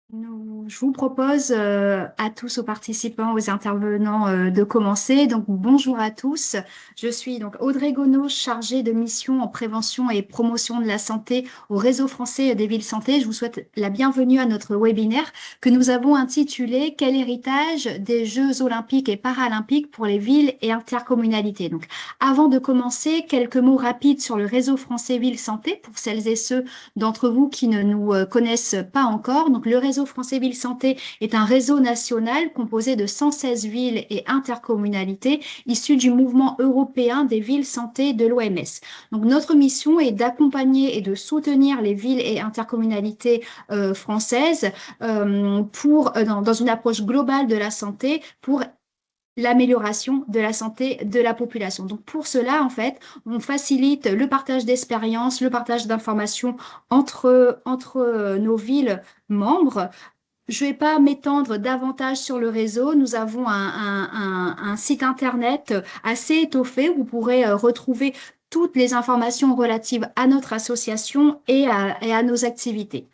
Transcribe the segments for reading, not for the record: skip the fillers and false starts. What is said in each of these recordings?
Je vous propose à tous, aux participants, aux intervenants, de commencer. Donc, bonjour à tous. Je suis donc Audrey Gonneau, chargée de mission en prévention et promotion de la santé au Réseau français des villes santé. Je vous souhaite la bienvenue à notre webinaire que nous avons intitulé Quel héritage des Jeux olympiques et paralympiques pour les villes et intercommunalités. Donc, avant de commencer, quelques mots rapides sur le Réseau français Villes Santé pour celles et ceux d'entre vous qui ne nous connaissent pas encore. Donc, le réseau français Ville Santé est un réseau national composé de 116 villes et intercommunalités issues du mouvement européen des villes santé de l'OMS. Donc, notre mission est d'accompagner et de soutenir les villes et intercommunalités françaises dans une approche globale de la santé pour l'amélioration de la santé de la population. Donc pour cela, en fait, on facilite le partage d'expériences, le partage d'informations entre nos villes membres. Je ne vais pas m'étendre davantage sur le réseau. Nous avons un site internet assez étoffé où vous pourrez retrouver toutes les informations relatives à notre association et à nos activités.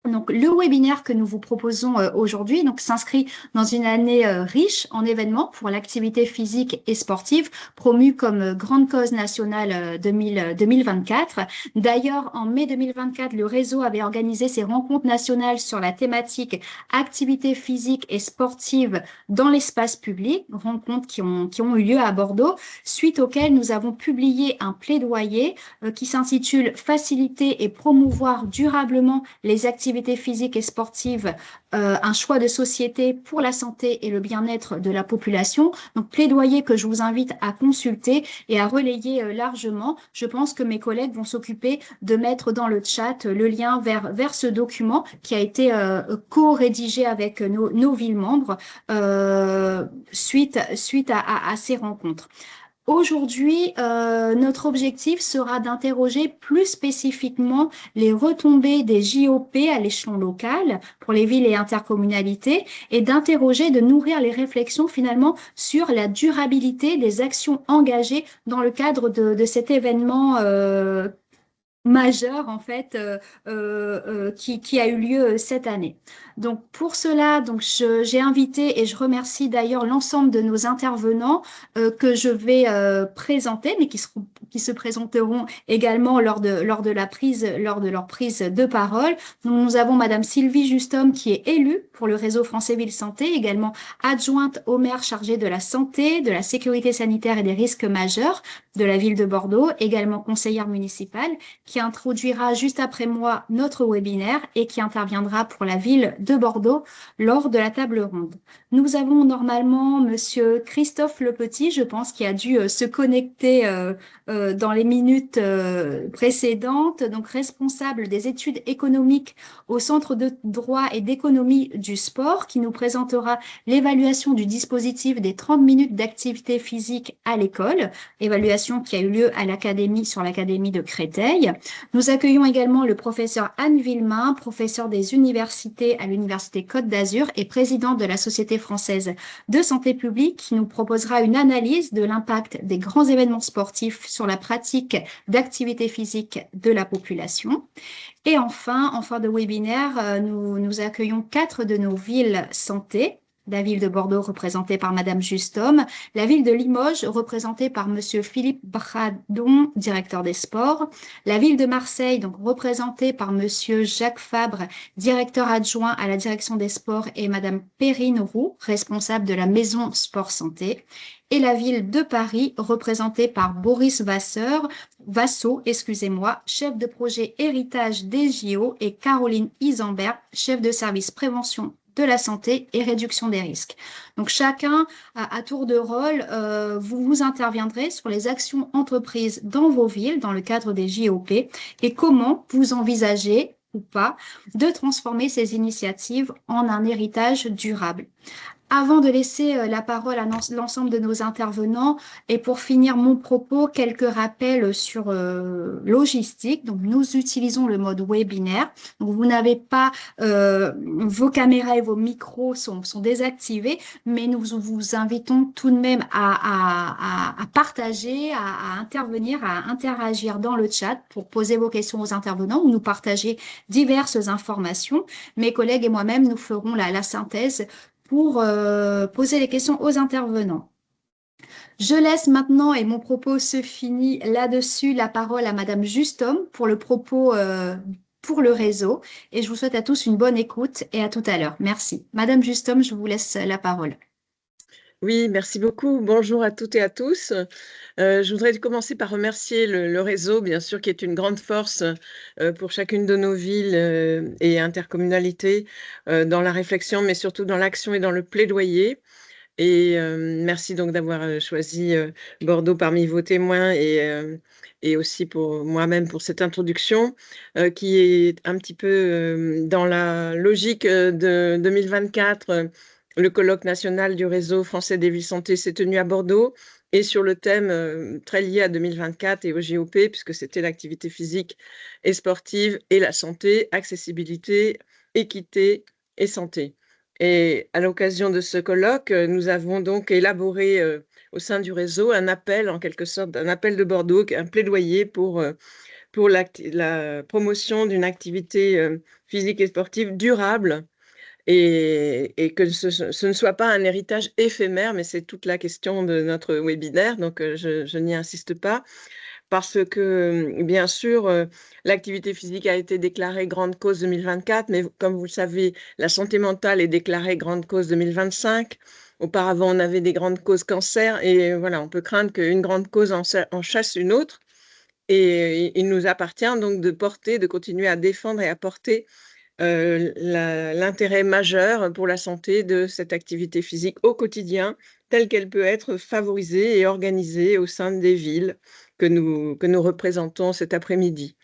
Donc, le webinaire que nous vous proposons aujourd'hui s'inscrit dans une année riche en événements pour l'activité physique et sportive, promue comme grande cause nationale 2024. D'ailleurs, en mai 2024, le réseau avait organisé ses rencontres nationales sur la thématique activité physique et sportive dans l'espace public, rencontres qui ont eu lieu à Bordeaux, suite auxquelles nous avons publié un plaidoyer qui s'intitule Faciliter et promouvoir durablement les activités physiques et sportives, un choix de société pour la santé et le bien-être de la population. Donc, plaidoyer que je vous invite à consulter et à relayer largement. Je pense que mes collègues vont s'occuper de mettre dans le chat le lien vers ce document qui a été co-rédigé avec nos villes membres suite à ces rencontres. Aujourd'hui, notre objectif sera d'interroger plus spécifiquement les retombées des JOP à l'échelon local pour les villes et intercommunalités et d'interroger, de nourrir les réflexions finalement sur la durabilité des actions engagées dans le cadre de cet événement majeur en fait qui a eu lieu cette année. Donc pour cela, j'ai invité et je remercie d'ailleurs l'ensemble de nos intervenants que je vais présenter, mais qui se présenteront également lors de leur prise de parole. Nous avons Madame Sylvie Justom qui est élue pour le réseau français Ville Santé, également adjointe au maire chargée de la santé, de la sécurité sanitaire et des risques majeurs de la ville de Bordeaux, également conseillère municipale, qui introduira juste après moi notre webinaire et qui interviendra pour la ville de Bordeaux lors de la table ronde. Nous avons normalement Monsieur Christophe Lepetit, je pense, qui a dû se connecter dans les minutes précédentes, donc responsable des études économiques au Centre de droit et d'économie du sport, qui nous présentera l'évaluation du dispositif des 30 minutes d'activité physique à l'école, évaluation qui a eu lieu à l'académie sur l'académie de Créteil. Nous accueillons également le professeur Anne Villemain, professeur des universités à l'Université Côte d'Azur et présidente de la Société française de santé publique, qui nous proposera une analyse de l'impact des grands événements sportifs sur la pratique d'activité physique de la population. Et enfin, en fin de webinaire, nous accueillons 4 de nos villes santé. La ville de Bordeaux représentée par Madame Justom, la ville de Limoges représentée par Monsieur Philippe Bradon, directeur des sports, la ville de Marseille donc représentée par Monsieur Jacques Fabre, directeur adjoint à la direction des sports, et Madame Perrine Roux, responsable de la maison sport santé, et la ville de Paris représentée par Boris Vassot, chef de projet héritage des JO, et Caroline Isambert, chef de service prévention de la santé et réduction des risques. Donc chacun, à tour de rôle, vous interviendrez sur les actions entreprises dans vos villes dans le cadre des JOP et comment vous envisagez ou pas de transformer ces initiatives en un héritage durable. Avant de laisser la parole à l'ensemble de nos intervenants et pour finir mon propos, quelques rappels sur logistique. Donc, nous utilisons le mode webinaire. Donc, vous n'avez pas, vos caméras et vos micros sont désactivés, mais nous vous invitons tout de même à partager, à intervenir, à interagir dans le chat pour poser vos questions aux intervenants ou nous partager diverses informations. Mes collègues et moi-même, nous ferons la synthèse pour poser les questions aux intervenants. Je laisse maintenant, et mon propos se finit là-dessus, la parole à Madame Justom pour le propos pour le réseau. Et je vous souhaite à tous une bonne écoute et à tout à l'heure. Merci. Madame Justom, je vous laisse la parole. Oui, merci beaucoup. Bonjour à toutes et à tous. Je voudrais commencer par remercier le réseau, bien sûr, qui est une grande force pour chacune de nos villes et intercommunalités dans la réflexion, mais surtout dans l'action et dans le plaidoyer. Et merci donc d'avoir choisi Bordeaux parmi vos témoins et aussi pour moi-même pour cette introduction qui est un petit peu dans la logique de 2024. Le colloque national du réseau français des villes santé s'est tenu à Bordeaux et sur le thème très lié à 2024 et au GOP, puisque c'était l'activité physique et sportive et la santé, accessibilité, équité et santé. Et à l'occasion de ce colloque, nous avons donc élaboré au sein du réseau un appel, en quelque sorte, un appel de Bordeaux, un plaidoyer pour la promotion d'une activité physique et sportive durable et que ce ne soit pas un héritage éphémère, mais c'est toute la question de notre webinaire, donc je n'y insiste pas parce que, bien sûr, l'activité physique a été déclarée grande cause 2024, mais comme vous le savez, la santé mentale est déclarée grande cause 2025. Auparavant, on avait des grandes causes cancer et voilà, on peut craindre qu'une grande cause en chasse une autre. Et il nous appartient donc de porter, de continuer à défendre et à porter l'intérêt majeur pour la santé de cette activité physique au quotidien, telle qu'elle peut être favorisée et organisée au sein des villes que nous représentons cet après-midi.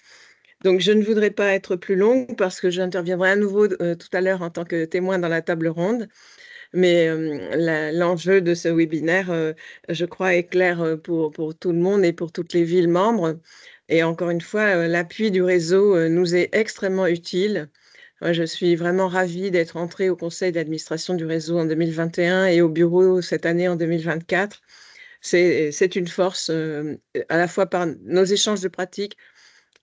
Donc, je ne voudrais pas être plus longue parce que j'interviendrai à nouveau tout à l'heure en tant que témoin dans la table ronde. Mais l'enjeu de ce webinaire, je crois, est clair pour tout le monde et pour toutes les villes membres. Et encore une fois, l'appui du réseau nous est extrêmement utile. Moi, je suis vraiment ravie d'être entrée au conseil d'administration du réseau en 2021 et au bureau cette année en 2024. C'est une force à la fois par nos échanges de pratiques,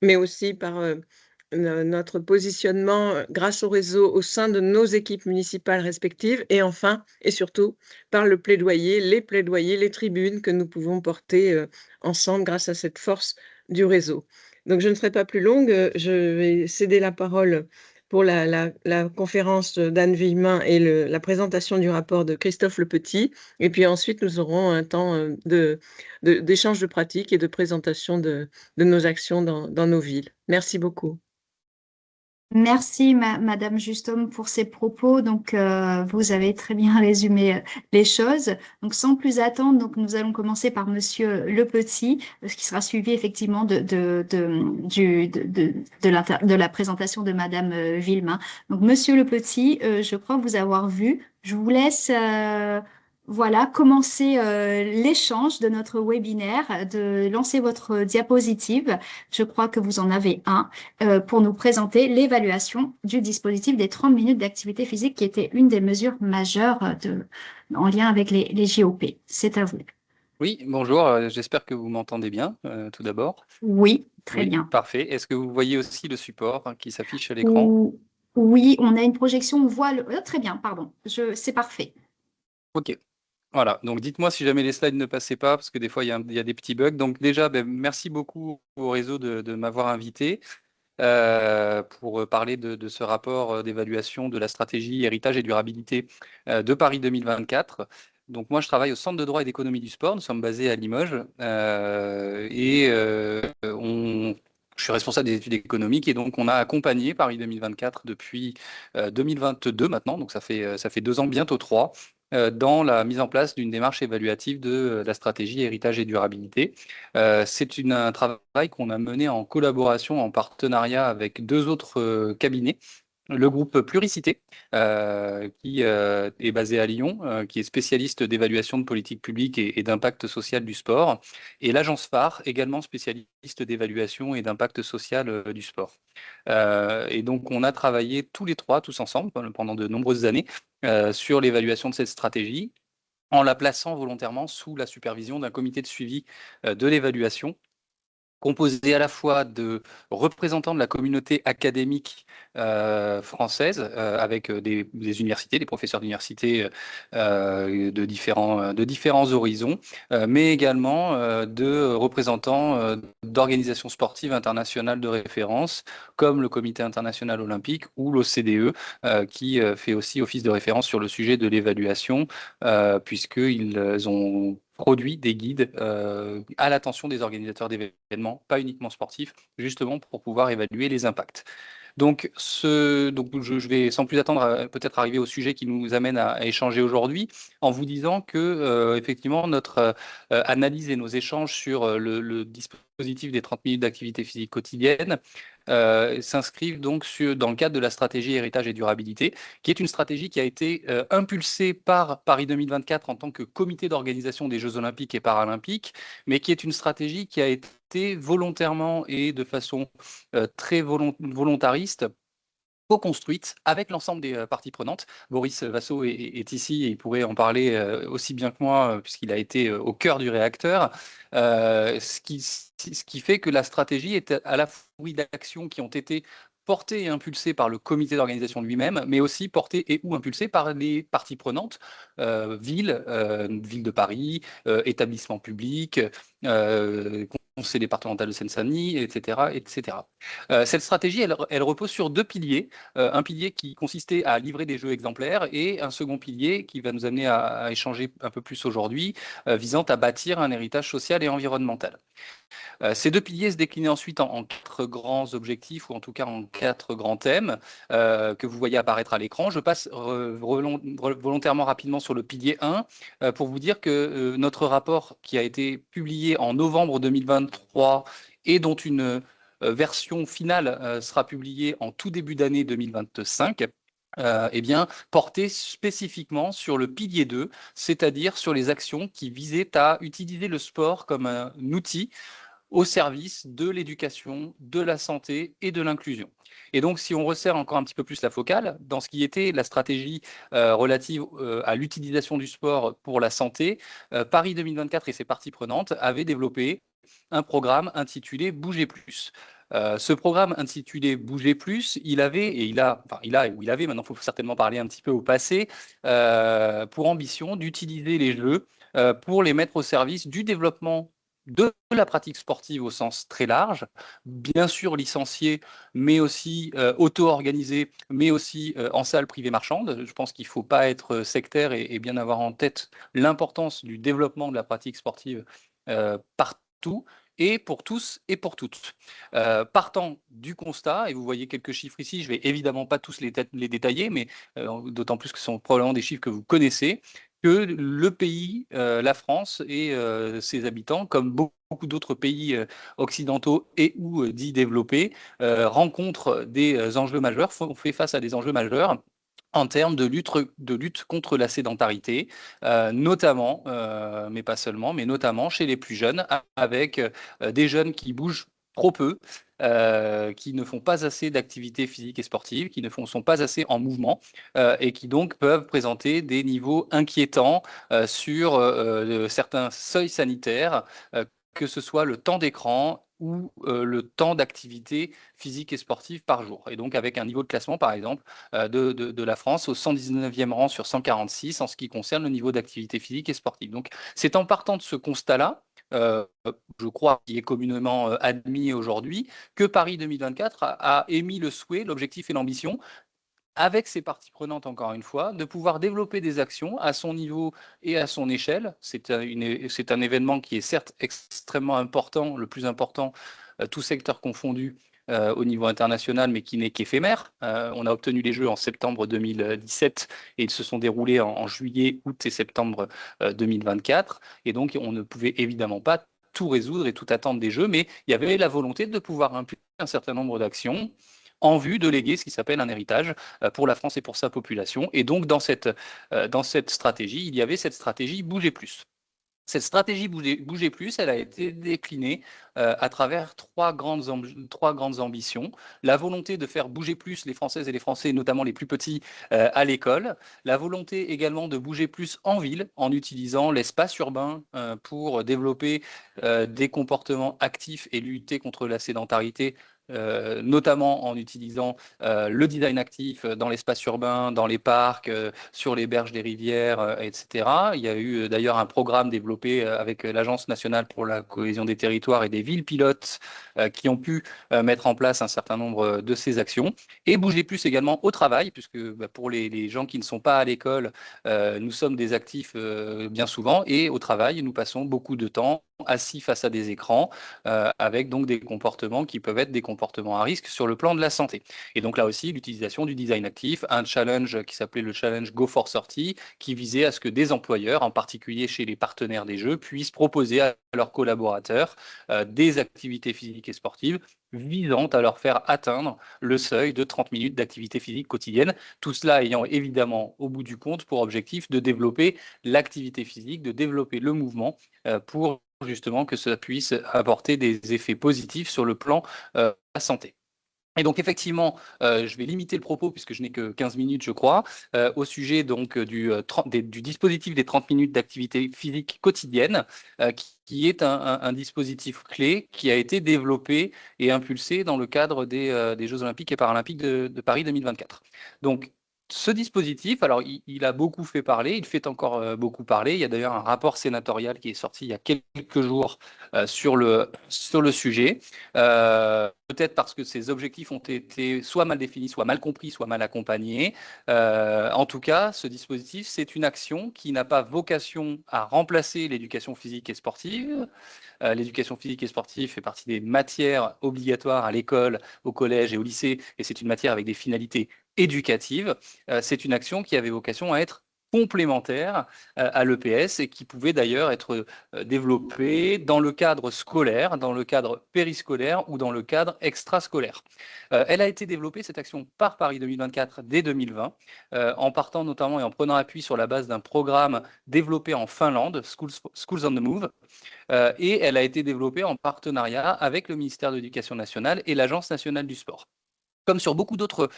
mais aussi par notre positionnement grâce au réseau au sein de nos équipes municipales respectives et enfin et surtout par le plaidoyer, les tribunes que nous pouvons porter ensemble grâce à cette force du réseau. Donc je ne serai pas plus longue, je vais céder la parole pour la conférence d'Anne Villemin et la présentation du rapport de Christophe Lepetit. Et puis ensuite, nous aurons un temps d'échange de pratiques et de présentation de nos actions dans nos villes. Merci beaucoup. Merci, Madame Justom, pour ces propos. Donc, vous avez très bien résumé les choses. Donc, sans plus attendre, donc, nous allons commencer par Monsieur Le Petit, ce qui sera suivi effectivement de la présentation de Madame Villemin. Donc, Monsieur Le Petit, je crois vous avoir vu. Je vous laisse voilà, commencer l'échange de notre webinaire, de lancer votre diapositive. Je crois que vous en avez un pour nous présenter l'évaluation du dispositif des 30 minutes d'activité physique qui était une des mesures majeures en lien avec les JOP. C'est à vous. Oui, bonjour, j'espère que vous m'entendez bien, tout d'abord. Oui, très Oui, bien. parfait. Est-ce que vous voyez aussi le support qui s'affiche à l'écran? Oui, on a une projection, on voit le... très bien, pardon. C'est parfait. Ok, voilà. Donc dites-moi si jamais les slides ne passaient pas, parce que des fois il y a des petits bugs. Donc déjà, ben, merci beaucoup au réseau de m'avoir invité pour parler de ce rapport d'évaluation de la stratégie héritage et durabilité de Paris 2024. Donc moi, je travaille au Centre de droit et d'économie du sport. Nous sommes basés à Limoges je suis responsable des études économiques et donc on a accompagné Paris 2024 depuis 2022 maintenant, donc ça fait 2 ans, bientôt 3, dans la mise en place d'une démarche évaluative de la stratégie héritage et durabilité. C'est un travail qu'on a mené en collaboration, en partenariat avec 2 autres cabinets le groupe Pluricité, qui est basé à Lyon, qui est spécialiste d'évaluation de politique publique et d'impact social du sport, et l'agence phare, également spécialiste d'évaluation et d'impact social du sport. Et donc, on a travaillé tous les trois, tous ensemble, pendant de nombreuses années, sur l'évaluation de cette stratégie, en la plaçant volontairement sous la supervision d'un comité de suivi de l'évaluation, composé à la fois de représentants de la communauté académique française, avec des universités, des professeurs d'université de différents horizons, mais également de représentants d'organisations sportives internationales de référence, comme le Comité international olympique ou l'OCDE, qui fait aussi office de référence sur le sujet de l'évaluation, puisqu'ils ont produit des guides à l'attention des organisateurs d'événements, pas uniquement sportifs, justement pour pouvoir évaluer les impacts. Donc, je vais sans plus attendre peut-être arriver au sujet qui nous amène à échanger aujourd'hui, en vous disant que effectivement notre analyse et nos échanges sur le dispositif des 30 minutes d'activité physique quotidienne s'inscrivent donc dans le cadre de la stratégie héritage et durabilité, qui est une stratégie qui a été impulsée par Paris 2024 en tant que comité d'organisation des Jeux olympiques et paralympiques, mais qui est une stratégie qui a été volontairement et de façon très volontariste co-construite avec l'ensemble des parties prenantes. Boris Vassot est ici et il pourrait en parler aussi bien que moi, puisqu'il a été au cœur du réacteur, ce qui fait que la stratégie est à la fois d'actions qui ont été portées et impulsées par le comité d'organisation lui-même, mais aussi portées et ou impulsées par les parties prenantes, ville de Paris, établissements publics, conseil départemental de Seine-Saint-Denis, etc., etc. Cette stratégie, elle repose sur deux piliers. Un pilier qui consistait à livrer des jeux exemplaires et un second pilier qui va nous amener à échanger un peu plus aujourd'hui, visant à bâtir un héritage social et environnemental. Ces deux piliers se déclinaient ensuite en quatre grands objectifs, ou en tout cas en quatre grands thèmes que vous voyez apparaître à l'écran. Je passe volontairement rapidement sur le pilier 1 pour vous dire que notre rapport qui a été publié en novembre 2023 et dont une version finale sera publiée en tout début d'année 2025, eh bien, porté spécifiquement sur le pilier 2, c'est-à-dire sur les actions qui visaient à utiliser le sport comme un outil au service de l'éducation, de la santé et de l'inclusion. Et donc, si on resserre encore un petit peu plus la focale, dans ce qui était la stratégie relative à l'utilisation du sport pour la santé, Paris 2024 et ses parties prenantes avaient développé un programme intitulé Bouger plus. Ce programme intitulé Bouger plus, il avait, et il a, enfin il avait, maintenant il faut certainement parler un petit peu au passé, pour ambition d'utiliser les jeux pour les mettre au service du développement de la pratique sportive au sens très large, bien sûr licenciée, mais aussi auto-organisée, mais aussi en salle privée marchande. Je pense qu'il ne faut pas être sectaire et bien avoir en tête l'importance du développement de la pratique sportive partout et pour tous et pour toutes. Partant du constat, et vous voyez quelques chiffres ici, je ne vais évidemment pas tous les détailler, mais d'autant plus que ce sont probablement des chiffres que vous connaissez, que le pays, la France et ses habitants, comme beaucoup d'autres pays occidentaux et ou dits développés, rencontrent des enjeux majeurs, on fait face à des enjeux majeurs en termes de lutte contre la sédentarité, notamment, mais pas seulement, mais notamment chez les plus jeunes, avec des jeunes qui bougent trop peu, qui ne font pas assez d'activités physiques et sportives, qui ne sont pas assez en mouvement et qui donc peuvent présenter des niveaux inquiétants sur certains seuils sanitaires, que ce soit le temps d'écran ou le temps d'activité physique et sportive par jour. Et donc avec un niveau de classement, par exemple, de la France au 119e rang sur 146 en ce qui concerne le niveau d'activité physique et sportive. Donc c'est en partant de ce constat-là, je crois, qui est communément admis aujourd'hui, que Paris 2024 a émis le souhait, l'objectif et l'ambition, avec ses parties prenantes, encore une fois, de pouvoir développer des actions à son niveau et à son échelle. C'est un événement qui est certes extrêmement important, le plus important, tout secteur confondu, au niveau international, mais qui n'est qu'éphémère. On a obtenu les Jeux en septembre 2017 et ils se sont déroulés en juillet, août et septembre 2024. Et donc, on ne pouvait évidemment pas tout résoudre et tout attendre des Jeux, mais il y avait la volonté de pouvoir impliquer un certain nombre d'actions en vue de léguer ce qui s'appelle un héritage pour la France et pour sa population. Et donc, dans cette stratégie, il y avait cette stratégie Bouger plus. Cette stratégie bouger plus, elle a été déclinée à travers trois grandes ambitions. La volonté de faire bouger plus les Françaises et les Français, notamment les plus petits, à l'école. La volonté également de bouger plus en ville, en utilisant l'espace urbain pour développer des comportements actifs et lutter contre la sédentarité. Notamment en utilisant le design actif dans l'espace urbain, dans les parcs, sur les berges des rivières, etc. Il y a eu d'ailleurs un programme développé avec l'Agence nationale pour la cohésion des territoires et des villes pilotes qui ont pu mettre en place un certain nombre de ces actions. Et bouger plus également au travail, puisque pour les gens qui ne sont pas à l'école, nous sommes des actifs bien souvent, et au travail, nous passons beaucoup de temps assis face à des écrans, avec donc des comportements qui peuvent être des comportements à risque sur le plan de la santé. Et donc là aussi, l'utilisation du design actif, un challenge qui s'appelait le challenge Go for 30, qui visait à ce que des employeurs, en particulier chez les partenaires des jeux, puissent proposer à leurs collaborateurs des activités physiques et sportives visant à leur faire atteindre le seuil de 30 minutes d'activité physique quotidienne. Tout cela ayant évidemment, au bout du compte, pour objectif de développer l'activité physique, de développer le mouvement pour justement que ça puisse apporter des effets positifs sur le plan de la santé. Et donc effectivement, je vais limiter le propos puisque je n'ai que 15 minutes, je crois, au sujet donc du dispositif des 30 minutes d'activité physique quotidienne, qui est un dispositif clé qui a été développé et impulsé dans le cadre des Jeux olympiques et paralympiques de Paris 2024. Donc, ce dispositif, alors il a beaucoup fait parler, il fait encore beaucoup parler. Il y a d'ailleurs un rapport sénatorial qui est sorti il y a quelques jours sur le sujet. Peut-être parce que ces objectifs ont été soit mal définis, soit mal compris, soit mal accompagnés. En tout cas, ce dispositif, c'est une action qui n'a pas vocation à remplacer l'éducation physique et sportive. L'éducation physique et sportive fait partie des matières obligatoires à l'école, au collège et au lycée, et c'est une matière avec des finalités éducatives. C'est une action qui avait vocation à être complémentaire à l'EPS et qui pouvait d'ailleurs être développée dans le cadre scolaire, dans le cadre périscolaire ou dans le cadre extrascolaire. Elle a été développée, cette action, par Paris 2024 dès 2020, en partant notamment et en prenant appui sur la base d'un programme développé en Finlande, Schools on the Move, et elle a été développée en partenariat avec le ministère de l'Éducation nationale et l'Agence nationale du sport. Comme sur beaucoup d'autres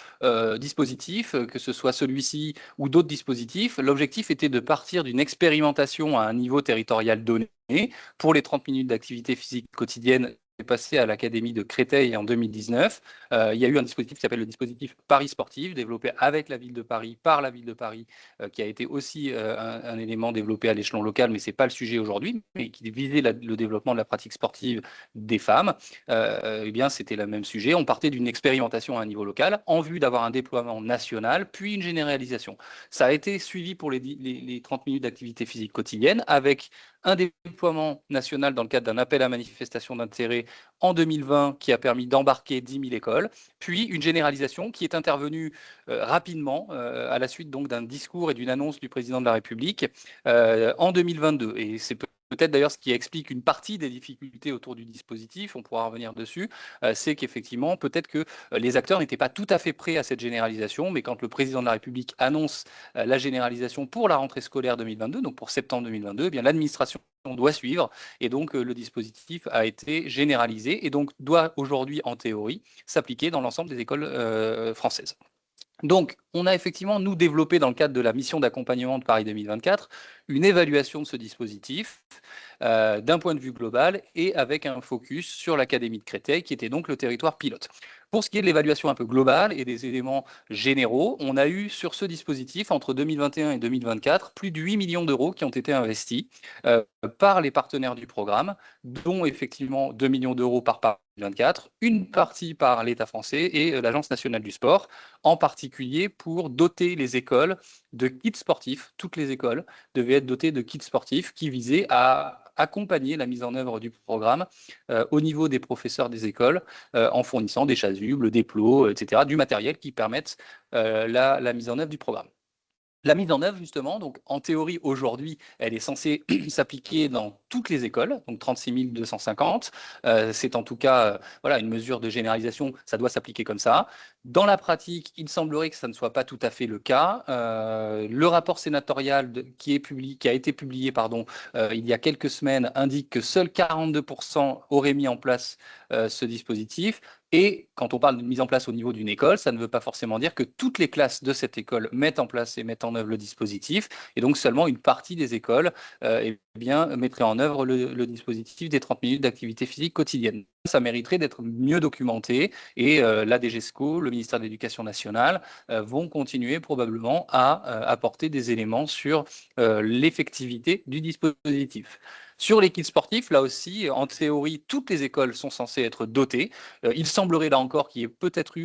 dispositifs, que ce soit celui-ci ou d'autres dispositifs, l'objectif était de partir d'une expérimentation à un niveau territorial donné. Pour les 30 minutes d'activité physique quotidienne, est passé à l'Académie de Créteil en 2019. Il y a eu un dispositif qui s'appelle le dispositif Paris Sportif, développé avec la ville de Paris, par la ville de Paris, qui a été aussi un élément développé à l'échelon local, mais ce n'est pas le sujet aujourd'hui, mais qui visait le développement de la pratique sportive des femmes. Eh bien, c'était le même sujet. On partait d'une expérimentation à un niveau local en vue d'avoir un déploiement national, puis une généralisation. Ça a été suivi pour les 30 minutes d'activité physique quotidienne avec un déploiement national dans le cadre d'un appel à manifestation d'intérêt en 2020 qui a permis d'embarquer 10 000 écoles, puis une généralisation qui est intervenue rapidement à la suite donc d'un discours et d'une annonce du président de la République en 2022. Et c'est peut-être d'ailleurs ce qui explique une partie des difficultés autour du dispositif, on pourra revenir dessus, c'est qu'effectivement, peut-être que les acteurs n'étaient pas tout à fait prêts à cette généralisation, mais quand le président de la République annonce la généralisation pour la rentrée scolaire 2022, donc pour septembre 2022, eh bien l'administration doit suivre, et donc le dispositif a été généralisé, et donc doit aujourd'hui, en théorie, s'appliquer dans l'ensemble des écoles françaises. Donc, on a effectivement, nous, développé dans le cadre de la mission d'accompagnement de Paris 2024, une évaluation de ce dispositif d'un point de vue global et avec un focus sur l'Académie de Créteil, qui était donc le territoire pilote. Pour ce qui est de l'évaluation un peu globale et des éléments généraux, on a eu sur ce dispositif, entre 2021 et 2024, plus de 8 millions d'euros qui ont été investis par les partenaires du programme, dont effectivement 2 millions d'euros par Paris 2024, une partie par l'État français et l'Agence nationale du sport, en particulier pour doter les écoles de kits sportifs. Toutes les écoles devaient être dotées de kits sportifs qui visaient à accompagner la mise en œuvre du programme au niveau des professeurs des écoles en fournissant des chasubles, des plots, etc., du matériel qui permettent la mise en œuvre du programme. La mise en œuvre, justement, donc en théorie, aujourd'hui, elle est censée s'appliquer dans toutes les écoles, donc 36 250. C'est en tout cas voilà, une mesure de généralisation, ça doit s'appliquer comme ça. Dans la pratique, il semblerait que ça ne soit pas tout à fait le cas. Le rapport sénatorial qui a été publié il y a quelques semaines indique que seuls 42% auraient mis en place ce dispositif. Et quand on parle de mise en place au niveau d'une école, ça ne veut pas forcément dire que toutes les classes de cette école mettent en place et mettent en œuvre le dispositif. Et donc seulement une partie des écoles mettrait en œuvre le dispositif des 30 minutes d'activité physique quotidienne. Ça mériterait d'être mieux documenté et la DGESCO, le ministère de l'Éducation nationale, vont continuer probablement à apporter des éléments sur l'effectivité du dispositif. Sur les kits sportifs, là aussi, en théorie, toutes les écoles sont censées être dotées. Il semblerait là encore qu'il y ait peut-être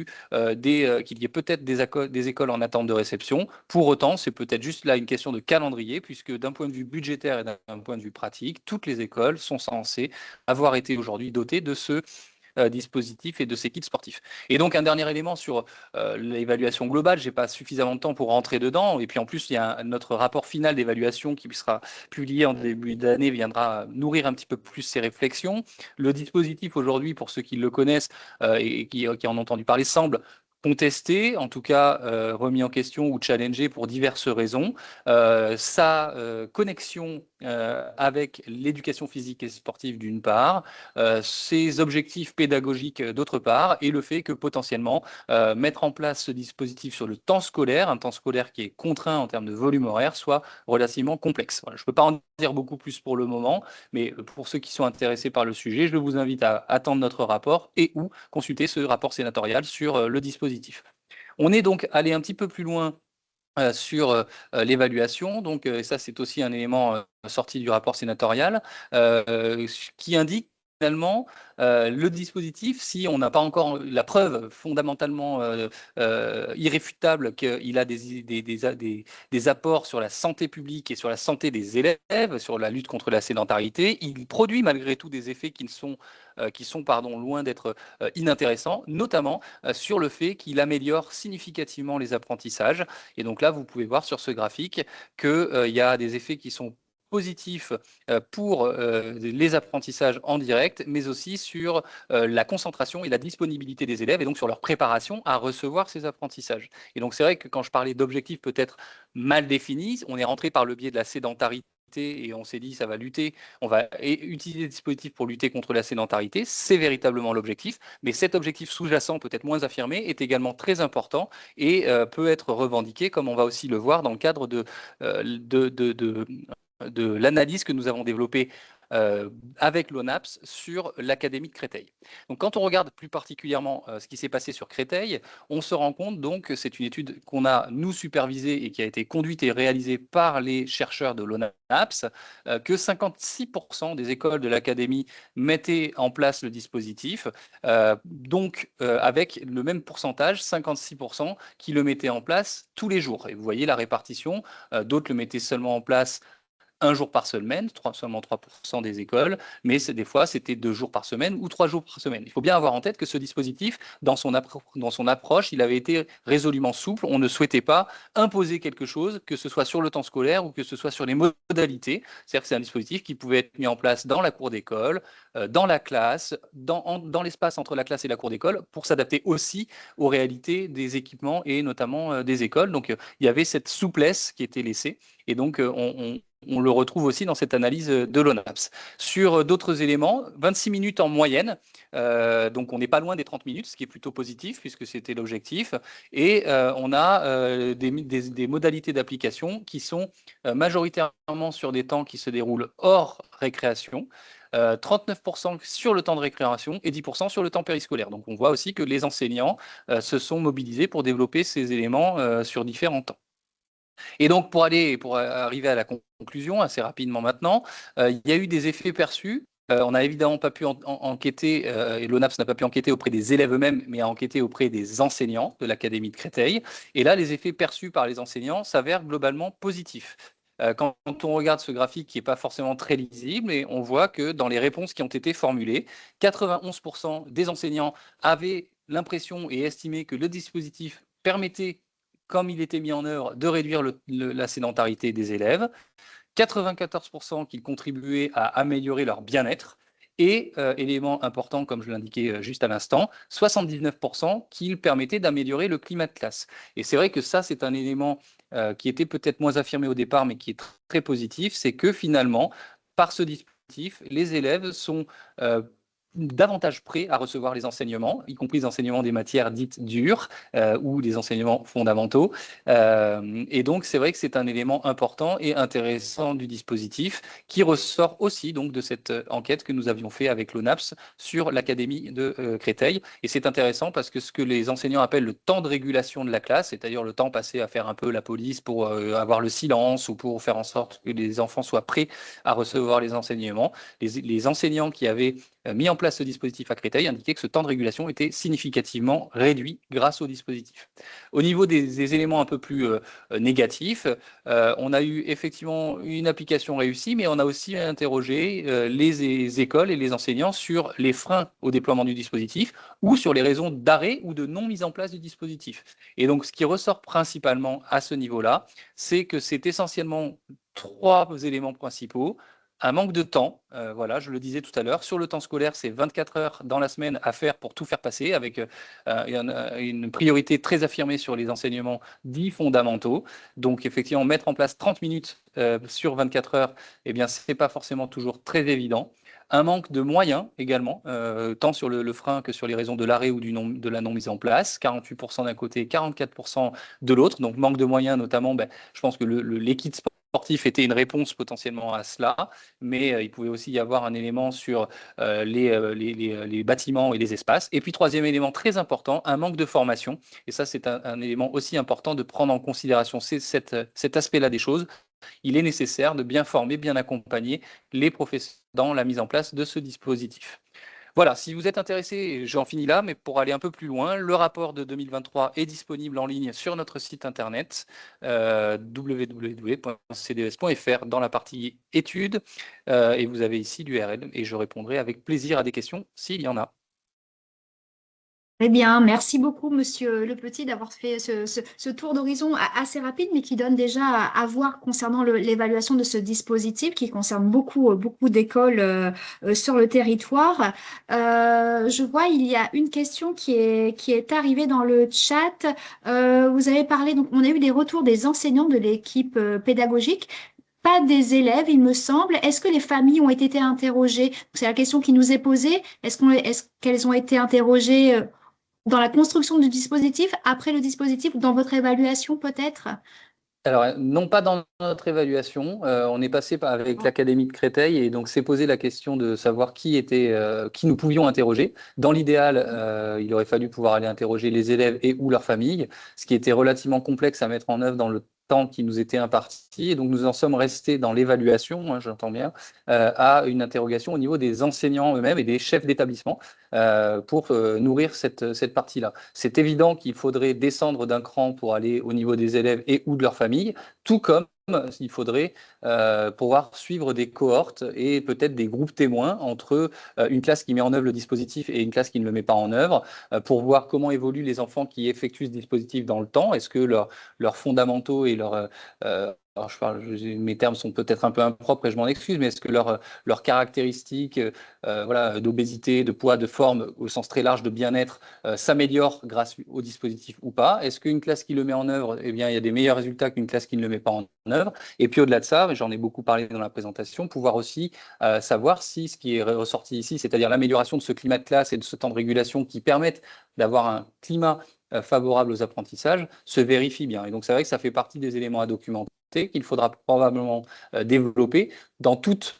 des écoles en attente de réception. Pour autant, c'est peut-être juste là une question de calendrier, puisque d'un point de vue budgétaire et d'un point de vue pratique, toutes les écoles sont censées avoir été aujourd'hui dotées de ce dispositif et de ces kits sportifs. Et donc un dernier élément sur l'évaluation globale, j'ai pas suffisamment de temps pour rentrer dedans, et puis en plus il y a notre rapport final d'évaluation qui sera publié en début d'année, viendra nourrir un petit peu plus ces réflexions. Le dispositif aujourd'hui, pour ceux qui le connaissent et qui en ont entendu parler, semble contesté, en tout cas remis en question ou challengé pour diverses raisons. Sa connexion avec l'éducation physique et sportive d'une part, ses objectifs pédagogiques d'autre part, et le fait que potentiellement mettre en place ce dispositif sur le temps scolaire, un temps scolaire qui est contraint en termes de volume horaire, soit relativement complexe. Voilà, je ne peux pas en dire beaucoup plus pour le moment, mais pour ceux qui sont intéressés par le sujet, je vous invite à attendre notre rapport et ou consulter ce rapport sénatorial sur le dispositif. On est donc allé un petit peu plus loin sur l'évaluation. Donc, ça, c'est aussi un élément sorti du rapport sénatorial qui indique finalement le dispositif, si on n'a pas encore la preuve fondamentalement irréfutable qu'il a des apports sur la santé publique et sur la santé des élèves, sur la lutte contre la sédentarité, il produit malgré tout des effets qui sont loin d'être inintéressants, notamment sur le fait qu'il améliore significativement les apprentissages. Et donc là, vous pouvez voir sur ce graphique qu'il y a des effets qui sont positifs pour les apprentissages en direct, mais aussi sur la concentration et la disponibilité des élèves, et donc sur leur préparation à recevoir ces apprentissages. Et donc c'est vrai que quand je parlais d'objectifs peut-être mal définis, on est rentré par le biais de la sédentarité et on s'est dit ça va lutter, on va utiliser des dispositifs pour lutter contre la sédentarité, c'est véritablement l'objectif, mais cet objectif sous-jacent, peut-être moins affirmé, est également très important et peut être revendiqué, comme on va aussi le voir dans le cadre de l'analyse que nous avons développée avec l'ONAPS sur l'Académie de Créteil. Donc, quand on regarde plus particulièrement ce qui s'est passé sur Créteil, on se rend compte donc que c'est une étude qu'on a, nous, supervisée et qui a été conduite et réalisée par les chercheurs de l'ONAPS, que 56% des écoles de l'Académie mettaient en place le dispositif, avec le même pourcentage, 56%, qui le mettaient en place tous les jours. Et vous voyez la répartition, d'autres le mettaient seulement en place un jour par semaine, seulement 3% des écoles, mais des fois, c'était 2 jours par semaine ou 3 jours par semaine. Il faut bien avoir en tête que ce dispositif, dans son approche, il avait été résolument souple. On ne souhaitait pas imposer quelque chose, que ce soit sur le temps scolaire ou que ce soit sur les modalités. C'est-à-dire que c'est un dispositif qui pouvait être mis en place dans la cour d'école, dans la classe, dans l'espace entre la classe et la cour d'école, pour s'adapter aussi aux réalités des équipements et notamment des écoles. Donc, il y avait cette souplesse qui était laissée. Et donc, on le retrouve aussi dans cette analyse de l'ONAPS. Sur d'autres éléments, 26 minutes en moyenne, donc on n'est pas loin des 30 minutes, ce qui est plutôt positif puisque c'était l'objectif. Et on a des modalités d'application qui sont majoritairement sur des temps qui se déroulent hors récréation. 39% sur le temps de récréation et 10% sur le temps périscolaire. Donc on voit aussi que les enseignants se sont mobilisés pour développer ces éléments sur différents temps. Et donc, pour arriver à la conclusion assez rapidement maintenant, il y a eu des effets perçus. On n'a évidemment pas pu enquêter, et l'ONAPS n'a pas pu enquêter auprès des élèves eux-mêmes, mais a enquêté auprès des enseignants de l'Académie de Créteil. Et là, les effets perçus par les enseignants s'avèrent globalement positifs. Quand on regarde ce graphique qui n'est pas forcément très lisible, et on voit que dans les réponses qui ont été formulées, 91% des enseignants avaient l'impression et estimé que le dispositif permettait comme il était mis en œuvre, de réduire la sédentarité des élèves, 94% qu'ils contribuaient à améliorer leur bien-être, et élément important, comme je l'indiquais juste à l'instant, 79% qu'ils permettaient d'améliorer le climat de classe. Et c'est vrai que ça, c'est un élément qui était peut-être moins affirmé au départ, mais qui est très positif, c'est que finalement, par ce dispositif, les élèves sont davantage prêts à recevoir les enseignements, y compris les enseignements des matières dites dures ou des enseignements fondamentaux. Et donc, c'est vrai que c'est un élément important et intéressant du dispositif qui ressort aussi donc, de cette enquête que nous avions fait avec l'ONAPS sur l'Académie de Créteil. Et c'est intéressant parce que ce que les enseignants appellent le temps de régulation de la classe, c'est-à-dire le temps passé à faire un peu la police pour avoir le silence ou pour faire en sorte que les enfants soient prêts à recevoir les enseignements, les enseignants qui avaient mis en place ce dispositif à Créteil indiquaient que ce temps de régulation était significativement réduit grâce au dispositif. Au niveau des éléments un peu plus négatifs, on a eu effectivement une application réussie, mais on a aussi interrogé les écoles et les enseignants sur les freins au déploiement du dispositif ou sur les raisons d'arrêt ou de non mise en place du dispositif. Et donc, ce qui ressort principalement à ce niveau-là, c'est que c'est essentiellement 3 éléments principaux. Un manque de temps, voilà, je le disais tout à l'heure. Sur le temps scolaire, c'est 24 heures dans la semaine à faire pour tout faire passer, avec une priorité très affirmée sur les enseignements dits fondamentaux. Donc, effectivement, mettre en place 30 minutes sur 24 heures, eh bien, ce n'est pas forcément toujours très évident. Un manque de moyens également, tant sur le frein que sur les raisons de l'arrêt ou de la non mise en place. 48% d'un côté, 44% de l'autre. Donc, manque de moyens, notamment, je pense que l'équipe sportif était une réponse potentiellement à cela, mais il pouvait aussi y avoir un élément sur les bâtiments et les espaces. Et puis, troisième élément très important, un manque de formation. Et ça, c'est un élément aussi important de prendre en considération cet aspect-là des choses. Il est nécessaire de bien former, bien accompagner les professeurs dans la mise en place de ce dispositif. Voilà, si vous êtes intéressé, j'en finis là, mais pour aller un peu plus loin, le rapport de 2023 est disponible en ligne sur notre site internet www.cds.fr dans la partie études, et vous avez ici l'URL et je répondrai avec plaisir à des questions s'il y en a. Eh bien, merci beaucoup, Monsieur Le Petit, d'avoir fait ce tour d'horizon assez rapide, mais qui donne déjà à voir concernant l'évaluation de ce dispositif qui concerne beaucoup d'écoles sur le territoire. Je vois, il y a une question qui est arrivée dans le chat. Vous avez parlé, donc on a eu des retours des enseignants de l'équipe pédagogique. Pas des élèves, il me semble. Est-ce que les familles ont été interrogées? C'est la question qui nous est posée. Est-ce qu'elles ont été interrogées dans la construction du dispositif, après le dispositif, dans votre évaluation peut-être? Alors, non pas dans notre évaluation, on est passé avec l'Académie de Créteil et donc s'est posé la question de savoir qui nous pouvions interroger. Dans l'idéal, il aurait fallu pouvoir aller interroger les élèves et ou leurs familles, ce qui était relativement complexe à mettre en œuvre dans le temps qui nous était imparti. Et donc, nous en sommes restés dans l'évaluation, hein, j'entends bien, à une interrogation au niveau des enseignants eux-mêmes et des chefs d'établissement pour nourrir cette partie-là. C'est évident qu'il faudrait descendre d'un cran pour aller au niveau des élèves et ou de leurs familles, tout comme il faudrait pouvoir suivre des cohortes et peut-être des groupes témoins entre une classe qui met en œuvre le dispositif et une classe qui ne le met pas en œuvre pour voir comment évoluent les enfants qui effectuent ce dispositif dans le temps. Est-ce que leurs fondamentaux et alors mes termes sont peut-être un peu impropres et je m'en excuse, mais est-ce que leurs caractéristiques voilà, d'obésité, de poids, de forme, au sens très large de bien-être, s'améliorent grâce au dispositif ou pas? Est-ce qu'une classe qui le met en œuvre, eh bien, il y a des meilleurs résultats qu'une classe qui ne le met pas en œuvre? Et puis au-delà de ça, j'en ai beaucoup parlé dans la présentation, pouvoir aussi savoir si ce qui est ressorti ici, c'est-à-dire l'amélioration de ce climat de classe et de ce temps de régulation qui permettent d'avoir un climat favorable aux apprentissages, se vérifie bien. Et donc c'est vrai que ça fait partie des éléments à documenter qu'il faudra probablement développer dans toute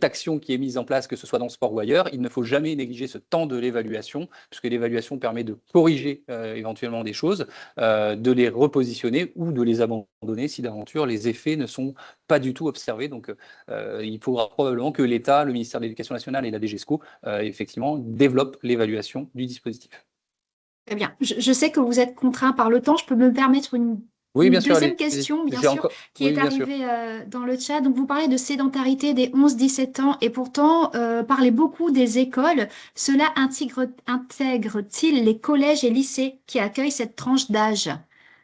action qui est mise en place, que ce soit dans le sport ou ailleurs. Il ne faut jamais négliger ce temps de l'évaluation, puisque l'évaluation permet de corriger éventuellement des choses, de les repositionner ou de les abandonner si d'aventure les effets ne sont pas du tout observés. Donc il faudra probablement que l'État, le ministère de l'Éducation nationale et la DGESCO, effectivement, développent l'évaluation du dispositif. Très bien. Je sais que vous êtes contraint par le temps. Je peux me permettre Oui, une bien sûr, deuxième allez. question, bien J'ai sûr, encore. qui Oui, est bien sûr. arrivée dans le chat. Donc, vous parlez de sédentarité des 11-17 ans et pourtant, parlez beaucoup des écoles. Cela intègre-t-il les collèges et lycées qui accueillent cette tranche d'âge?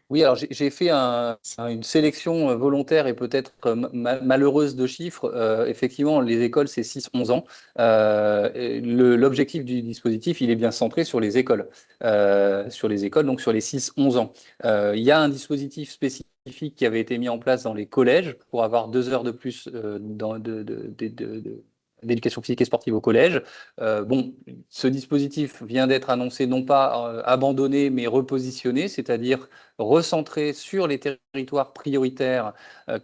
Oui, alors j'ai fait une sélection volontaire et peut-être malheureuse de chiffres. Effectivement, les écoles, c'est 6-11 ans. L'objectif du dispositif, il est bien centré sur les écoles, donc sur les 6-11 ans. Il y a un dispositif spécifique qui avait été mis en place dans les collèges pour avoir 2 heures de plus d'éducation physique et sportive au collège. Bon, ce dispositif vient d'être annoncé non pas abandonné, mais repositionné, c'est-à-dire recentré sur les territoires prioritaires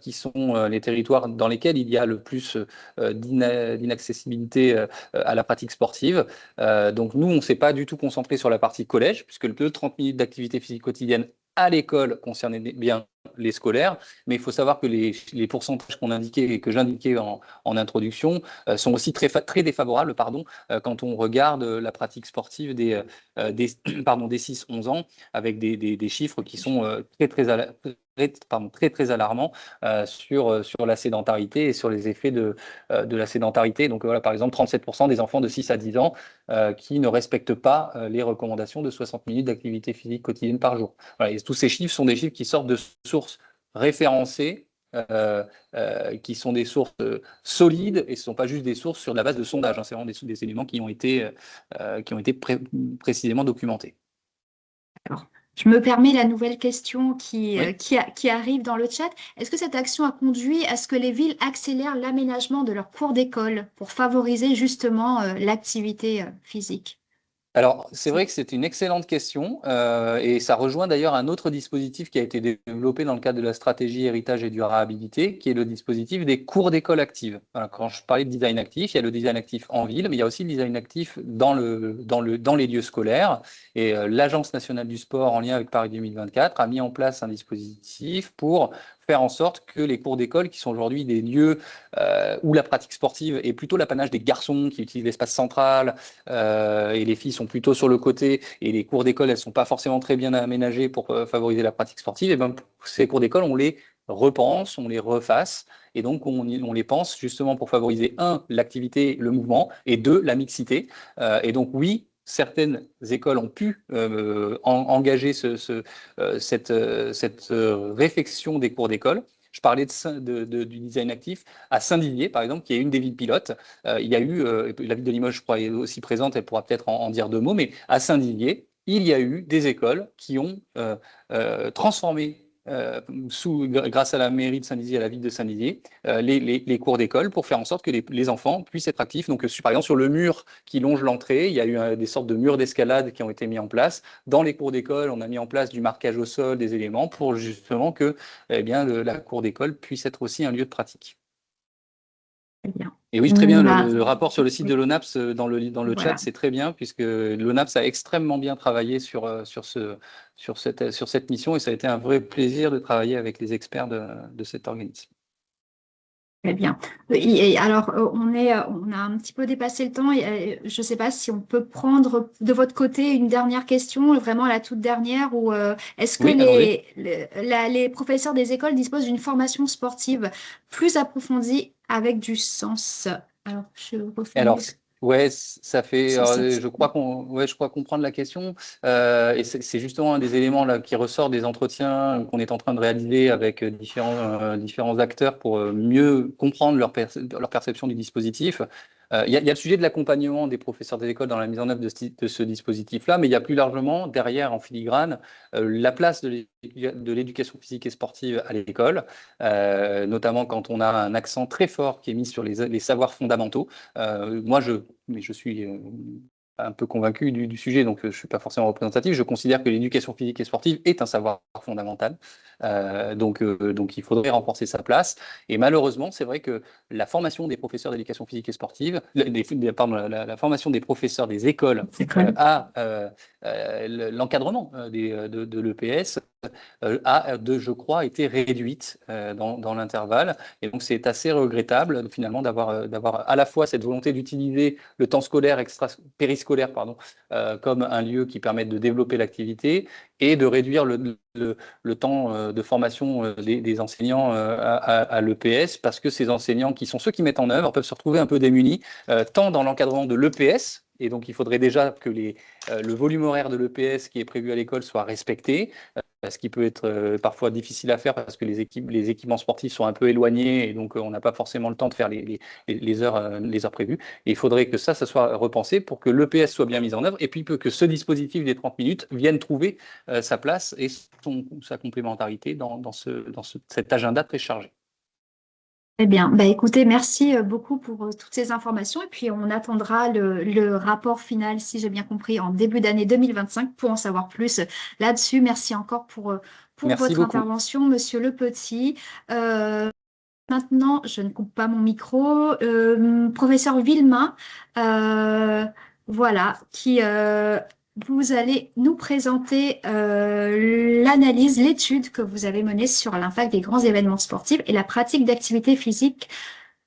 qui sont les territoires dans lesquels il y a le plus d'inaccessibilité à la pratique sportive. Donc nous, on ne s'est pas du tout concentré sur la partie collège, puisque le 30 minutes d'activité physique quotidienne à l'école concernait bien les scolaires, mais il faut savoir que les pourcentages qu'on indiquait et que j'indiquais en introduction sont aussi très défavorables quand on regarde la pratique sportive des 6-11 ans, avec des chiffres qui sont très alarmants sur la sédentarité et sur les effets de la sédentarité. Donc voilà, par exemple, 37% des enfants de 6 à 10 ans qui ne respectent pas les recommandations de 60 minutes d'activité physique quotidienne par jour. Voilà, et tous ces chiffres sont des chiffres qui sortent de sources référencées, qui sont des sources solides, et ce ne sont pas juste des sources sur la base de sondages, hein, c'est vraiment des éléments qui ont été précisément documentés. Alors, je me permets la nouvelle question Oui. qui arrive dans le chat. Est-ce que cette action a conduit à ce que les villes accélèrent l'aménagement de leurs cours d'école pour favoriser justement l'activité physique? Alors, c'est vrai que c'est une excellente question et ça rejoint d'ailleurs un autre dispositif qui a été développé dans le cadre de la stratégie héritage et durabilité, qui est le dispositif des cours d'école actives. Voilà, quand je parlais de design actif, il y a le design actif en ville, mais il y a aussi le design actif dans les lieux scolaires. Et l'Agence nationale du sport, en lien avec Paris 2024, a mis en place un dispositif pour faire en sorte que les cours d'école, qui sont aujourd'hui des lieux où la pratique sportive est plutôt l'apanage des garçons qui utilisent l'espace central, et les filles sont plutôt sur le côté, et les cours d'école, elles sont pas forcément très bien aménagées pour favoriser la pratique sportive, et ben, ces cours d'école, on les repense, on les refasse, et donc on les pense justement pour favoriser, l'activité, le mouvement, et 2, la mixité. Et donc oui, certaines écoles ont pu engager cette réflexion des cours d'école. Je parlais du design actif à Saint-Didier, par exemple, qui est une des villes pilotes. Il y a eu, la ville de Limoges, je crois, est aussi présente, elle pourra peut-être en dire 2 mots, mais à Saint-Didier, il y a eu des écoles qui ont transformé, grâce à la mairie de Saint-Dizier, à la ville de Saint-Dizier, les cours d'école pour faire en sorte que les enfants puissent être actifs. Donc, par exemple, sur le mur qui longe l'entrée, il y a eu des sortes de murs d'escalade qui ont été mis en place. Dans les cours d'école, on a mis en place du marquage au sol, des éléments pour justement que la cour d'école puisse être aussi un lieu de pratique. Très bien. Et oui, très bien, Bah, le rapport sur le site de l'ONAPS dans le chat, voilà. c'est très bien, puisque l'ONAPS a extrêmement bien travaillé sur cette mission, et ça a été un vrai plaisir de travailler avec les experts de cet organisme. Très bien. Et alors, on a un petit peu dépassé le temps. Et, je ne sais pas si on peut prendre de votre côté une dernière question, vraiment la toute dernière, ou est-ce que Oui, allons-y. les professeurs des écoles disposent d'une formation sportive plus approfondie avec du sens? Alors, je Alors, reformule ouais, ça fait, sur cette. je crois comprendre la question. Et c'est justement un des éléments là qui ressort des entretiens qu'on est en train de réaliser avec différents acteurs pour mieux comprendre leur perception du dispositif. Il y a le sujet de l'accompagnement des professeurs des écoles dans la mise en œuvre de ce dispositif-là, mais il y a plus largement derrière, en filigrane, la place de l'éducation physique et sportive à l'école, notamment quand on a un accent très fort qui est mis sur les savoirs fondamentaux. Moi, je suis un peu convaincu du sujet, donc je ne suis pas forcément représentatif. Je considère que l'éducation physique et sportive est un savoir fondamental. Donc, il faudrait renforcer sa place. Et malheureusement, c'est vrai que la formation des professeurs d'éducation physique et sportive, la formation des professeurs des écoles à l'encadrement de l'EPS je crois, été réduite dans l'intervalle. Et donc, c'est assez regrettable, finalement, d'avoir à la fois cette volonté d'utiliser le temps scolaire, périscolaire, comme un lieu qui permet de développer l'activité et de réduire le temps de formation des enseignants à l'EPS, parce que ces enseignants, qui sont ceux qui mettent en œuvre, peuvent se retrouver un peu démunis, tant dans l'encadrement de l'EPS, Et donc, il faudrait déjà que le volume horaire de l'EPS qui est prévu à l'école soit respecté, ce qui peut être parfois difficile à faire parce que les équipements sportifs sont un peu éloignés et donc on n'a pas forcément le temps de faire les heures prévues. Et il faudrait que ça soit repensé pour que l'EPS soit bien mis en œuvre et puis que ce dispositif des 30 minutes vienne trouver sa place et sa complémentarité dans cet agenda très chargé. Eh bien, bah écoutez, merci beaucoup pour toutes ces informations. Et puis, on attendra le rapport final, si j'ai bien compris, en début d'année 2025 pour en savoir plus là-dessus. Merci encore pour Merci votre beaucoup. intervention, Monsieur Le Petit. Maintenant, je ne coupe pas mon micro. Professeur Villemain, voilà, vous allez nous présenter l'analyse, l'étude que vous avez menée sur l'impact des grands événements sportifs et la pratique d'activité physique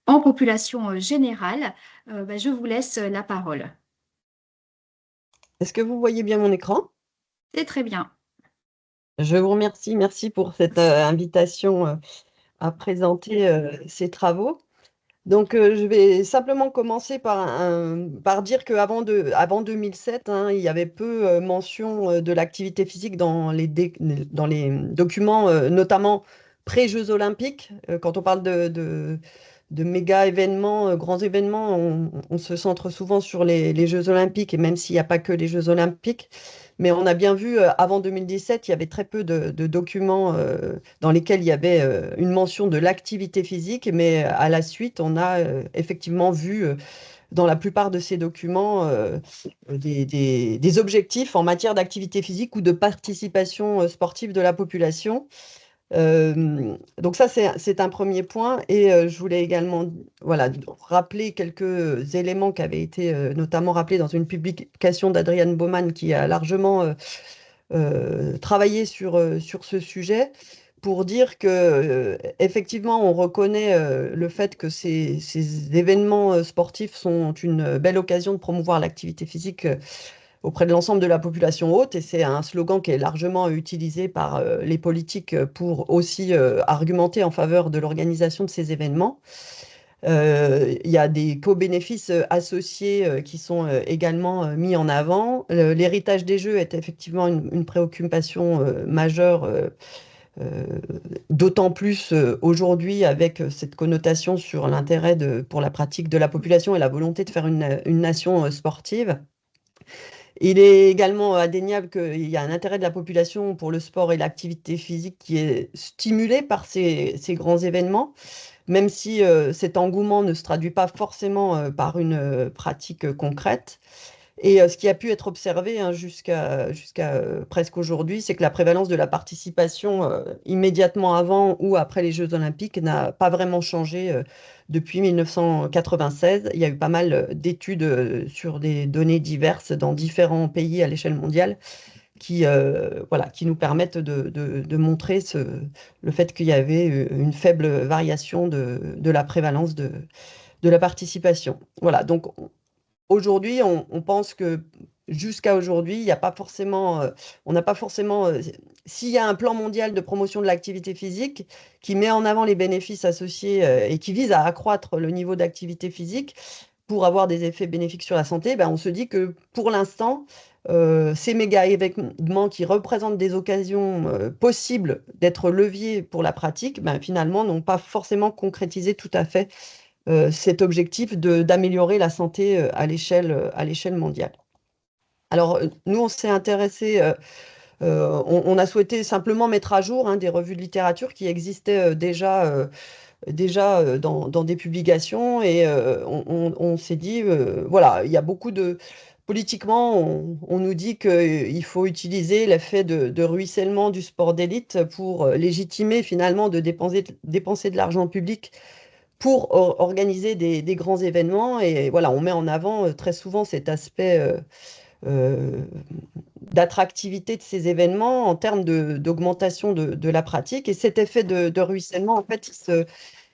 en population générale. Je vous laisse la parole. Est-ce que vous voyez bien mon écran? C'est très bien. Je vous remercie. Merci pour cette invitation à présenter ces travaux. Donc, je vais simplement commencer par dire qu'avant avant 2007, hein, il y avait peu mention de l'activité physique dans dans les documents, notamment pré-Jeux olympiques. Quand on parle de méga événements, grands événements, on se centre souvent sur les Jeux olympiques, et même s'il n'y a pas que les Jeux olympiques. Mais on a bien vu, avant 2017, il y avait très peu de documents dans lesquels il y avait une mention de l'activité physique, mais à la suite, on a effectivement vu dans la plupart de ces documents des objectifs en matière d'activité physique ou de participation sportive de la population. Donc ça, c'est un premier point. Et je voulais également voilà, rappeler quelques éléments qui avaient été notamment rappelés dans une publication d'Adrienne Baumann qui a largement travaillé sur ce sujet pour dire que effectivement, on reconnaît le fait que ces événements sportifs sont une belle occasion de promouvoir l'activité physique auprès de l'ensemble de la population haute, et c'est un slogan qui est largement utilisé par les politiques pour aussi argumenter en faveur de l'organisation de ces événements. Il y a des co-bénéfices associés qui sont également mis en avant. L'héritage des Jeux est effectivement une préoccupation majeure, d'autant plus aujourd'hui avec cette connotation sur l'intérêt pour la pratique de la population et la volonté de faire une nation sportive. Il est également indéniable qu'il y a un intérêt de la population pour le sport et l'activité physique qui est stimulé par ces grands événements, même si cet engouement ne se traduit pas forcément par une pratique concrète. Et ce qui a pu être observé hein, jusqu'à presque aujourd'hui, c'est que la prévalence de la participation immédiatement avant ou après les Jeux olympiques n'a pas vraiment changé depuis 1996. Il y a eu pas mal d'études sur des données diverses dans différents pays à l'échelle mondiale voilà, qui nous permettent de montrer le fait qu'il y avait une faible variation de la prévalence de la participation. Voilà, donc aujourd'hui, on pense que jusqu'à aujourd'hui, il n'y a pas forcément, on n'a pas forcément, s'il y a un plan mondial de promotion de l'activité physique qui met en avant les bénéfices associés et qui vise à accroître le niveau d'activité physique pour avoir des effets bénéfiques sur la santé, ben, on se dit que pour l'instant, ces méga événements qui représentent des occasions possibles d'être leviers pour la pratique, ben, finalement, n'ont pas forcément concrétisé tout à fait cet objectif d'améliorer la santé à l'échelle mondiale. Alors, nous, on s'est intéressé, on a souhaité simplement mettre à jour hein, des revues de littérature qui existaient déjà dans des publications, et on s'est dit, voilà, il y a beaucoup de... Politiquement, on nous dit qu'il faut utiliser l'effet de ruissellement du sport d'élite pour légitimer finalement de dépenser de l'argent public pour organiser des grands événements. Et voilà, on met en avant très souvent cet aspect euh, d'attractivité de ces événements en termes d'augmentation de la pratique. Et cet effet de ruissellement, en fait,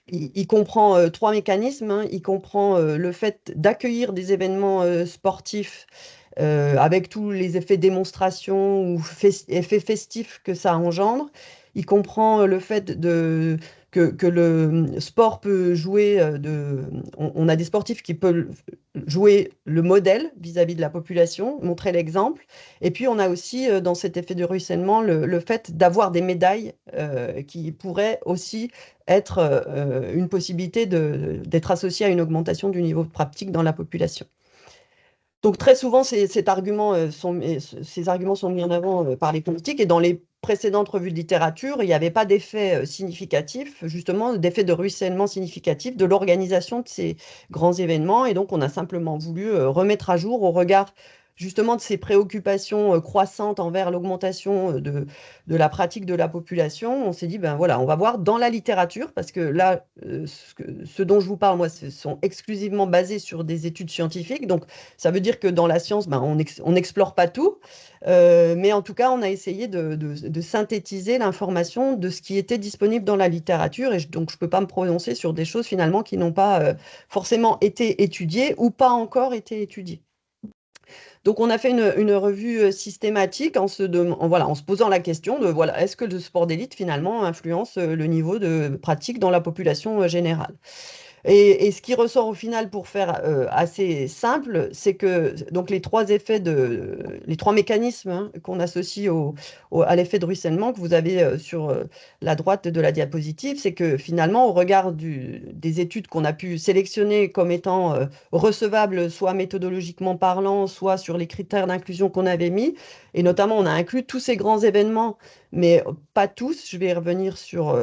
il comprend trois mécanismes. Hein. Il comprend le fait d'accueillir des événements sportifs avec tous les effets démonstration ou effets festifs que ça engendre. Il comprend le fait que le sport peut jouer on a des sportifs qui peuvent jouer le modèle vis-à-vis de la population, montrer l'exemple. Et puis, on a aussi, dans cet effet de ruissellement, le fait d'avoir des médailles qui pourraient aussi être une possibilité d'être associées à une augmentation du niveau de pratique dans la population. Donc très souvent, ces arguments sont mis en avant par les politiques, et dans les précédentes revues de littérature, il n'y avait pas d'effet significatif, justement, d'effet de ruissellement significatif de l'organisation de ces grands événements. Et donc, on a simplement voulu remettre à jour au regard justement de ces préoccupations croissantes envers l'augmentation de la pratique de la population. On s'est dit, ben voilà, on va voir dans la littérature, parce que là, ce dont je vous parle, moi, ce sont exclusivement basés sur des études scientifiques. Donc, ça veut dire que dans la science, ben, on n'explore pas tout, mais en tout cas, on a essayé de synthétiser l'information de ce qui était disponible dans la littérature, et donc je ne peux pas me prononcer sur des choses finalement qui n'ont pas forcément été étudiées ou pas encore été étudiées. Donc, on a fait une revue systématique en se posant la question de, voilà, est-ce que le sport d'élite finalement influence le niveau de pratique dans la population générale? Et ce qui ressort au final, pour faire assez simple, c'est que donc les trois mécanismes qu'on associe à l'effet de ruissellement que vous avez sur la droite de la diapositive, c'est que finalement, au regard des études qu'on a pu sélectionner comme étant recevables, soit méthodologiquement parlant, soit sur les critères d'inclusion qu'on avait mis, et notamment on a inclus tous ces grands événements, mais pas tous. Je vais y revenir sur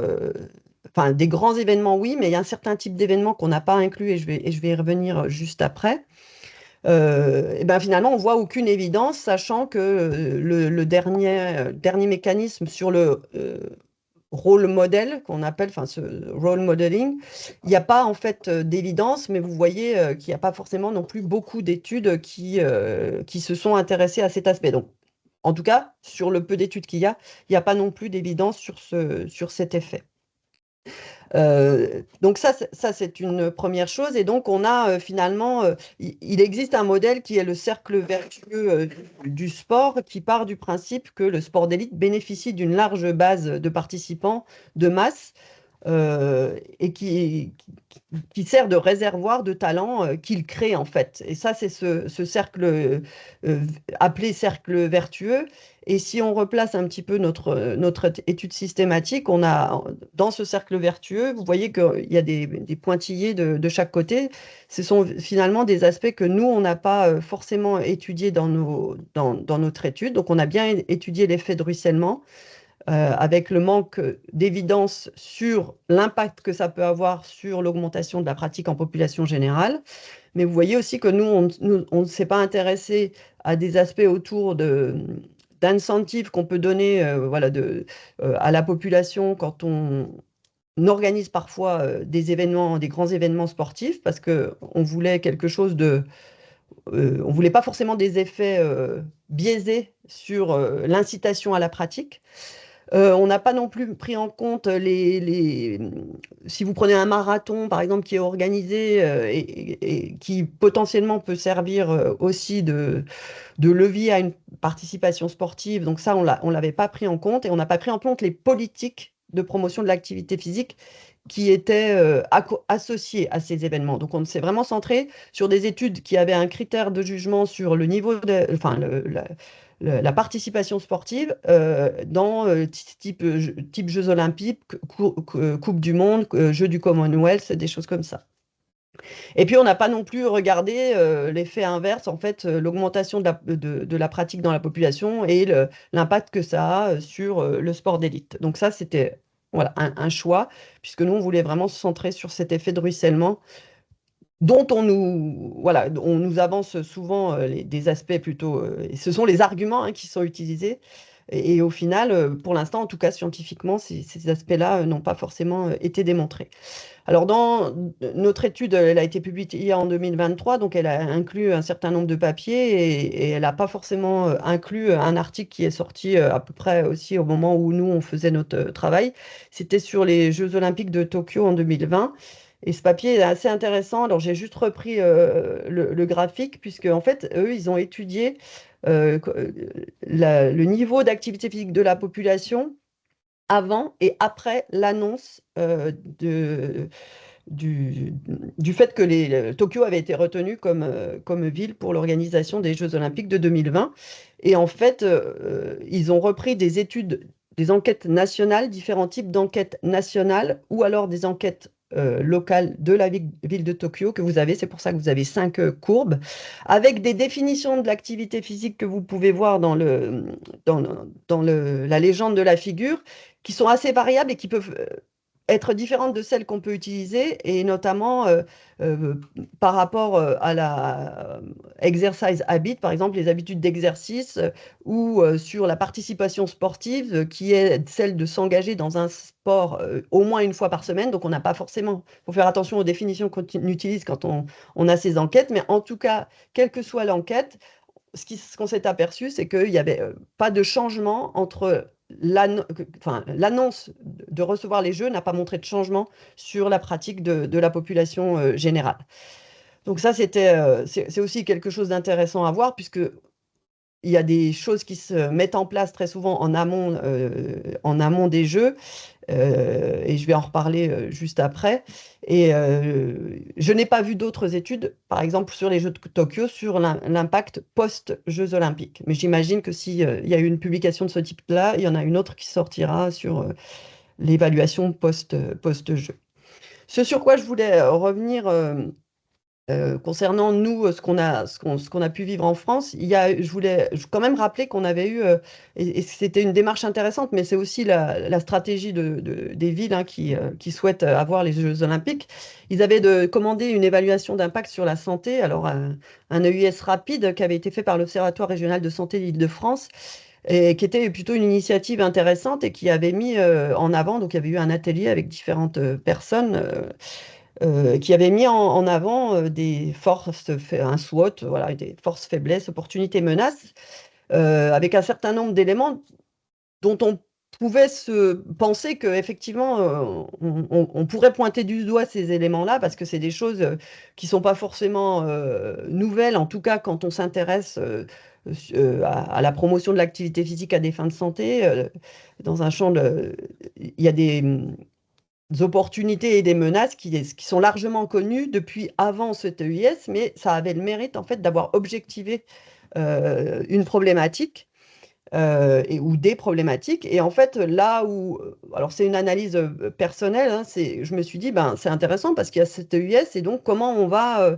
enfin, des grands événements, oui, mais il y a un certain type d'événements qu'on n'a pas inclus, et je vais y revenir juste après. Et ben finalement, on voit aucune évidence, sachant que le dernier mécanisme sur le role model, qu'on appelle, enfin ce role modeling, il n'y a pas en fait d'évidence, mais vous voyez qu'il n'y a pas forcément non plus beaucoup d'études qui se sont intéressées à cet aspect. Donc, en tout cas, sur le peu d'études qu'il y a, il n'y a pas non plus d'évidence sur cet effet. Donc ça, c'est une première chose. Et donc, on a finalement, il existe un modèle qui est le cercle vertueux du sport, qui part du principe que le sport d'élite bénéficie d'une large base de participants de masse, et qui sert de réservoir de talent qu'il crée en fait. Et ça, c'est ce cercle appelé cercle vertueux. Et si on replace un petit peu notre étude systématique, on a dans ce cercle vertueux, vous voyez qu'il y a des pointillés de chaque côté. Ce sont finalement des aspects que nous, on n'a pas forcément étudiés dans notre étude. Donc, on a bien étudié l'effet de ruissellement, avec le manque d'évidence sur l'impact que ça peut avoir sur l'augmentation de la pratique en population générale. Mais vous voyez aussi que nous, on ne s'est pas intéressé à des aspects autour d'incentives qu'on peut donner à la population quand on organise parfois des grands événements sportifs, parce qu'on voulait quelque chose on voulait pas forcément des effets biaisés sur l'incitation à la pratique. On n'a pas non plus pris en compte si vous prenez un marathon, par exemple, qui est organisé et qui potentiellement peut servir aussi de levier à une participation sportive. Donc ça, on ne l'avait pas pris en compte, et on n'a pas pris en compte les politiques de promotion de l'activité physique qui étaient associées à ces événements. Donc on s'est vraiment centré sur des études qui avaient un critère de jugement sur le niveau la participation sportive dans type Jeux olympiques, Coupe du Monde, Jeux du Commonwealth, des choses comme ça. Et puis, on n'a pas non plus regardé l'effet inverse, en fait, l'augmentation de la pratique dans la population et l'impact que ça a sur le sport d'élite. Donc ça, c'était voilà, un choix, puisque nous, on voulait vraiment se centrer sur cet effet de ruissellement dont on nous avance souvent des aspects plutôt, et ce sont les arguments qui sont utilisés. Et au final, pour l'instant, en tout cas scientifiquement, ces aspects-là n'ont pas forcément été démontrés. Alors, dans notre étude, elle a été publiée en 2023, donc elle a inclus un certain nombre de papiers, et elle n'a pas forcément inclus un article qui est sorti à peu près aussi au moment où nous, on faisait notre travail. C'était sur les Jeux olympiques de Tokyo en 2020. Et ce papier est assez intéressant. Alors, j'ai juste repris le graphique, puisque en fait, eux, ils ont étudié le niveau d'activité physique de la population avant et après l'annonce du fait que Tokyo avait été retenu comme ville pour l'organisation des Jeux Olympiques de 2020. Et en fait, ils ont repris des études, des enquêtes nationales, différents types d'enquêtes nationales, ou alors des enquêtes locales de la ville de Tokyo que vous avez. C'est pour ça que vous avez 5 courbes, avec des définitions de l'activité physique que vous pouvez voir dans la légende de la figure, qui sont assez variables et qui peuvent être différentes de celles qu'on peut utiliser, et notamment euh, par rapport à la exercise habit, par exemple les habitudes d'exercice, ou sur la participation sportive, qui est celle de s'engager dans un sport au moins une fois par semaine. Donc on n'a pas forcément, il faut faire attention aux définitions qu'on utilise quand on a ces enquêtes, mais en tout cas, quelle que soit l'enquête, ce qu'on s'est aperçu, c'est qu'il n'y avait pas de changement entre l'annonce de recevoir les Jeux n'a pas montré de changement sur la pratique de la population générale. Donc ça, c'est aussi quelque chose d'intéressant à voir, puisque il y a des choses qui se mettent en place très souvent en amont des Jeux, et je vais en reparler juste après. Et je n'ai pas vu d'autres études, par exemple sur les Jeux de Tokyo, sur l'impact post-Jeux olympiques. Mais j'imagine que s'il y a eu une publication de ce type-là, il y en a une autre qui sortira sur l'évaluation post-Jeux. Ce sur quoi je voulais revenir concernant nous, ce qu'on a pu vivre en France, je voulais quand même rappeler qu'on avait eu, et c'était une démarche intéressante, mais c'est aussi la stratégie des villes, hein, qui souhaitent avoir les Jeux Olympiques. Ils avaient commandé une évaluation d'impact sur la santé, alors un EUS rapide qui avait été fait par l'Observatoire régional de santé d'Île-de-France, et qui était plutôt une initiative intéressante et qui avait mis en avant, donc il y avait eu un atelier avec différentes personnes qui avait mis en avant des forces, un SWOT, voilà, des forces, faiblesses, opportunités, menaces, avec un certain nombre d'éléments dont on pouvait se penser qu'effectivement, on pourrait pointer du doigt ces éléments-là, parce que c'est des choses qui ne sont pas forcément nouvelles, en tout cas quand on s'intéresse à la promotion de l'activité physique à des fins de santé. Dans un champ il y a des opportunités et des menaces qui sont largement connues depuis avant cet EIS, mais ça avait le mérite en fait d'avoir objectivé une problématique ou des problématiques. Et en fait, là où, alors c'est une analyse personnelle, hein, je me suis dit, ben, c'est intéressant parce qu'il y a cet EIS, et donc comment on va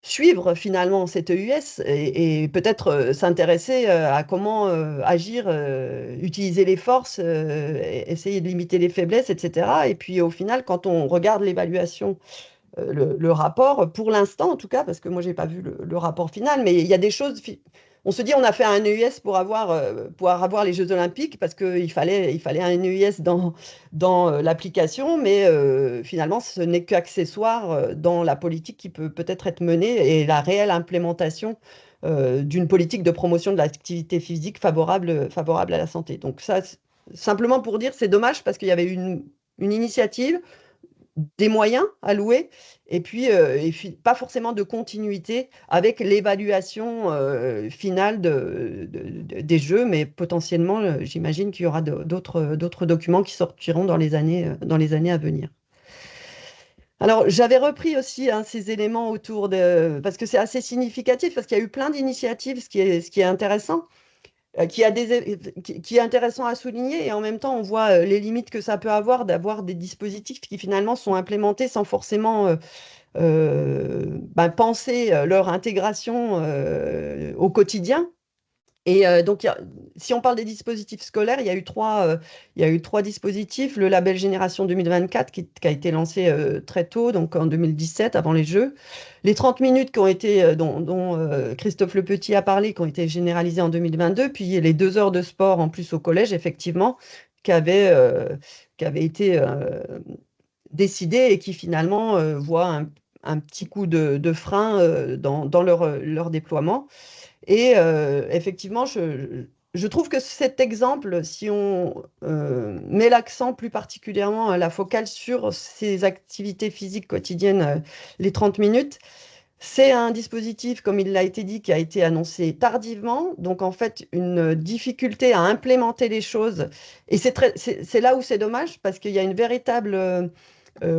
suivre finalement cette EUS, et peut-être s'intéresser à comment agir, utiliser les forces, essayer de limiter les faiblesses, etc. Et puis au final, quand on regarde l'évaluation, le rapport, pour l'instant en tout cas, parce que moi j'ai pas vu le rapport final, mais il y a des choses. On se dit on a fait un EUS pour avoir les Jeux Olympiques, parce qu'il fallait un EUS dans l'application, mais finalement ce n'est qu'accessoire dans la politique qui peut peut-être être menée, et la réelle implémentation d'une politique de promotion de l'activité physique favorable à la santé. Donc ça, simplement pour dire, c'est dommage parce qu'il y avait une initiative, des moyens alloués, et puis pas forcément de continuité avec l'évaluation finale des Jeux, mais potentiellement, j'imagine qu'il y aura d'autres documents qui sortiront dans les années à venir. Alors, j'avais repris aussi, hein, ces éléments parce que c'est assez significatif, parce qu'il y a eu plein d'initiatives, ce qui est intéressant, qui est intéressant à souligner, et en même temps, on voit les limites que ça peut avoir d'avoir des dispositifs qui finalement sont implémentés sans forcément penser leur intégration au quotidien. Et donc, si on parle des dispositifs scolaires, il y a eu trois dispositifs. Le label Génération 2024 qui a été lancé très tôt, donc en 2017, avant les Jeux. Les 30 minutes dont Christophe Lepetit a parlé, qui ont été généralisées en 2022. Puis les 2 heures de sport en plus au collège, effectivement, qui avaient été décidées, et qui finalement voient un petit coup de frein dans leur déploiement. Et effectivement, je trouve que cet exemple, si on met l'accent plus particulièrement à la focale sur ces activités physiques quotidiennes, les 30 minutes, C'est un dispositif, comme il l'a été dit, qui a été annoncé tardivement, donc en fait une difficulté à implémenter les choses. Et c'est là où c'est dommage, parce qu'il y a une véritable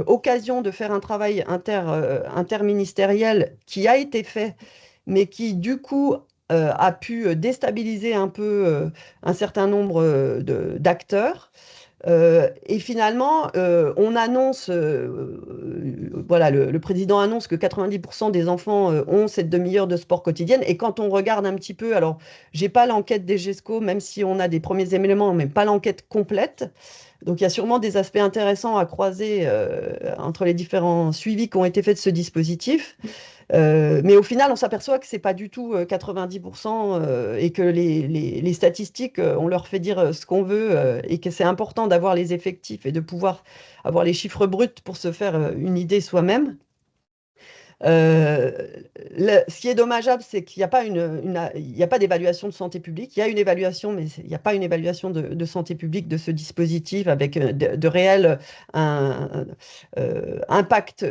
occasion de faire un travail interministériel qui a été fait, mais qui du coup a pu déstabiliser un peu un certain nombre d'acteurs. Et finalement, on annonce, voilà, le président annonce que 90% des enfants ont cette demi-heure de sport quotidienne. Et quand on regarde un petit peu, alors, j'ai pas l'enquête des GESCO, même si on a des premiers éléments, mais pas l'enquête complète. Donc, il y a sûrement des aspects intéressants à croiser entre les différents suivis qui ont été faits de ce dispositif. Mais au final, on s'aperçoit que ce n'est pas du tout 90% et que les statistiques, on leur fait dire ce qu'on veut et que c'est important d'avoir les effectifs et de pouvoir avoir les chiffres bruts pour se faire une idée soi-même. Euh, Ce qui est dommageable, c'est qu'il n'y a pas il y a pas d'évaluation de santé publique. Il y a une évaluation, mais il n'y a pas une évaluation de santé publique de ce dispositif avec de réels impacts,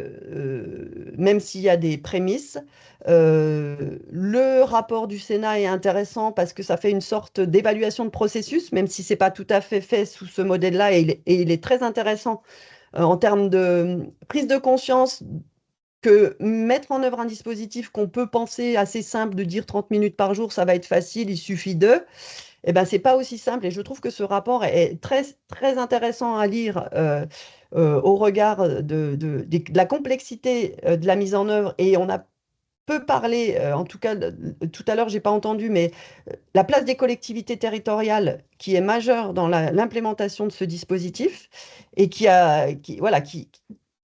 même s'il y a des prémices. Le rapport du Sénat est intéressant parce que ça fait une sorte d'évaluation de processus, même si ce n'est pas tout à fait sous ce modèle-là, et il est très intéressant en termes de prise de conscience que mettre en œuvre un dispositif qu'on peut penser assez simple, de dire 30 minutes par jour, ça va être facile, il suffit de, eh ben, c'est pas aussi simple. Et je trouve que ce rapport est très intéressant à lire au regard de la complexité de la mise en œuvre. Et on a peu parlé, en tout cas, tout à l'heure, j'ai pas entendu, mais la place des collectivités territoriales qui est majeure dans l'implémentation de ce dispositif et voilà,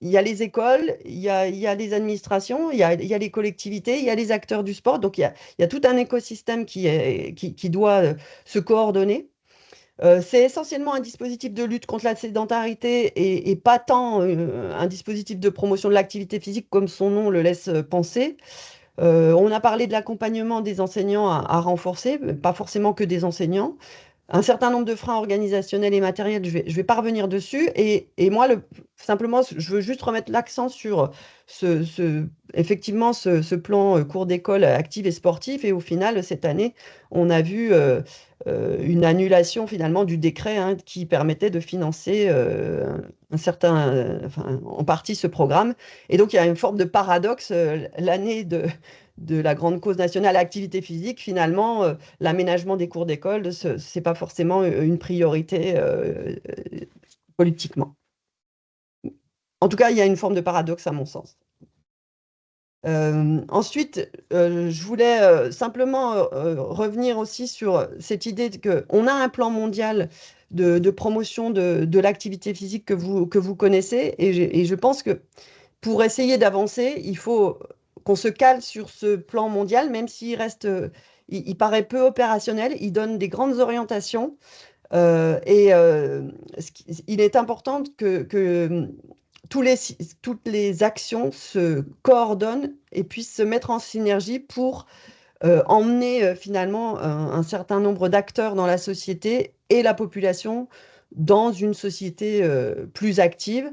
il y a les écoles, il y a les administrations, il y a les collectivités, il y a les acteurs du sport. Donc, il y a tout un écosystème qui doit se coordonner. C'est essentiellement un dispositif de lutte contre la sédentarité et pas tant un dispositif de promotion de l'activité physique comme son nom le laisse penser. On a parlé de l'accompagnement des enseignants à renforcer, pas forcément que des enseignants. Un certain nombre de freins organisationnels et matériels, je vais pas revenir dessus. Et moi, simplement, je veux juste remettre l'accent sur effectivement ce plan cours d'école active et sportif. Et au final, cette année, on a vu une annulation finalement du décret qui permettait de financer enfin, en partie ce programme. Et donc, il y a une forme de paradoxe. L'année de la grande cause nationale activité physique, finalement, l'aménagement des cours d'école, ce n'est pas forcément une priorité politiquement. En tout cas, il y a une forme de paradoxe à mon sens. Ensuite, je voulais simplement revenir aussi sur cette idée qu'on a un plan mondial de promotion de l'activité physique que vous connaissez, et je pense que pour essayer d'avancer, il faut qu'on se cale sur ce plan mondial, même s'il reste, il paraît peu opérationnel, il donne des grandes orientations. Il est important que toutes les actions se coordonnent et puissent se mettre en synergie pour emmener finalement un certain nombre d'acteurs dans la société et la population dans une société plus active.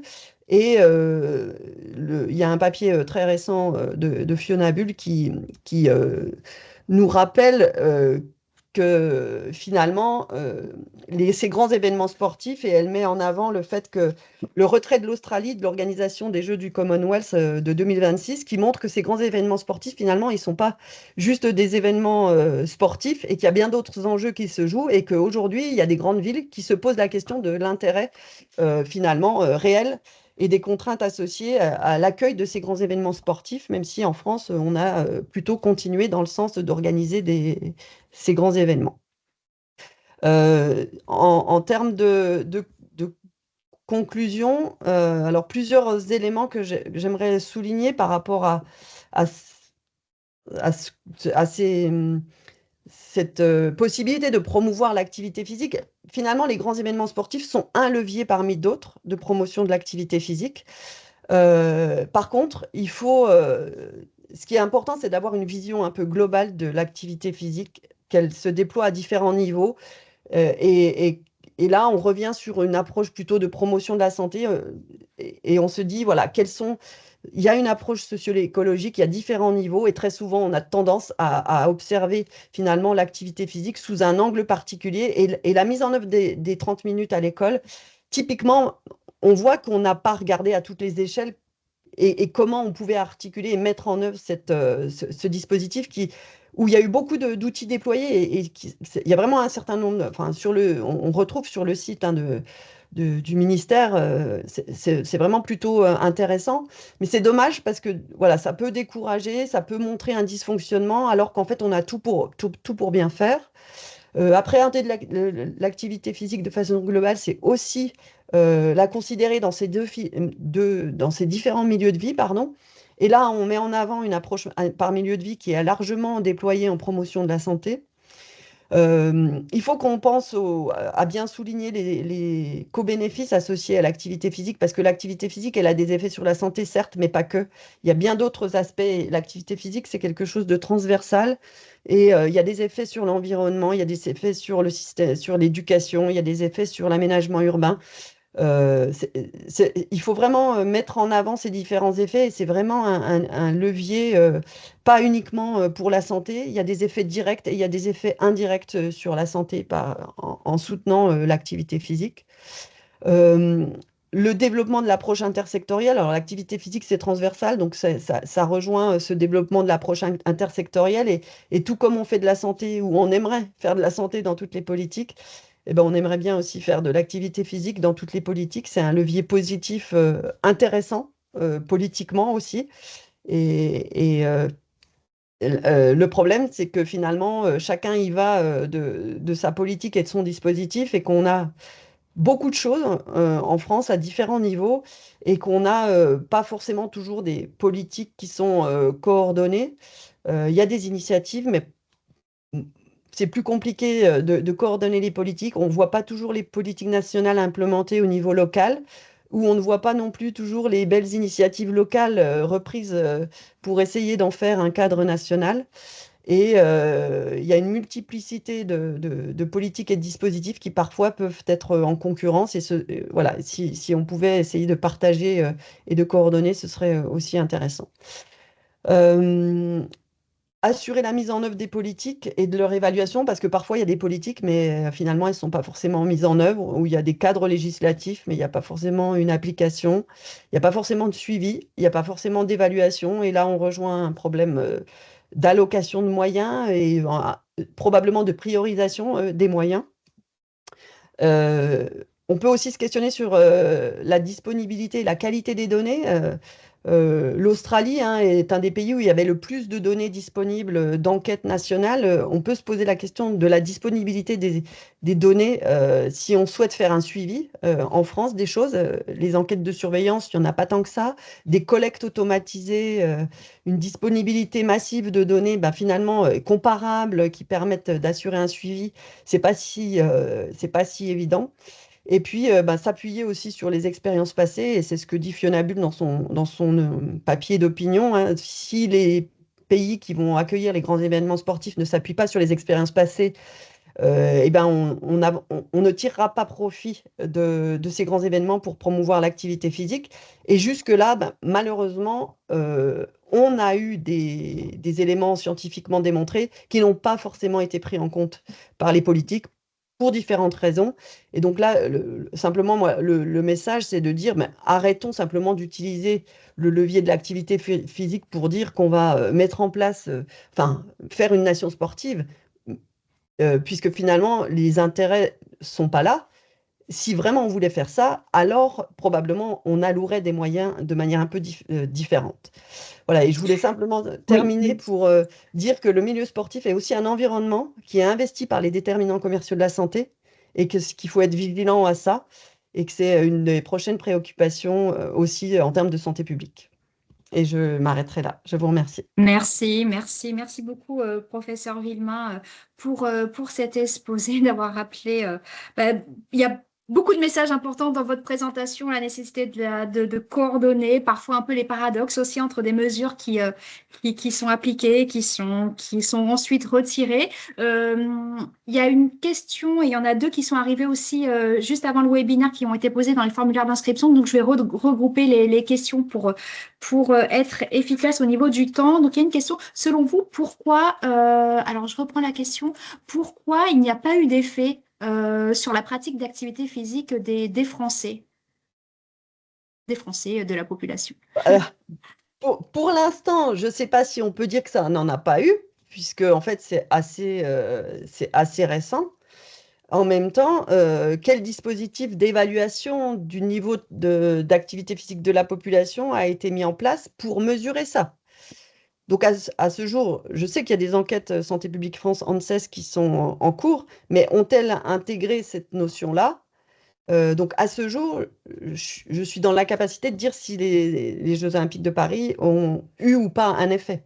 Et il y a un papier très récent de Fiona Bull qui nous rappelle que finalement, ces grands événements sportifs, et elle met en avant le fait que le retrait de l'Australie de l'organisation des Jeux du Commonwealth de 2026, qui montre que ces grands événements sportifs, finalement, ils ne sont pas juste des événements sportifs et qu'il y a bien d'autres enjeux qui se jouent et qu'aujourd'hui, il y a des grandes villes qui se posent la question de l'intérêt finalement réel et des contraintes associées à l'accueil de ces grands événements sportifs, même si en France, on a plutôt continué dans le sens d'organiser ces grands événements. En termes de conclusion, alors plusieurs éléments que j'aimerais souligner par rapport à cette possibilité de promouvoir l'activité physique. Finalement, les grands événements sportifs sont un levier parmi d'autres de promotion de l'activité physique. Par contre, ce qui est important, c'est d'avoir une vision un peu globale de l'activité physique, qu'elle se déploie à différents niveaux. Et là, on revient sur une approche plutôt de promotion de la santé. et on se dit, voilà, il y a une approche socio-écologique, il y a différents niveaux, et très souvent, on a tendance à observer finalement l'activité physique sous un angle particulier, et la mise en œuvre des 30 minutes à l'école, typiquement, on voit qu'on n'a pas regardé à toutes les échelles et comment on pouvait articuler et mettre en œuvre ce dispositif où il y a eu beaucoup d'outils déployés il y a vraiment un certain nombre, enfin, on retrouve sur le site du ministère, c'est vraiment plutôt intéressant, mais c'est dommage parce que voilà, ça peut décourager, ça peut montrer un dysfonctionnement alors qu'en fait on a tout pour bien faire. Appréhender l'activité physique de façon globale, c'est aussi la considérer dans dans ces différents milieux de vie, pardon. Et là, on met en avant une approche par milieu de vie qui est largement déployée en promotion de la santé. Il faut qu'on pense à bien souligner les co-bénéfices associés à l'activité physique, parce que l'activité physique, elle a des effets sur la santé, certes, mais pas que. Il y a bien d'autres aspects. L'activité physique, c'est quelque chose de transversal, et il y a des effets sur l'environnement, il y a des effets sur le système, sur l'éducation, il y a des effets sur l'aménagement urbain. Il faut vraiment mettre en avant ces différents effets, et c'est vraiment un levier, pas uniquement pour la santé. Il y a des effets directs et il y a des effets indirects sur la santé en soutenant l'activité physique. Euh, le développement de l'approche intersectorielle, alors l'activité physique c'est transversal, donc ça rejoint ce développement de l'approche intersectorielle, et tout comme on fait de la santé, ou on aimerait faire de la santé dans toutes les politiques, eh ben, on aimerait bien aussi faire de l'activité physique dans toutes les politiques. C'est un levier positif intéressant politiquement aussi. Le problème, c'est que finalement, chacun y va de sa politique et de son dispositif, et qu'on a beaucoup de choses en France à différents niveaux, et qu'on n'a pas forcément toujours des politiques qui sont coordonnées. Il y a des initiatives, mais c'est plus compliqué de coordonner les politiques. On ne voit pas toujours les politiques nationales implémentées au niveau local, ou on ne voit pas non plus toujours les belles initiatives locales reprises pour essayer d'en faire un cadre national. Et il y a une multiplicité de politiques et de dispositifs qui parfois peuvent être en concurrence. Et voilà, si on pouvait essayer de partager et de coordonner, ce serait aussi intéressant. Assurer la mise en œuvre des politiques et de leur évaluation, parce que parfois il y a des politiques, mais finalement elles ne sont pas forcément mises en œuvre, ou il y a des cadres législatifs, mais il n'y a pas forcément une application, il n'y a pas forcément de suivi, il n'y a pas forcément d'évaluation, et là on rejoint un problème d'allocation de moyens et probablement de priorisation des moyens. On peut aussi se questionner sur la disponibilité et la qualité des données. L'Australie est un des pays où il y avait le plus de données disponibles d'enquête nationale. On peut se poser la question de la disponibilité des données si on souhaite faire un suivi en France des choses. Les enquêtes de surveillance, il n'y en a pas tant que ça. Des collectes automatisées, une disponibilité massive de données finalement comparables qui permettent d'assurer un suivi, c'est pas si évident. Et puis, s'appuyer aussi sur les expériences passées, et c'est ce que dit Fiona Bull dans son papier d'opinion. Si les pays qui vont accueillir les grands événements sportifs ne s'appuient pas sur les expériences passées, on ne tirera pas profit de ces grands événements pour promouvoir l'activité physique. Et jusque-là, malheureusement, on a eu des éléments scientifiquement démontrés qui n'ont pas forcément été pris en compte par les politiques, pour différentes raisons. Et donc là, simplement, moi, le message, c'est de dire, arrêtons simplement d'utiliser le levier de l'activité physique pour dire qu'on va mettre en place, faire une nation sportive, puisque finalement, les intérêts sont pas là. Si vraiment on voulait faire ça, alors probablement on allouerait des moyens de manière un peu différente. Voilà, et je voulais simplement terminer pour dire que le milieu sportif est aussi un environnement qui est investi par les déterminants commerciaux de la santé, et qu'il faut être vigilant à ça, et que c'est une des prochaines préoccupations aussi en termes de santé publique. Et je m'arrêterai là. Je vous remercie. Merci beaucoup, professeur Villemain, pour cet exposé, d'avoir rappelé. Il y a beaucoup de messages importants dans votre présentation, la nécessité de coordonner, parfois un peu les paradoxes aussi entre des mesures qui sont appliquées, qui sont ensuite retirées. Il y a une question, et il y en a deux qui sont arrivées aussi juste avant le webinaire, qui ont été posées dans les formulaires d'inscription. Donc, je vais regrouper les questions pour être efficace au niveau du temps. Donc, il y a une question. Selon vous, pourquoi, alors je reprends la question, pourquoi il n'y a pas eu d'effet sur la pratique d'activité physique des Français, de la population? Alors, pour l'instant, je ne sais pas si on peut dire que ça n'en a pas eu, puisque en fait c'est assez récent. En même temps, quel dispositif d'évaluation du niveau d'activité physique de la population a été mis en place pour mesurer ça? Donc à ce jour, je sais qu'il y a des enquêtes Santé publique France, ANSES, qui sont en cours, mais ont-elles intégré cette notion-là? Donc à ce jour, je suis dans l'incapacité de dire si les Jeux Olympiques de Paris ont eu ou pas un effet.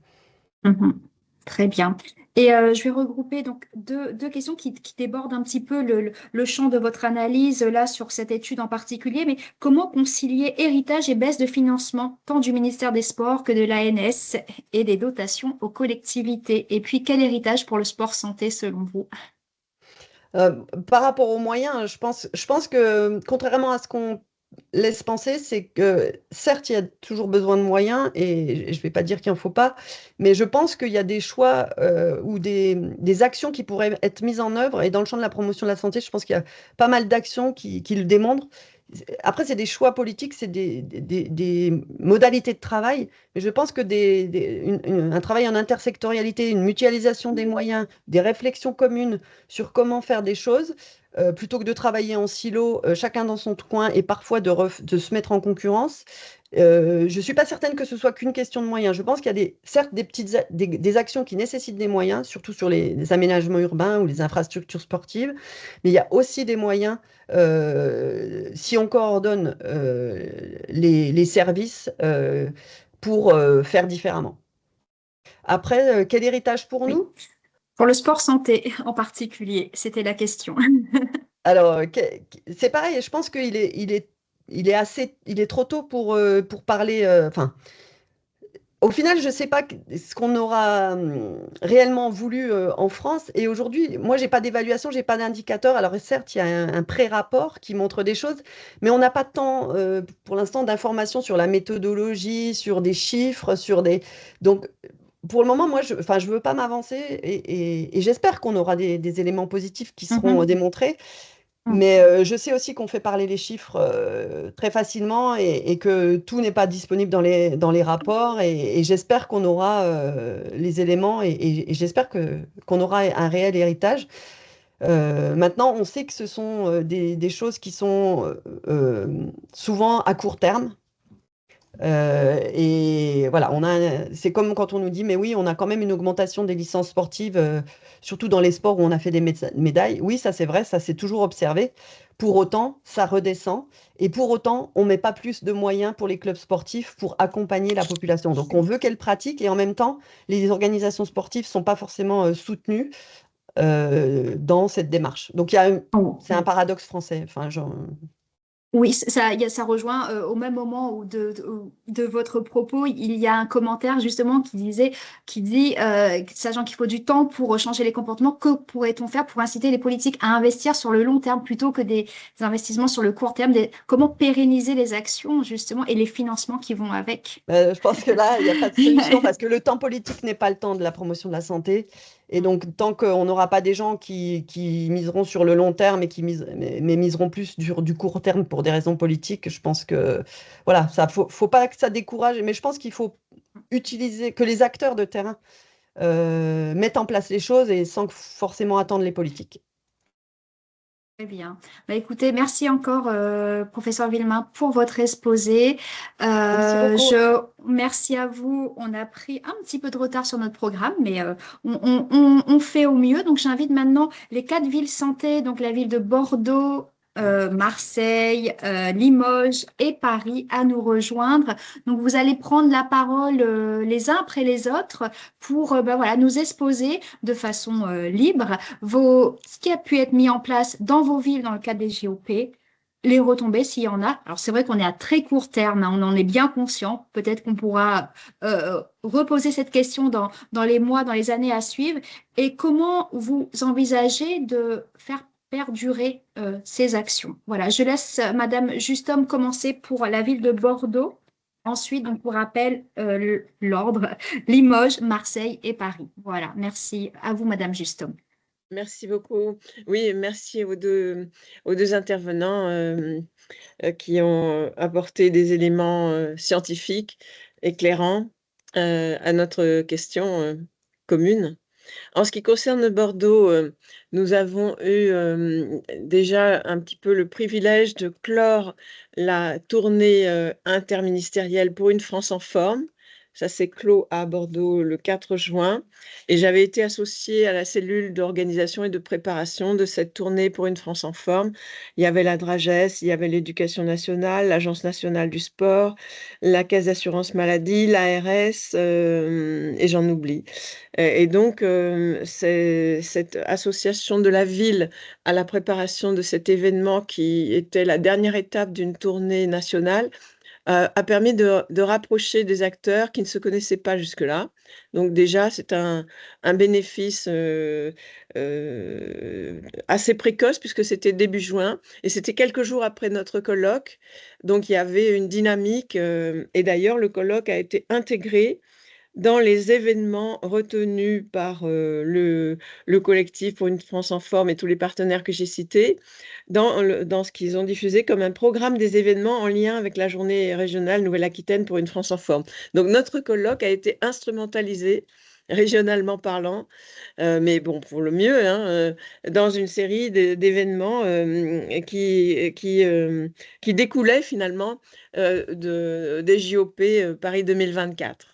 Mhm. Très bien. Et je vais regrouper donc deux questions qui débordent un petit peu le champ de votre analyse là sur cette étude en particulier. Mais comment concilier héritage et baisse de financement, tant du ministère des Sports que de l'ANS et des dotations aux collectivités? Et puis, quel héritage pour le sport santé selon vous? Par rapport aux moyens, je pense que contrairement à ce qu'on laisse penser, c'est que certes, il y a toujours besoin de moyens et je ne vais pas dire qu'il n'en faut pas, mais je pense qu'il y a des choix ou des actions qui pourraient être mises en œuvre. Et dans le champ de la promotion de la santé, je pense qu'il y a pas mal d'actions qui le démontrent. Après, c'est des choix politiques, c'est des modalités de travail, mais je pense que un travail en intersectorialité, une mutualisation des moyens, des réflexions communes sur comment faire des choses, plutôt que de travailler en silo, chacun dans son coin et parfois de se mettre en concurrence. Je ne suis pas certaine que ce soit qu'une question de moyens. Je pense qu'il y a certes des actions qui nécessitent des moyens, surtout sur les aménagements urbains ou les infrastructures sportives, mais il y a aussi des moyens si on coordonne les services pour faire différemment. Après, quel héritage pour Oui. nous? Pour le sport santé en particulier, c'était la question. Alors, c'est pareil, je pense il est trop tôt pour parler. Enfin, au final, je ne sais pas ce qu'on aura réellement voulu en France. Et aujourd'hui, moi, j'ai pas d'évaluation, j'ai pas d'indicateur. Alors, certes, il y a un pré-rapport qui montre des choses, mais on n'a pas tant, pour l'instant, d'informations sur la méthodologie, sur des chiffres, Donc, pour le moment, moi, enfin, je veux pas m'avancer et j'espère qu'on aura des éléments positifs qui seront démontrés. Mais je sais aussi qu'on fait parler les chiffres très facilement et que tout n'est pas disponible dans les rapports. Et j'espère qu'on aura les éléments et j'espère qu'on aura un réel héritage. Maintenant, on sait que ce sont des choses qui sont souvent à court terme. Et voilà, c'est comme quand on nous dit, mais oui, on a quand même une augmentation des licences sportives, surtout dans les sports où on a fait des médailles. Oui, ça c'est vrai, ça s'est toujours observé. Pour autant, ça redescend. Et pour autant, on ne met pas plus de moyens pour les clubs sportifs pour accompagner la population. Donc, on veut qu'elle pratique et en même temps, les organisations sportives ne sont pas forcément soutenues dans cette démarche. Donc, c'est un paradoxe français. Enfin, Oui, ça rejoint au même moment où de votre propos, il y a un commentaire justement qui dit, sachant qu'il faut du temps pour changer les comportements, que pourrait-on faire pour inciter les politiques à investir sur le long terme plutôt que des investissements sur le court terme, comment pérenniser les actions justement et les financements qui vont avec? Je pense que là, il n'y a pas de solution parce que le temps politique n'est pas le temps de la promotion de la santé. Et donc, tant qu'on n'aura pas des gens qui miseront sur le long terme et mais miseront plus du court terme pour des raisons politiques, je pense que voilà, faut pas que ça décourage. Mais je pense qu'il faut que les acteurs de terrain mettent en place les choses et sans forcément attendre les politiques. Très bien. Bah, écoutez, merci encore, professeur Villemain, pour votre exposé. Merci beaucoup. Merci à vous. On a pris un petit peu de retard sur notre programme, mais on fait au mieux. Donc, j'invite maintenant les 4 villes santé, donc la ville de Bordeaux, Marseille, Limoges et Paris à nous rejoindre. Donc, vous allez prendre la parole les uns après les autres pour voilà, nous exposer de façon libre ce qui a pu être mis en place dans vos villes dans le cadre des GOP, les retombées s'il y en a. Alors c'est vrai qu'on est à très court terme, hein, on en est bien conscient. Peut-être qu'on pourra reposer cette question dans les mois, dans les années à suivre. Et comment vous envisagez de faire perdurer ces actions? Voilà, je laisse Madame Justom commencer pour la ville de Bordeaux. Ensuite, donc, pour rappel, l'ordre, Limoges, Marseille et Paris. Voilà, merci à vous, Madame Justom. Merci beaucoup. Oui, merci aux deux intervenants qui ont apporté des éléments scientifiques éclairants à notre question commune. En ce qui concerne Bordeaux, nous avons eu déjà un petit peu le privilège de clore la tournée interministérielle pour une France en forme. Ça s'est clos à Bordeaux le 4 juin et j'avais été associée à la cellule d'organisation et de préparation de cette tournée pour une France en forme. Il y avait la Dragesse, il y avait l'Éducation nationale, l'Agence nationale du sport, la Caisse d'assurance maladie, l'ARS et j'en oublie. Et donc, c'est cette association de la ville à la préparation de cet événement qui était la dernière étape d'une tournée nationale a permis de rapprocher des acteurs qui ne se connaissaient pas jusque-là. Donc déjà, c'est un bénéfice assez précoce puisque c'était début juin et c'était quelques jours après notre colloque. Donc il y avait une dynamique et d'ailleurs, le colloque a été intégré dans les événements retenus par le collectif pour une France en forme et tous les partenaires que j'ai cités, dans ce qu'ils ont diffusé comme un programme des événements en lien avec la journée régionale Nouvelle-Aquitaine pour une France en forme. Donc notre colloque a été instrumentalisé, régionalement parlant, mais bon, pour le mieux, hein, dans une série d'événements qui découlaient finalement des JOP Paris 2024.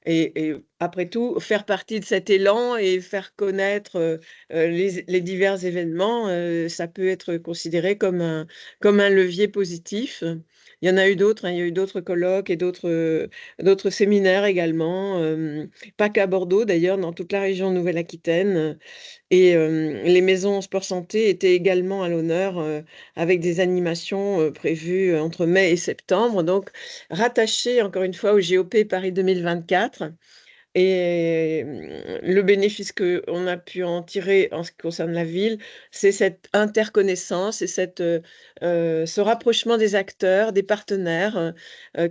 Et après tout, faire partie de cet élan et faire connaître les divers événements, ça peut être considéré comme un levier positif. Il y en a eu d'autres, hein, il y a eu d'autres colloques et d'autres séminaires également, pas qu'à Bordeaux d'ailleurs, dans toute la région Nouvelle-Aquitaine. Et les maisons sport santé étaient également à l'honneur avec des animations prévues entre mai et septembre, donc rattachées encore une fois au JOP Paris 2024. Et le bénéfice qu'on a pu en tirer en ce qui concerne la ville, c'est cette interconnaissance et ce rapprochement des acteurs, des partenaires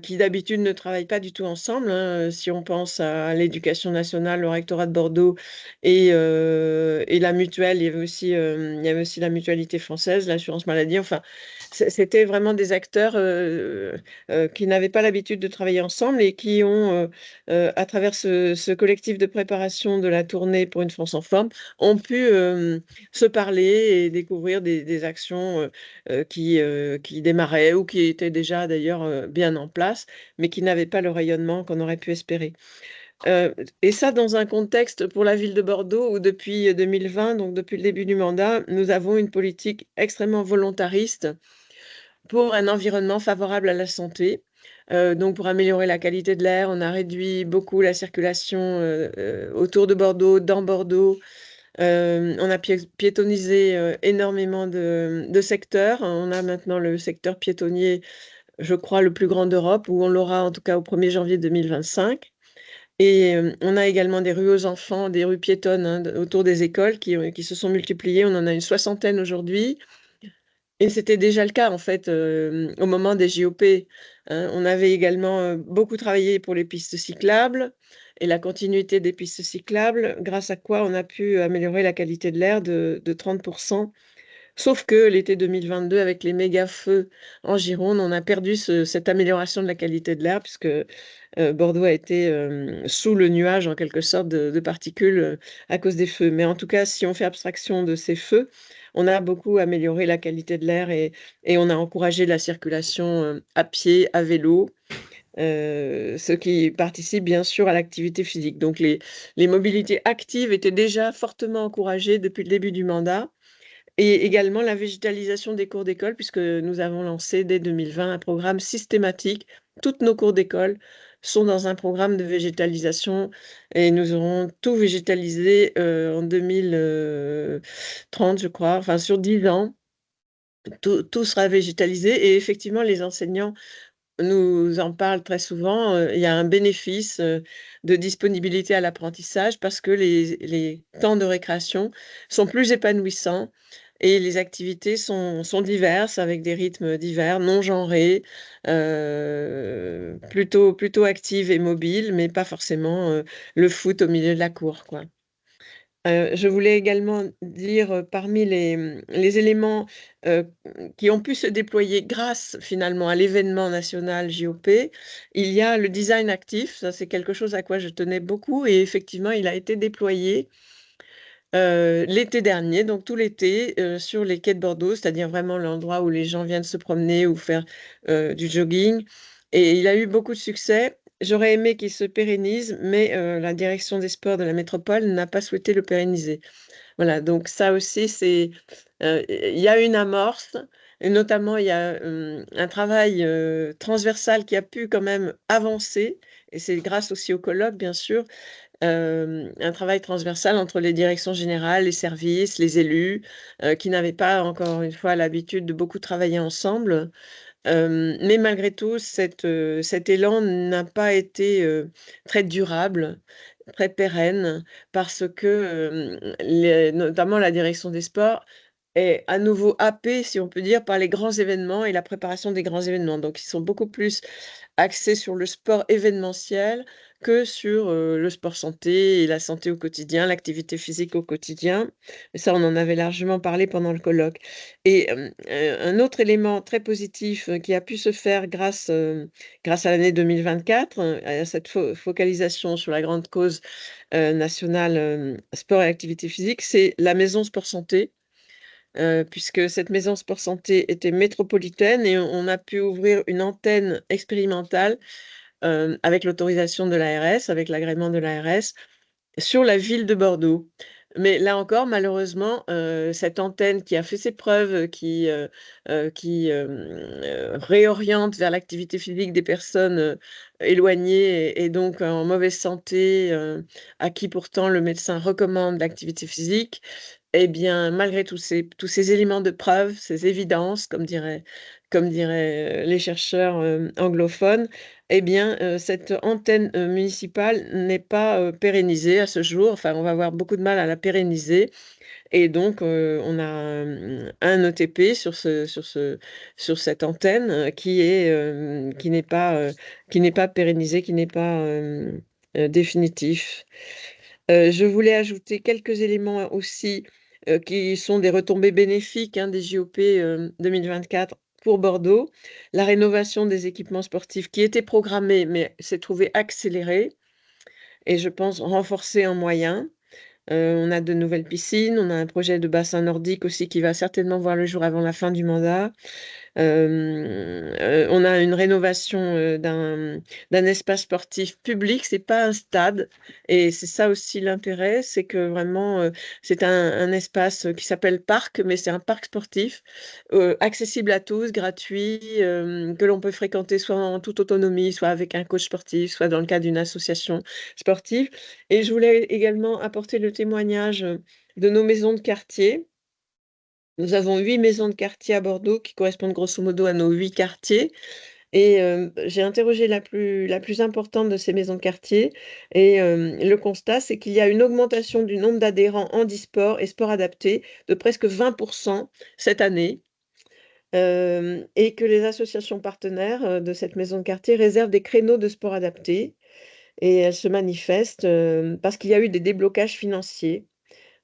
qui d'habitude ne travaillent pas du tout ensemble, hein. Si on pense à l'Éducation nationale, le rectorat de Bordeaux et la mutuelle, il y avait aussi la mutualité française, l'assurance maladie. Enfin, c'était vraiment des acteurs qui n'avaient pas l'habitude de travailler ensemble et qui ont à travers ce collectif de préparation de la tournée pour une France en forme, ont pu se parler et découvrir des actions qui démarraient ou qui étaient déjà d'ailleurs bien en place, mais qui n'avaient pas le rayonnement qu'on aurait pu espérer. Et ça, dans un contexte pour la ville de Bordeaux où depuis 2020, donc depuis le début du mandat, nous avons une politique extrêmement volontariste pour un environnement favorable à la santé. Donc pour améliorer la qualité de l'air, on a réduit beaucoup la circulation autour de Bordeaux, dans Bordeaux. On a piétonnisé énormément de secteurs. On a maintenant le secteur piétonnier, je crois, le plus grand d'Europe, où on l'aura en tout cas au 1er janvier 2025. Et on a également des rues aux enfants, des rues piétonnes hein, autour des écoles qui se sont multipliées. On en a une 60aine aujourd'hui. Et c'était déjà le cas, en fait, au moment des JOP. Hein. On avait également beaucoup travaillé pour les pistes cyclables et la continuité des pistes cyclables, grâce à quoi on a pu améliorer la qualité de l'air de 30%. Sauf que l'été 2022, avec les méga-feux en Gironde, on a perdu cette amélioration de la qualité de l'air, puisque Bordeaux a été sous le nuage, en quelque sorte, de particules à cause des feux. Mais en tout cas, si on fait abstraction de ces feux, on a beaucoup amélioré la qualité de l'air et on a encouragé la circulation à pied, à vélo, ce qui participe bien sûr à l'activité physique. Donc les mobilités actives étaient déjà fortement encouragées depuis le début du mandat. Et également la végétalisation des cours d'école, puisque nous avons lancé dès 2020 un programme systématique. Toutes nos cours d'école sont dans un programme de végétalisation et nous aurons tout végétalisé en 2030, je crois, enfin sur 10 ans. tout sera végétalisé et effectivement, les enseignants nous en parlent très souvent. Il y a un bénéfice de disponibilité à l'apprentissage parce que les temps de récréation sont plus épanouissants et les activités sont diverses avec des rythmes divers, non genrés, plutôt actives et mobiles, mais pas forcément le foot au milieu de la cour, quoi. Je voulais également dire, parmi les éléments, qui ont pu se déployer grâce finalement à l'événement national JOP, il y a le design actif. Ça, c'est quelque chose à quoi je tenais beaucoup et effectivement, il a été déployé, l'été dernier, donc tout l'été, sur les quais de Bordeaux, c'est-à-dire vraiment l'endroit où les gens viennent se promener ou faire, du jogging et il a eu beaucoup de succès. J'aurais aimé qu'il se pérennise, mais la direction des sports de la métropole n'a pas souhaité le pérenniser. Voilà, donc ça aussi, il y a une amorce et notamment il y a, un travail, transversal qui a pu quand même avancer et c'est grâce aussi au colloque, bien sûr, un travail transversal entre les directions générales, les services, les élus, qui n'avaient pas, encore une fois, l'habitude de beaucoup travailler ensemble. Mais malgré tout, cet élan n'a pas été, très durable, très pérenne parce que, notamment la direction des sports est à nouveau happée, si on peut dire, par les grands événements et la préparation des grands événements. Donc ils sont beaucoup plus axé sur le sport événementiel que sur, le sport santé et la santé au quotidien, l'activité physique au quotidien. Et ça, on en avait largement parlé pendant le colloque et un autre élément très positif, qui a pu se faire grâce à l'année 2024, à cette focalisation sur la grande cause, nationale, sport et activité physique, c'est la maison sport santé. Puisque cette maison sport santé était métropolitaine et on a pu ouvrir une antenne expérimentale, avec l'autorisation de l'ARS, avec l'agrément de l'ARS, sur la ville de Bordeaux. Mais là encore, malheureusement, cette antenne qui a fait ses preuves, réoriente vers l'activité physique des personnes, éloignées et donc en mauvaise santé, à qui pourtant le médecin recommande l'activité physique, eh bien, malgré tous ces éléments de preuve, ces évidences, comme diraient les chercheurs, anglophones, eh bien, cette antenne, municipale n'est pas, pérennisée à ce jour. Enfin, on va avoir beaucoup de mal à la pérenniser et donc on a, un ETP sur cette antenne, qui n'est pas pérennisé, qui n'est pas, définitif. Je voulais ajouter quelques éléments aussi, qui sont des retombées bénéfiques, hein, des JOP, 2024 pour Bordeaux. La rénovation des équipements sportifs qui était programmée, mais s'est trouvée accélérée et je pense renforcée en moyens. On a de nouvelles piscines, on a un projet de bassin nordique aussi qui va certainement voir le jour avant la fin du mandat. On a une rénovation, d'un espace sportif public, c'est pas un stade et c'est ça aussi l'intérêt, c'est que vraiment, c'est un espace, qui s'appelle parc, mais c'est un parc sportif, accessible à tous, gratuit, que l'on peut fréquenter soit en toute autonomie, soit avec un coach sportif, soit dans le cadre d'une association sportive et je voulais également apporter le témoignage, de nos maisons de quartier. Nous avons 8 maisons de quartier à Bordeaux qui correspondent grosso modo à nos 8 quartiers et j'ai interrogé la plus importante de ces maisons de quartier et le constat, c'est qu'il y a une augmentation du nombre d'adhérents handisport et sport adapté de presque 20 cette année, et que les associations partenaires, de cette maison de quartier réservent des créneaux de sport adapté et elles se manifestent, parce qu'il y a eu des déblocages financiers.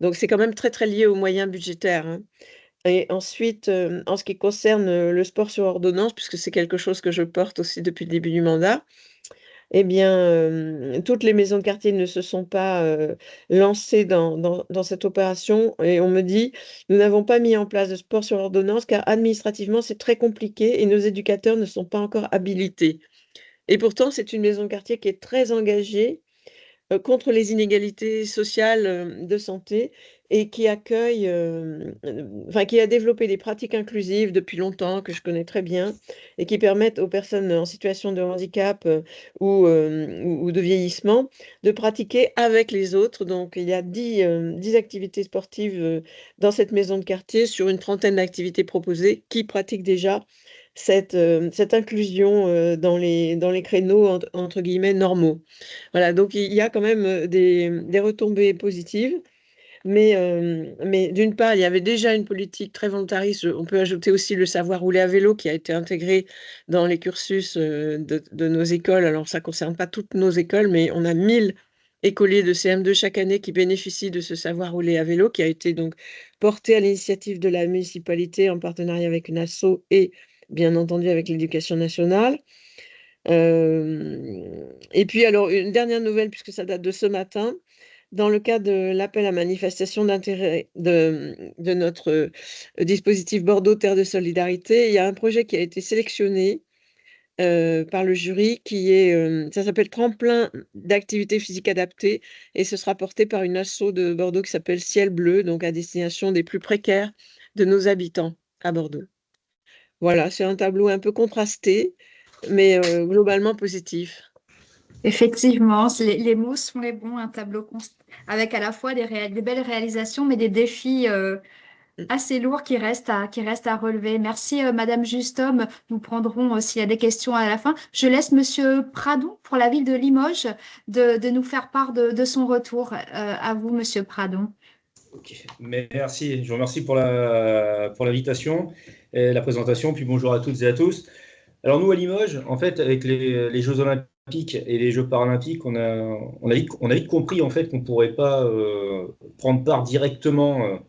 Donc c'est quand même très, très lié aux moyens budgétaires, hein. Et ensuite, en ce qui concerne, le sport sur ordonnance, puisque c'est quelque chose que je porte aussi depuis le début du mandat, eh bien, toutes les maisons de quartier ne se sont pas, lancées dans cette opération et on me dit: «Nous n'avons pas mis en place de sport sur ordonnance car administrativement c'est très compliqué et nos éducateurs ne sont pas encore habilités» et pourtant c'est une maison de quartier qui est très engagée contre les inégalités sociales, de santé et qui accueille, enfin qui a développé des pratiques inclusives depuis longtemps, que je connais très bien, et qui permettent aux personnes en situation de handicap ou de vieillissement de pratiquer avec les autres. Donc il y a 10 activités sportives dans cette maison de quartier sur une trentaine d'activités proposées qui pratiquent déjà cette inclusion dans les créneaux entre guillemets normaux. Voilà, donc il y a quand même des retombées positives. Mais d'une part, il y avait déjà une politique très volontariste. On peut ajouter aussi le savoir rouler à vélo qui a été intégré dans les cursus de nos écoles. Alors, ça ne concerne pas toutes nos écoles, mais on a 1000 écoliers de CM2 chaque année qui bénéficient de ce savoir rouler à vélo qui a été donc porté à l'initiative de la municipalité en partenariat avec une asso et bien entendu avec l'éducation nationale. Et puis, alors, une dernière nouvelle, puisque ça date de ce matin, dans le cadre de l'appel à manifestation d'intérêt de notre dispositif Bordeaux Terre de Solidarité, il y a un projet qui a été sélectionné par le jury ça s'appelle Tremplin d'activité physique adaptée et ce sera porté par une asso de Bordeaux qui s'appelle Ciel Bleu, donc à destination des plus précaires de nos habitants à Bordeaux. Voilà, c'est un tableau un peu contrasté, mais globalement positif. Effectivement, les mots sont les bons, un tableau avec à la fois des belles réalisations, mais des défis assez lourds qui restent à relever. Merci, Madame Justom. Nous prendrons, s'il y a des questions à la fin. Je laisse Monsieur Pradon, pour la ville de Limoges, de nous faire part de son retour. À vous, Monsieur Pradon. Ok. Merci, je vous remercie pour l'invitation et la présentation, puis bonjour à toutes et à tous. Alors nous, à Limoges, en fait, avec les Jeux Olympiques et les Jeux Paralympiques, on a vite compris en fait qu'on ne pourrait pas prendre part directement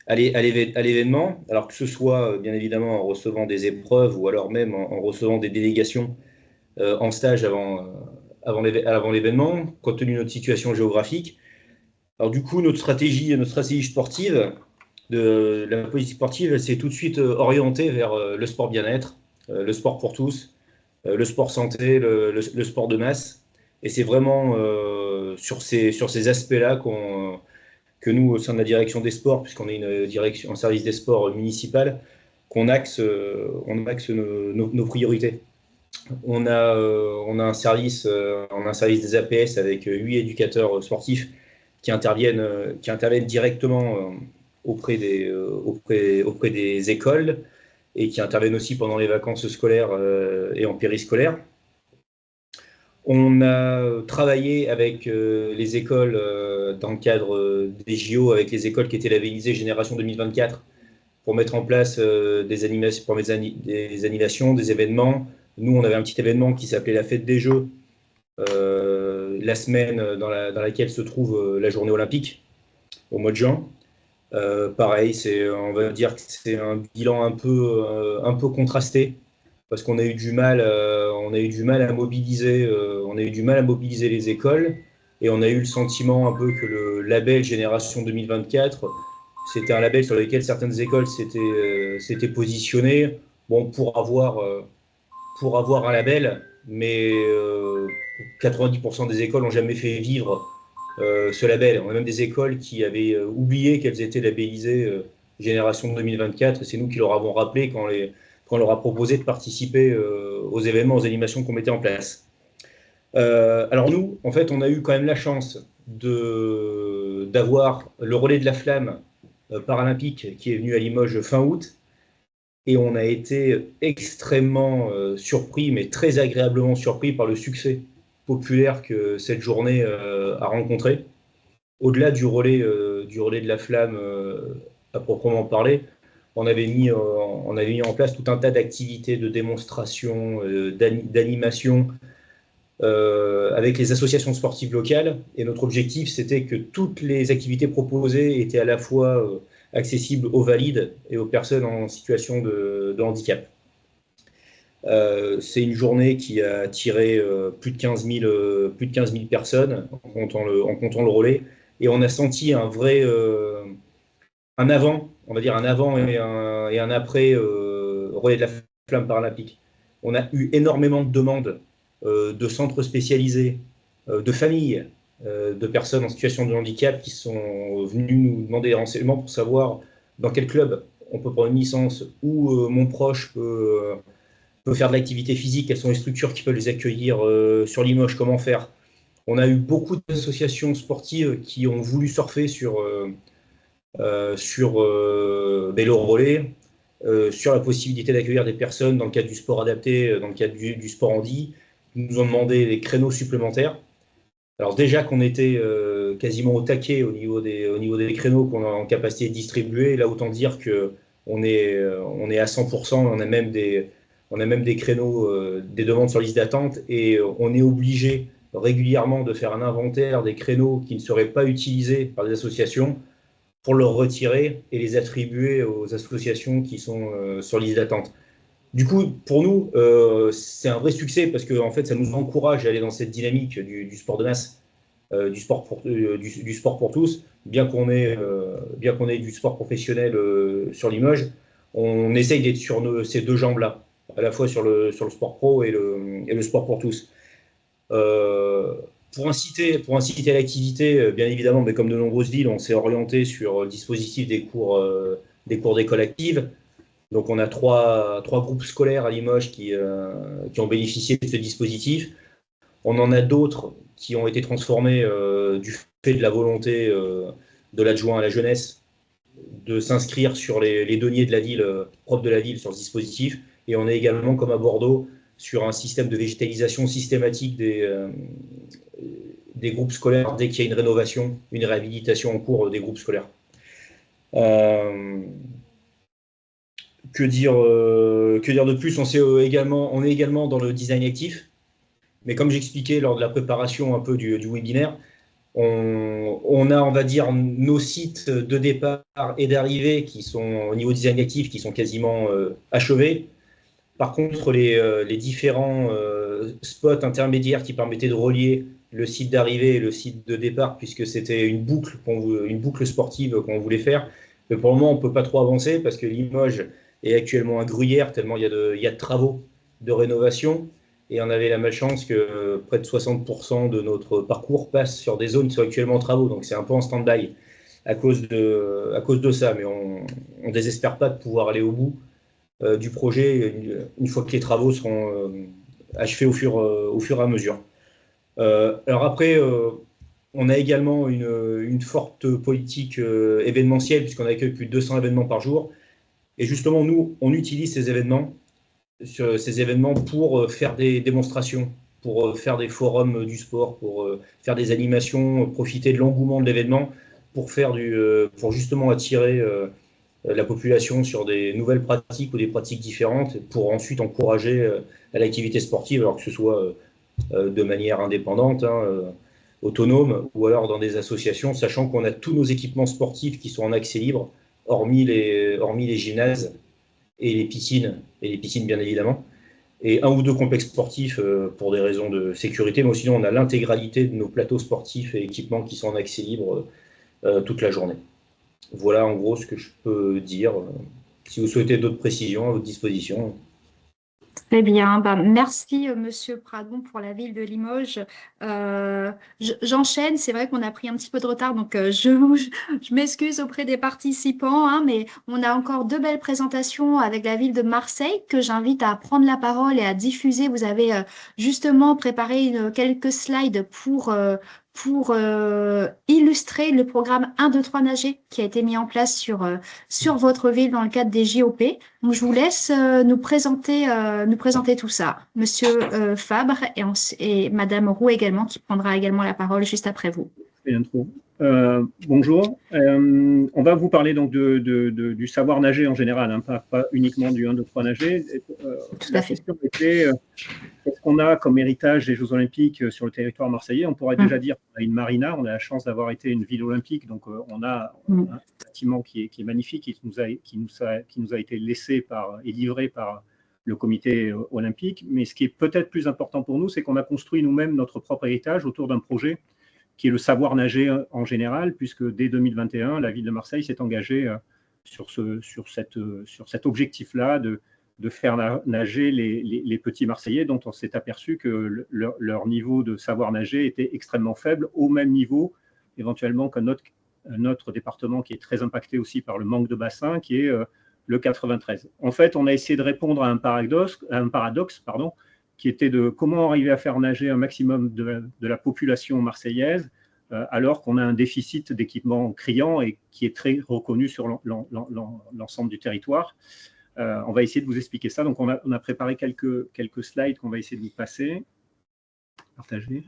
à l'événement, alors que ce soit bien évidemment en recevant des épreuves ou alors même en recevant des délégations en stage avant l'événement, compte tenu de notre situation géographique. Alors du coup, notre stratégie sportive, de la politique sportive, elle s'est tout de suite orientée vers le sport bien-être, le sport pour tous, le sport santé, le sport de masse. Et c'est vraiment sur ces aspects-là que nous, au sein de la direction des sports, puisqu'on est un service des sports municipal, qu'on axe nos priorités. On a un service des APS avec 8 éducateurs sportifs qui interviennent directement auprès des écoles et qui interviennent aussi pendant les vacances scolaires et en périscolaire. On a travaillé avec les écoles dans le cadre des JO, avec les écoles qui étaient labellisées Génération 2024 pour mettre en place des animations, des événements. Nous, on avait un petit événement qui s'appelait la Fête des Jeux, la semaine dans laquelle se trouve la journée olympique, au mois de juin. Pareil, on va dire que c'est un bilan un peu contrasté, parce qu'on a eu du mal à mobiliser les écoles, et on a eu le sentiment un peu que le label Génération 2024, c'était un label sur lequel certaines écoles s'étaient positionnées, bon, pour avoir un label, mais 90% des écoles n'ont jamais fait vivre ce label. On a même des écoles qui avaient oublié qu'elles étaient labellisées Génération 2024. C'est nous qui leur avons rappelé quand on leur a proposé de participer aux événements, aux animations qu'on mettait en place. Alors nous, en fait, on a eu quand même la chance d'avoir le relais de la flamme paralympique qui est venu à Limoges fin août. Et on a été extrêmement surpris, mais très agréablement surpris par le succès populaire que cette journée a rencontré. Au-delà du relais de la flamme à proprement parler, on avait mis en place tout un tas d'activités, de démonstrations, d'animations avec les associations sportives locales. Et notre objectif, c'était que toutes les activités proposées étaient à la fois accessibles aux valides et aux personnes en situation de handicap. C'est une journée qui a attiré plus de 15 000 personnes en comptant le relais. Et on a senti un avant, on va dire un avant et un après relais de la flamme paralympique. On a eu énormément de demandes de centres spécialisés, de familles de personnes en situation de handicap qui sont venues nous demander des renseignements pour savoir dans quel club on peut prendre une licence, où mon proche peut faire de l'activité physique, quelles sont les structures qui peuvent les accueillir sur Limoges, comment faire. On a eu beaucoup d'associations sportives qui ont voulu surfer sur vélo relais, sur la possibilité d'accueillir des personnes dans le cadre du sport adapté, dans le cadre du sport handi. Ils nous ont demandé des créneaux supplémentaires. Alors déjà qu'on était quasiment au taquet au niveau des créneaux qu'on a en capacité de distribuer, là autant dire qu'on est à 100%, on a même des créneaux, des demandes sur liste d'attente, et on est obligé régulièrement de faire un inventaire des créneaux qui ne seraient pas utilisés par des associations pour leur retirer et les attribuer aux associations qui sont sur liste d'attente. Du coup, pour nous, c'est un vrai succès parce que en fait, ça nous encourage à aller dans cette dynamique du sport de masse, du sport pour tous. Bien qu'on ait du sport professionnel sur Limoges, on essaye d'être sur ces deux jambes-là, à la fois sur le sport pro et le sport pour tous. Pour inciter à l'activité, bien évidemment, mais comme de nombreuses villes, on s'est orienté sur le dispositif des cours d'école active. Donc on a trois groupes scolaires à Limoges qui ont bénéficié de ce dispositif. On en a d'autres qui ont été transformés du fait de la volonté de l'adjoint à la jeunesse de s'inscrire sur les deniers de la ville, propres de la ville, sur ce dispositif. Et on est également, comme à Bordeaux, sur un système de végétalisation systématique des groupes scolaires dès qu'il y a une rénovation, une réhabilitation en cours des groupes scolaires. Que dire de plus? On est également dans le design actif, mais comme j'expliquais lors de la préparation un peu du webinaire, on a, on va dire, nos sites de départ et d'arrivée qui sont au niveau design actif, qui sont quasiment achevés. Par contre, les différents spots intermédiaires qui permettaient de relier le site d'arrivée et le site de départ, puisque c'était une boucle sportive qu'on voulait faire, mais pour le moment, on ne peut pas trop avancer parce que Limoges est actuellement un gruyère, tellement il y a de travaux de rénovation. Et on avait la malchance que près de 60% de notre parcours passe sur des zones qui sont actuellement en travaux. Donc c'est un peu en stand-by à cause de ça. Mais on ne désespère pas de pouvoir aller au bout du projet une fois que les travaux seront achevés au fur et à mesure. Alors après, on a également une forte politique événementielle puisqu'on accueille plus de 200 événements par jour. Et justement, nous, on utilise ces événements pour faire des démonstrations, pour faire des forums du sport, pour faire des animations, profiter de l'engouement de l'événement pour justement attirer la population sur des nouvelles pratiques ou des pratiques différentes pour ensuite encourager à l'activité sportive, alors que ce soit de manière indépendante, autonome, ou alors dans des associations, sachant qu'on a tous nos équipements sportifs qui sont en accès libre, hormis les gymnases et les piscines bien évidemment, et un ou deux complexes sportifs pour des raisons de sécurité, mais sinon on a l'intégralité de nos plateaux sportifs et équipements qui sont en accès libre toute la journée. Voilà en gros ce que je peux dire. Si vous souhaitez d'autres précisions, à votre disposition. Très bien. Merci, Monsieur Pradon, pour la ville de Limoges. J'enchaîne. C'est vrai qu'on a pris un petit peu de retard, donc je m'excuse auprès des participants, hein, mais on a encore deux belles présentations avec la ville de Marseille que j'invite à prendre la parole et à diffuser. Vous avez justement préparé quelques slides pour illustrer le programme 1, 2, 3 nager qui a été mis en place sur votre ville dans le cadre des JOP. Donc, je vous laisse nous présenter tout ça. Monsieur Fabre et Madame Roux également, qui prendra également la parole juste après vous. Bonjour. On va vous parler donc du savoir nager en général, hein, pas uniquement du 1, 2, 3 nager. La question était qu'est-ce qu'on a comme héritage des Jeux Olympiques sur le territoire marseillais? On pourrait déjà dire qu'on a une marina, on a la chance d'avoir été une ville olympique, donc on a un bâtiment qui est magnifique, qui nous a été laissé et livré par le comité olympique. Mais ce qui est peut-être plus important pour nous, c'est qu'on a construit nous-mêmes notre propre héritage autour d'un projet qui est le savoir nager en général, puisque dès 2021, la ville de Marseille s'est engagée sur cet objectif-là de faire nager les petits Marseillais, dont on s'est aperçu que leur niveau de savoir nager était extrêmement faible, au même niveau éventuellement qu'un autre département qui est très impacté aussi par le manque de bassin, qui est le 93. En fait, on a essayé de répondre à un paradoxe, qui était de comment arriver à faire nager un maximum de la population marseillaise, alors qu'on a un déficit d'équipement criant et qui est très reconnu sur l'ensemble du territoire. On va essayer de vous expliquer ça. Donc, on a préparé quelques slides qu'on va essayer de vous passer. Partager.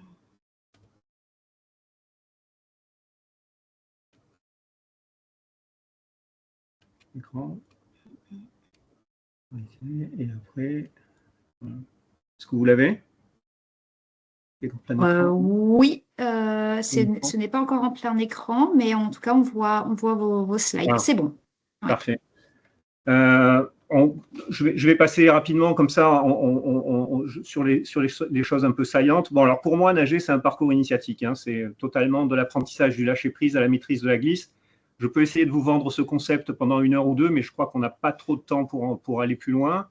Écran. Et après, est-ce que vous l'avez? Oui, ce n'est pas encore en plein écran, mais en tout cas, on voit vos slides. Ah, c'est bon. Ouais. Parfait. Je vais passer rapidement comme ça sur les choses un peu saillantes. Bon, alors pour moi, nager, c'est un parcours initiatique. Hein, c'est totalement de l'apprentissage du lâcher-prise à la maîtrise de la glisse. Je peux essayer de vous vendre ce concept pendant 1 heure ou 2, mais je crois qu'on n'a pas trop de temps pour aller plus loin.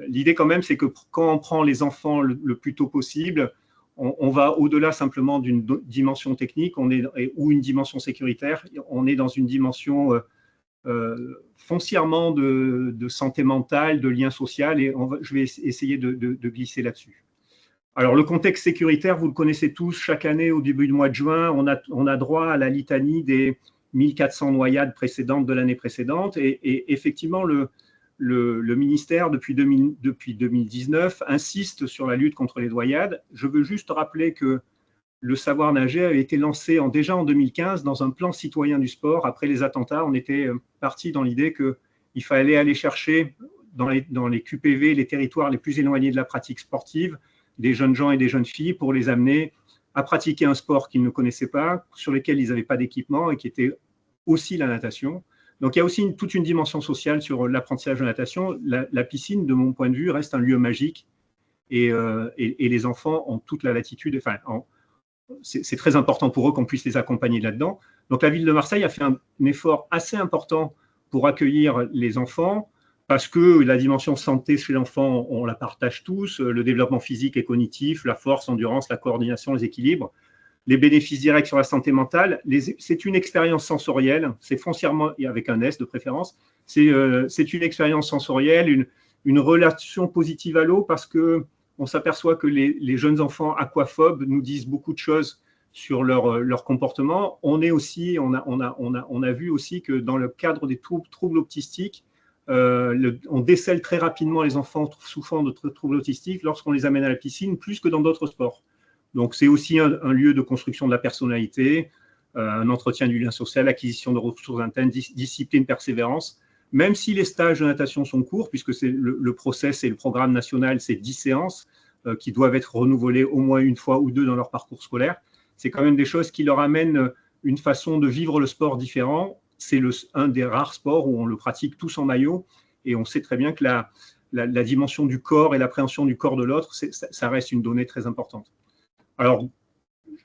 L'idée quand même, c'est que quand on prend les enfants le plus tôt possible, on va au-delà simplement d'une dimension technique ou une dimension sécuritaire. On est dans une dimension foncièrement de santé mentale, de lien social, et je vais essayer de glisser là-dessus. Alors, le contexte sécuritaire, vous le connaissez tous, chaque année, au début du mois de juin, on a droit à la litanie des 1400 noyades précédentes de l'année précédente, et effectivement, le ministère, depuis 2019, insiste sur la lutte contre les noyades. Je veux juste rappeler que le savoir nager avait été lancé déjà en 2015 dans un plan citoyen du sport. Après les attentats, on était parti dans l'idée qu'il fallait aller chercher dans les QPV, les territoires les plus éloignés de la pratique sportive, des jeunes gens et des jeunes filles pour les amener à pratiquer un sport qu'ils ne connaissaient pas, sur lequel ils n'avaient pas d'équipement et qui était aussi la natation. Donc, il y a aussi toute une dimension sociale sur l'apprentissage de natation. La piscine, de mon point de vue, reste un lieu magique et les enfants ont toute la latitude. Enfin, c'est très important pour eux qu'on puisse les accompagner là-dedans. Donc, la ville de Marseille a fait un effort assez important pour accueillir les enfants parce que la dimension santé chez l'enfant, on la partage tous, le développement physique et cognitif, la force, l'endurance, la coordination, les équilibres. Les bénéfices directs sur la santé mentale, c'est une expérience sensorielle, c'est foncièrement, et avec un S de préférence, c'est une expérience sensorielle, une relation positive à l'eau parce qu'on s'aperçoit que les jeunes enfants aquaphobes nous disent beaucoup de choses sur leur comportement. On a vu aussi que dans le cadre des troubles autistiques, on décèle très rapidement les enfants souffrant de troubles autistiques lorsqu'on les amène à la piscine, plus que dans d'autres sports. Donc, c'est aussi un lieu de construction de la personnalité, un entretien du lien social, acquisition de ressources internes, discipline, persévérance. Même si les stages de natation sont courts, puisque le process et le programme national, c'est 10 séances qui doivent être renouvelées au moins 1 fois ou 2 dans leur parcours scolaire, c'est quand même des choses qui leur amènent une façon de vivre le sport différent. C'est un des rares sports où on le pratique tous en maillot, et on sait très bien que la dimension du corps et l'appréhension du corps de l'autre, ça reste une donnée très importante. Alors,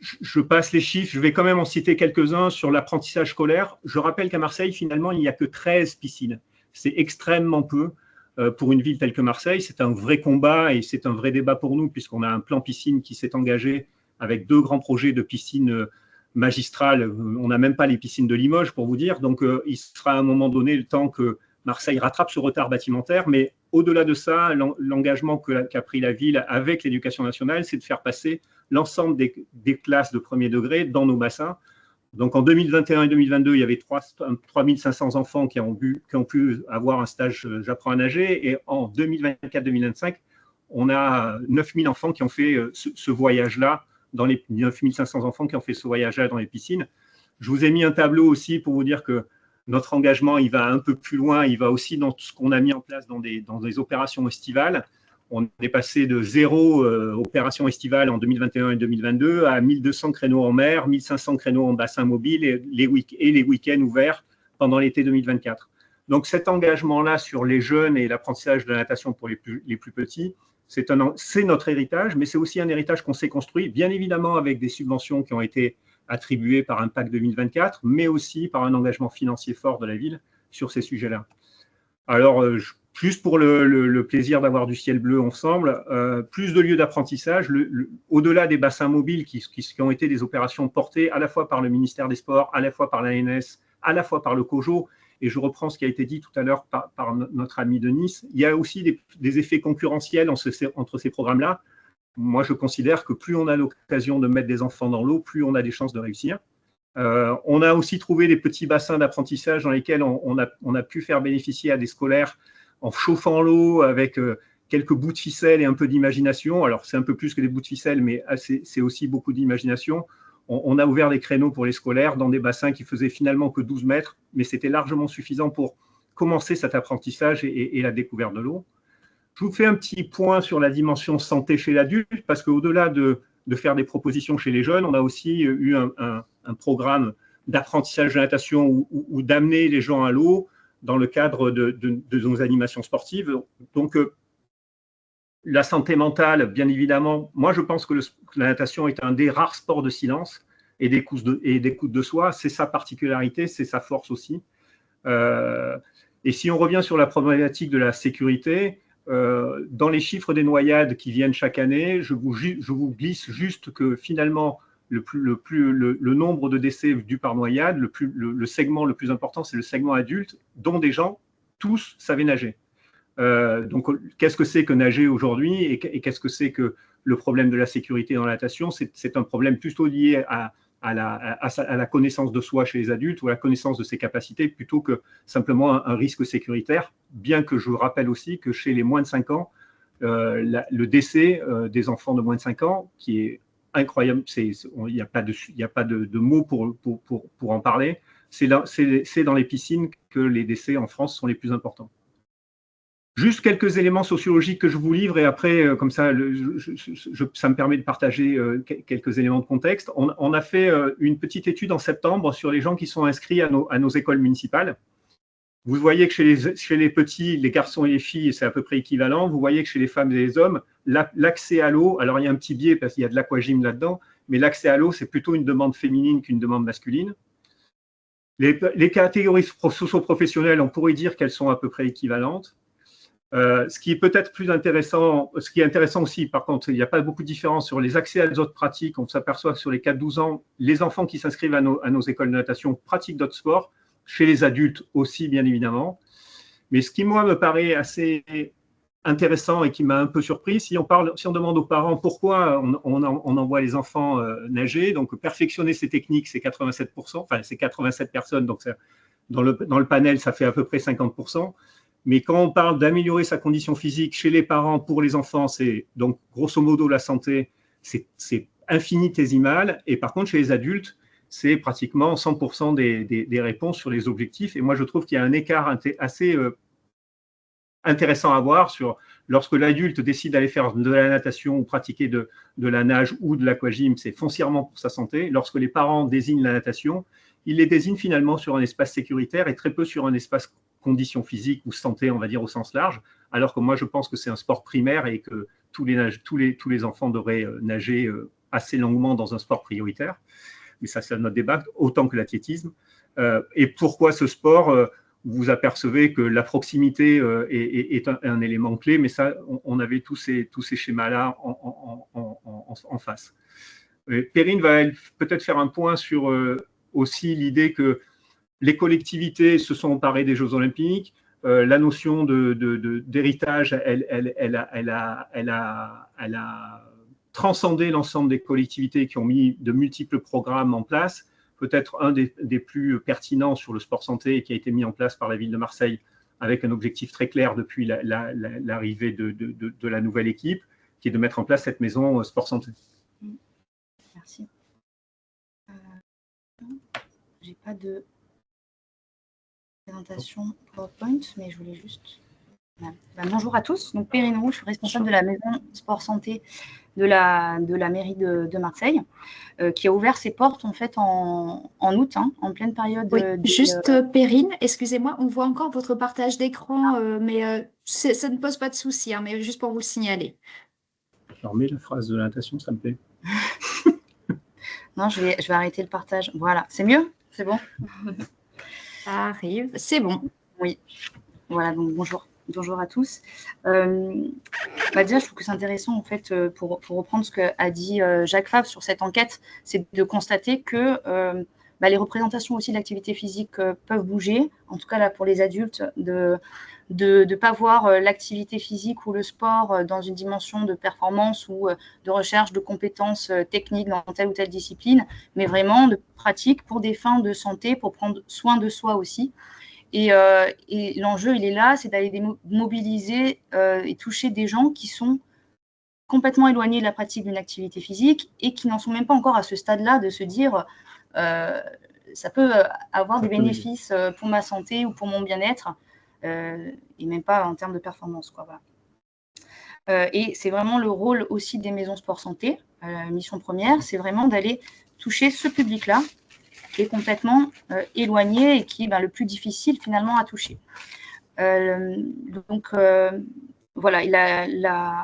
je passe les chiffres, je vais quand même en citer quelques-uns sur l'apprentissage scolaire. Je rappelle qu'à Marseille, finalement, il n'y a que 13 piscines. C'est extrêmement peu pour une ville telle que Marseille. C'est un vrai combat et c'est un vrai débat pour nous, puisqu'on a un plan piscine qui s'est engagé avec 2 grands projets de piscines magistrales. On n'a même pas les piscines de Limoges, pour vous dire. Donc, il sera à un moment donné le temps que Marseille rattrape ce retard bâtimentaire. Mais au-delà de ça, l'engagement qu'a pris la ville avec l'éducation nationale, c'est de faire passer l'ensemble des classes de premier degré dans nos bassins. Donc, en 2021 et 2022, il y avait 3500 enfants qui ont pu avoir un stage J'apprends à nager. Et en 2024-2025, on a 9000 enfants qui ont fait ce voyage-là, dans les 9500 enfants qui ont fait ce voyage-là dans les piscines. Je vous ai mis un tableau aussi pour vous dire que notre engagement, il va un peu plus loin. Il va aussi dans ce qu'on a mis en place dans des opérations estivales. On est passé de 0 opérations estivales en 2021 et 2022 à 1200 créneaux en mer, 1500 créneaux en bassin mobile et les week-ends ouverts pendant l'été 2024. Donc cet engagement-là sur les jeunes et l'apprentissage de la natation pour les plus petits, c'est notre héritage, mais c'est aussi un héritage qu'on s'est construit, bien évidemment avec des subventions qui ont été attribuées par un PAC 2024, mais aussi par un engagement financier fort de la ville sur ces sujets-là. Alors, juste pour le plaisir d'avoir du ciel bleu ensemble, plus de lieux d'apprentissage, au-delà des bassins mobiles qui ont été des opérations portées à la fois par le ministère des Sports, à la fois par l'ANS, à la fois par le COJO, et je reprends ce qui a été dit tout à l'heure par notre ami de Nice, il y a aussi des effets concurrentiels entre ces programmes-là. Moi, je considère que plus on a l'occasion de mettre des enfants dans l'eau, plus on a des chances de réussir. On a aussi trouvé des petits bassins d'apprentissage dans lesquels on a pu faire bénéficier à des scolaires en chauffant l'eau avec quelques bouts de ficelle et un peu d'imagination. Alors, c'est un peu plus que des bouts de ficelle, mais c'est aussi beaucoup d'imagination. On a ouvert des créneaux pour les scolaires dans des bassins qui faisaient finalement que 12 mètres, mais c'était largement suffisant pour commencer cet apprentissage et la découverte de l'eau. Je vous fais un petit point sur la dimension santé chez l'adulte, parce qu'au-delà de faire des propositions chez les jeunes, on a aussi eu un programme d'apprentissage de natation ou d'amener les gens à l'eau dans le cadre de nos animations sportives. Donc, la santé mentale, bien évidemment, moi je pense que la natation est un des rares sports de silence et d'écoute de soi. C'est sa particularité, c'est sa force aussi. Et si on revient sur la problématique de la sécurité, dans les chiffres des noyades qui viennent chaque année, je vous glisse juste que finalement, le nombre de décès dus par noyade, le segment le plus important, c'est le segment adulte, dont des gens, tous, savaient nager. Donc, qu'est-ce que c'est que nager aujourd'hui et qu'est-ce que c'est que le problème de la sécurité dans la natation? C'est un problème plutôt lié à la connaissance de soi chez les adultes ou à la connaissance de ses capacités plutôt que simplement un risque sécuritaire, bien que je rappelle aussi que chez les moins de 5 ans, le décès des enfants de moins de 5 ans, qui est incroyable, il n'y a pas de mots pour en parler, c'est dans les piscines que les décès en France sont les plus importants. Juste quelques éléments sociologiques que je vous livre et après, comme ça, ça me permet de partager quelques éléments de contexte. On a fait une petite étude en septembre sur les gens qui sont inscrits à nos écoles municipales. Vous voyez que chez les petits, les garçons et les filles, c'est à peu près équivalent. Vous voyez que chez les femmes et les hommes, l'accès à l'eau, alors il y a un petit biais parce qu'il y a de l'aquagym là-dedans, mais l'accès à l'eau, c'est plutôt une demande féminine qu'une demande masculine. Les catégories socio-professionnelles, on pourrait dire qu'elles sont à peu près équivalentes. Ce qui est peut-être plus intéressant, ce qui est intéressant aussi, par contre, il n'y a pas beaucoup de différence sur les accès à d'autres pratiques. On s'aperçoit que sur les 4-12 ans, les enfants qui s'inscrivent à nos écoles de natation pratiquent d'autres sports, chez les adultes aussi, bien évidemment. Mais ce qui, moi, me paraît assez intéressant et qui m'a un peu surpris, si on demande aux parents pourquoi on envoie les enfants nager, donc perfectionner ces techniques, c'est 87%, enfin, c'est 87 personnes, donc dans le panel, ça fait à peu près 50%. Mais quand on parle d'améliorer sa condition physique chez les parents pour les enfants, c'est donc grosso modo la santé, c'est infinitésimal. Et par contre, chez les adultes, c'est pratiquement 100% des réponses sur les objectifs. Et moi, je trouve qu'il y a un écart assez intéressant à voir sur lorsque l'adulte décide d'aller faire de la natation ou pratiquer de la nage ou de l'aquagym, c'est foncièrement pour sa santé. Lorsque les parents désignent la natation, ils les désignent finalement sur un espace sécuritaire et très peu sur un espace conditions physiques ou santé, on va dire, au sens large, alors que moi, je pense que c'est un sport primaire et que tous les enfants devraient nager assez longuement dans un sport prioritaire. Mais ça, c'est notre débat, autant que l'athlétisme. Et pourquoi ce sport vous apercevez que la proximité est un élément clé, mais ça, on avait tous ces schémas-là en face. Perrine va peut-être faire un point sur aussi l'idée que les collectivités se sont emparées des Jeux Olympiques. La notion d'héritage, elle a transcendé l'ensemble des collectivités qui ont mis de multiples programmes en place. Peut-être un des plus pertinents sur le sport santé qui a été mis en place par la ville de Marseille avec un objectif très clair depuis l'arrivée de la nouvelle équipe, qui est de mettre en place cette maison sport santé. Merci. J'ai pas de présentation PowerPoint, mais je voulais juste... bonjour à tous, donc Perrine Roux, je suis responsable de la maison sport santé de la mairie de Marseille, qui a ouvert ses portes en fait en août, en pleine période. Oui, juste Perrine, excusez-moi, on voit encore votre partage d'écran, mais ça ne pose pas de souci, mais juste pour vous le signaler. Je remets la phrase de la natation, ça me plaît. Non, je vais arrêter le partage. Voilà, c'est mieux? C'est bon? Ça arrive, c'est bon. Oui, voilà, donc bonjour. Bonjour à tous. Déjà, je trouve que c'est intéressant, en fait, pour reprendre ce qu'a dit Jacques Favre sur cette enquête, c'est de constater que les représentations aussi de l'activité physique peuvent bouger, en tout cas là pour les adultes, de ne pas voir l'activité physique ou le sport dans une dimension de performance ou de recherche de compétences techniques dans telle ou telle discipline, mais vraiment de pratique pour des fins de santé, pour prendre soin de soi aussi. Et l'enjeu, il est là, c'est d'aller mobiliser et toucher des gens qui sont complètement éloignés de la pratique d'une activité physique et qui n'en sont même pas encore à ce stade-là de se dire ça peut avoir des bénéfices pour ma santé ou pour mon bien-être, et même pas en termes de performance, quoi, voilà. Et c'est vraiment le rôle aussi des maisons sport santé, mission première, c'est vraiment d'aller toucher ce public-là qui est complètement éloigné et qui est le plus difficile finalement à toucher. Voilà,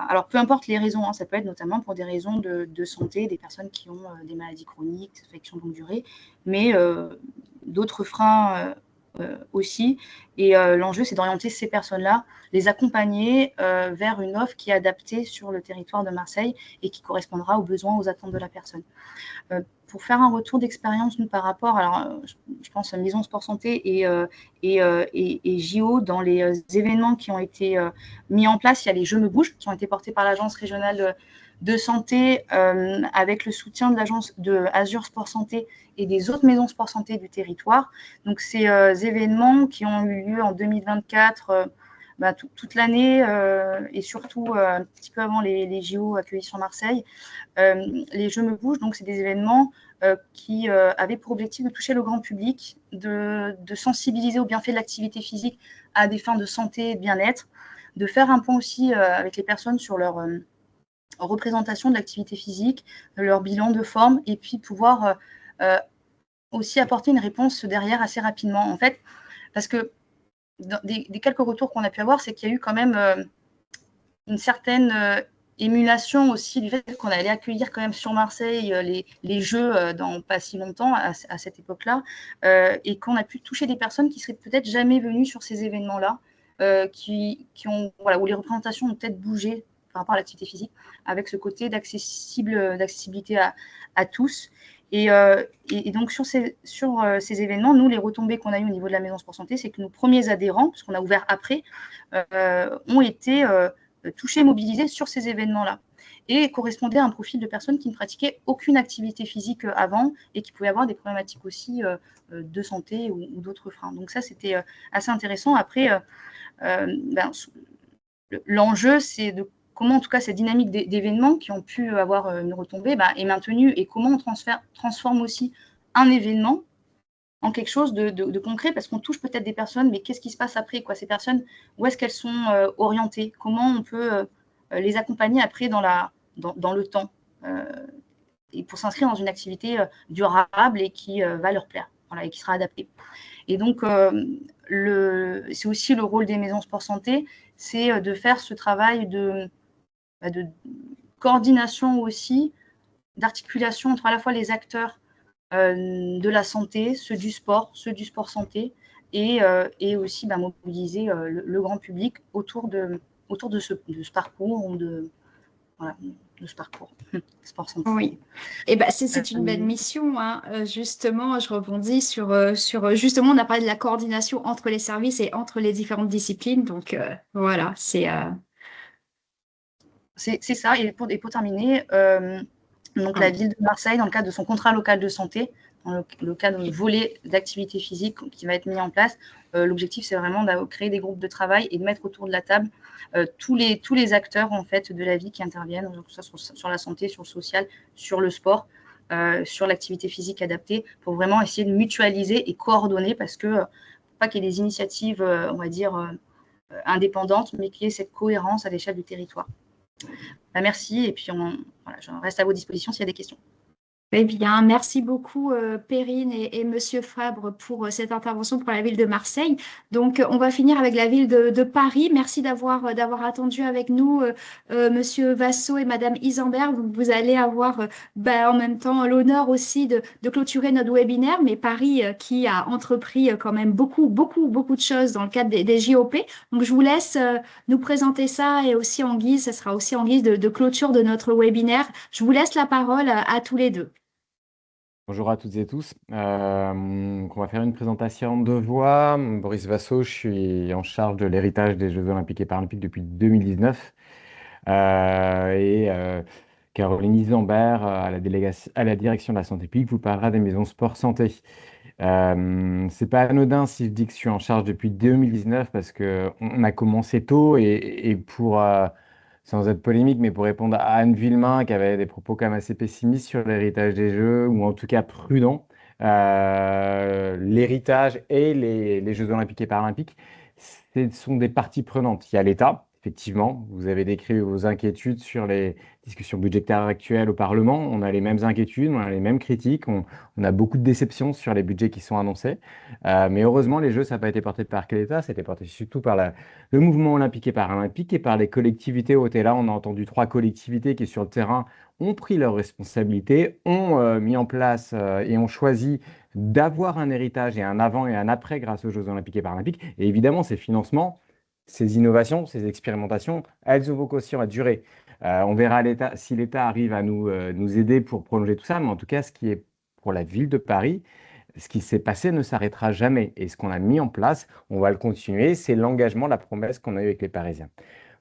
alors peu importe les raisons, hein, ça peut être notamment pour des raisons de santé, des personnes qui ont des maladies chroniques, des affections de longue durée, mais d'autres freins aussi. Et l'enjeu, c'est d'orienter ces personnes-là, les accompagner vers une offre qui est adaptée sur le territoire de Marseille et qui correspondra aux besoins, aux attentes de la personne. Pour faire un retour d'expérience, nous, par rapport, alors je pense à Maison Sport Santé et JO, dans les événements qui ont été mis en place, il y a les Je me bouge, qui ont été portés par l'Agence régionale de santé, avec le soutien de l'agence de Azur Sport Santé et des autres maisons Sport Santé du territoire. Donc, ces événements qui ont eu lieu en 2024, toute l'année et surtout un petit peu avant les JO accueillis sur Marseille. Les Je me bouge, donc c'est des événements qui avaient pour objectif de toucher le grand public, de sensibiliser aux bienfaits de l'activité physique à des fins de santé et de bien-être, de faire un point aussi avec les personnes sur leur représentation de l'activité physique, de leur bilan de forme, et puis pouvoir aussi apporter une réponse derrière assez rapidement, en fait, parce que des quelques retours qu'on a pu avoir, c'est qu'il y a eu quand même une certaine émulation aussi du fait qu'on allait accueillir quand même sur Marseille les Jeux dans pas si longtemps à cette époque-là, et qu'on a pu toucher des personnes qui seraient peut-être jamais venues sur ces événements-là, où les représentations ont peut-être bougé par rapport à l'activité physique, avec ce côté d'accessibilité à tous. Et donc, sur ces événements, nous, les retombées qu'on a eues au niveau de la Maison Sport Santé, c'est que nos premiers adhérents, parce qu'on a ouvert après, ont été touchés, mobilisés sur ces événements-là et correspondaient à un profil de personnes qui ne pratiquaient aucune activité physique avant et qui pouvaient avoir des problématiques aussi de santé ou d'autres freins. Donc ça, c'était assez intéressant. Après, l'enjeu, c'est de comment, en tout cas, cette dynamique d'événements qui ont pu avoir une retombée est maintenue et comment on transforme aussi un événement en quelque chose de concret, parce qu'on touche peut-être des personnes, mais qu'est-ce qui se passe après, quoi, ces personnes, où est-ce qu'elles sont orientées, comment on peut les accompagner après dans le temps, et pour s'inscrire dans une activité durable et qui va leur plaire, voilà, et qui sera adaptée. Et donc, c'est aussi le rôle des maisons sport santé, c'est de faire ce travail de coordination aussi, d'articulation entre à la fois les acteurs de la santé, ceux du sport santé, et aussi mobiliser le grand public autour de ce parcours, de ce parcours sport santé. Oui, et c'est une belle mission, hein. Justement, je rebondis sur justement, on a parlé de la coordination entre les services et entre les différentes disciplines, donc voilà, c'est ça. Et pour terminer, donc la ville de Marseille, dans le cadre de son contrat local de santé, dans le cadre du volet d'activité physique qui va être mis en place, l'objectif, c'est vraiment de créer des groupes de travail et de mettre autour de la table tous les acteurs, en fait, de la vie qui interviennent, donc ça sur la santé, sur le social, sur le sport, sur l'activité physique adaptée, pour vraiment essayer de mutualiser et coordonner, parce que pas qu'il y ait des initiatives, on va dire, indépendantes, mais qu'il y ait cette cohérence à l'échelle du territoire. Merci, et puis je reste à vos dispositions s'il y a des questions. Eh bien, merci beaucoup Perrine et Monsieur Fabre pour cette intervention pour la ville de Marseille. Donc, on va finir avec la ville de Paris. Merci d'avoir attendu avec nous Monsieur Vassot et Madame Isambert. Vous allez avoir en même temps l'honneur aussi de clôturer notre webinaire. Mais Paris qui a entrepris quand même beaucoup de choses dans le cadre des JOP. Donc, je vous laisse nous présenter ça et aussi en guise, ça sera aussi en guise de clôture de notre webinaire. Je vous laisse la parole à tous les deux. Bonjour à toutes et tous. On va faire une présentation de voix. Boris Vassot, je suis en charge de l'héritage des Jeux Olympiques et Paralympiques depuis 2019. Caroline Isambert, à la direction de la santé publique, vous parlera des maisons sport santé. C'est pas anodin si je dis que je suis en charge depuis 2019 parce qu'on a commencé tôt et pour sans être polémique, mais pour répondre à Anne Villemain, qui avait des propos quand même assez pessimistes sur l'héritage des Jeux, ou en tout cas prudents, l'héritage et les Jeux Olympiques et Paralympiques, ce sont des parties prenantes. Il y a l'État, effectivement, vous avez décrit vos inquiétudes sur les discussions budgétaires actuelles au Parlement. On a les mêmes inquiétudes, on a les mêmes critiques, on a beaucoup de déceptions sur les budgets qui sont annoncés. Mais heureusement, les Jeux, ça n'a pas été porté par l'État, ça a été porté surtout par le mouvement olympique et paralympique et par les collectivités hautes. Et là, on a entendu 3 collectivités qui, sur le terrain, ont pris leurs responsabilités, ont mis en place et ont choisi d'avoir un héritage et un avant et un après grâce aux Jeux olympiques et paralympiques. Et évidemment, ces financements, ces innovations, ces expérimentations, elles ont vocation à durer. On verra si l'État arrive à nous aider pour prolonger tout ça, mais en tout cas, ce qui est pour la ville de Paris, ce qui s'est passé ne s'arrêtera jamais. Et ce qu'on a mis en place, on va le continuer. C'est l'engagement, la promesse qu'on a eue avec les Parisiens.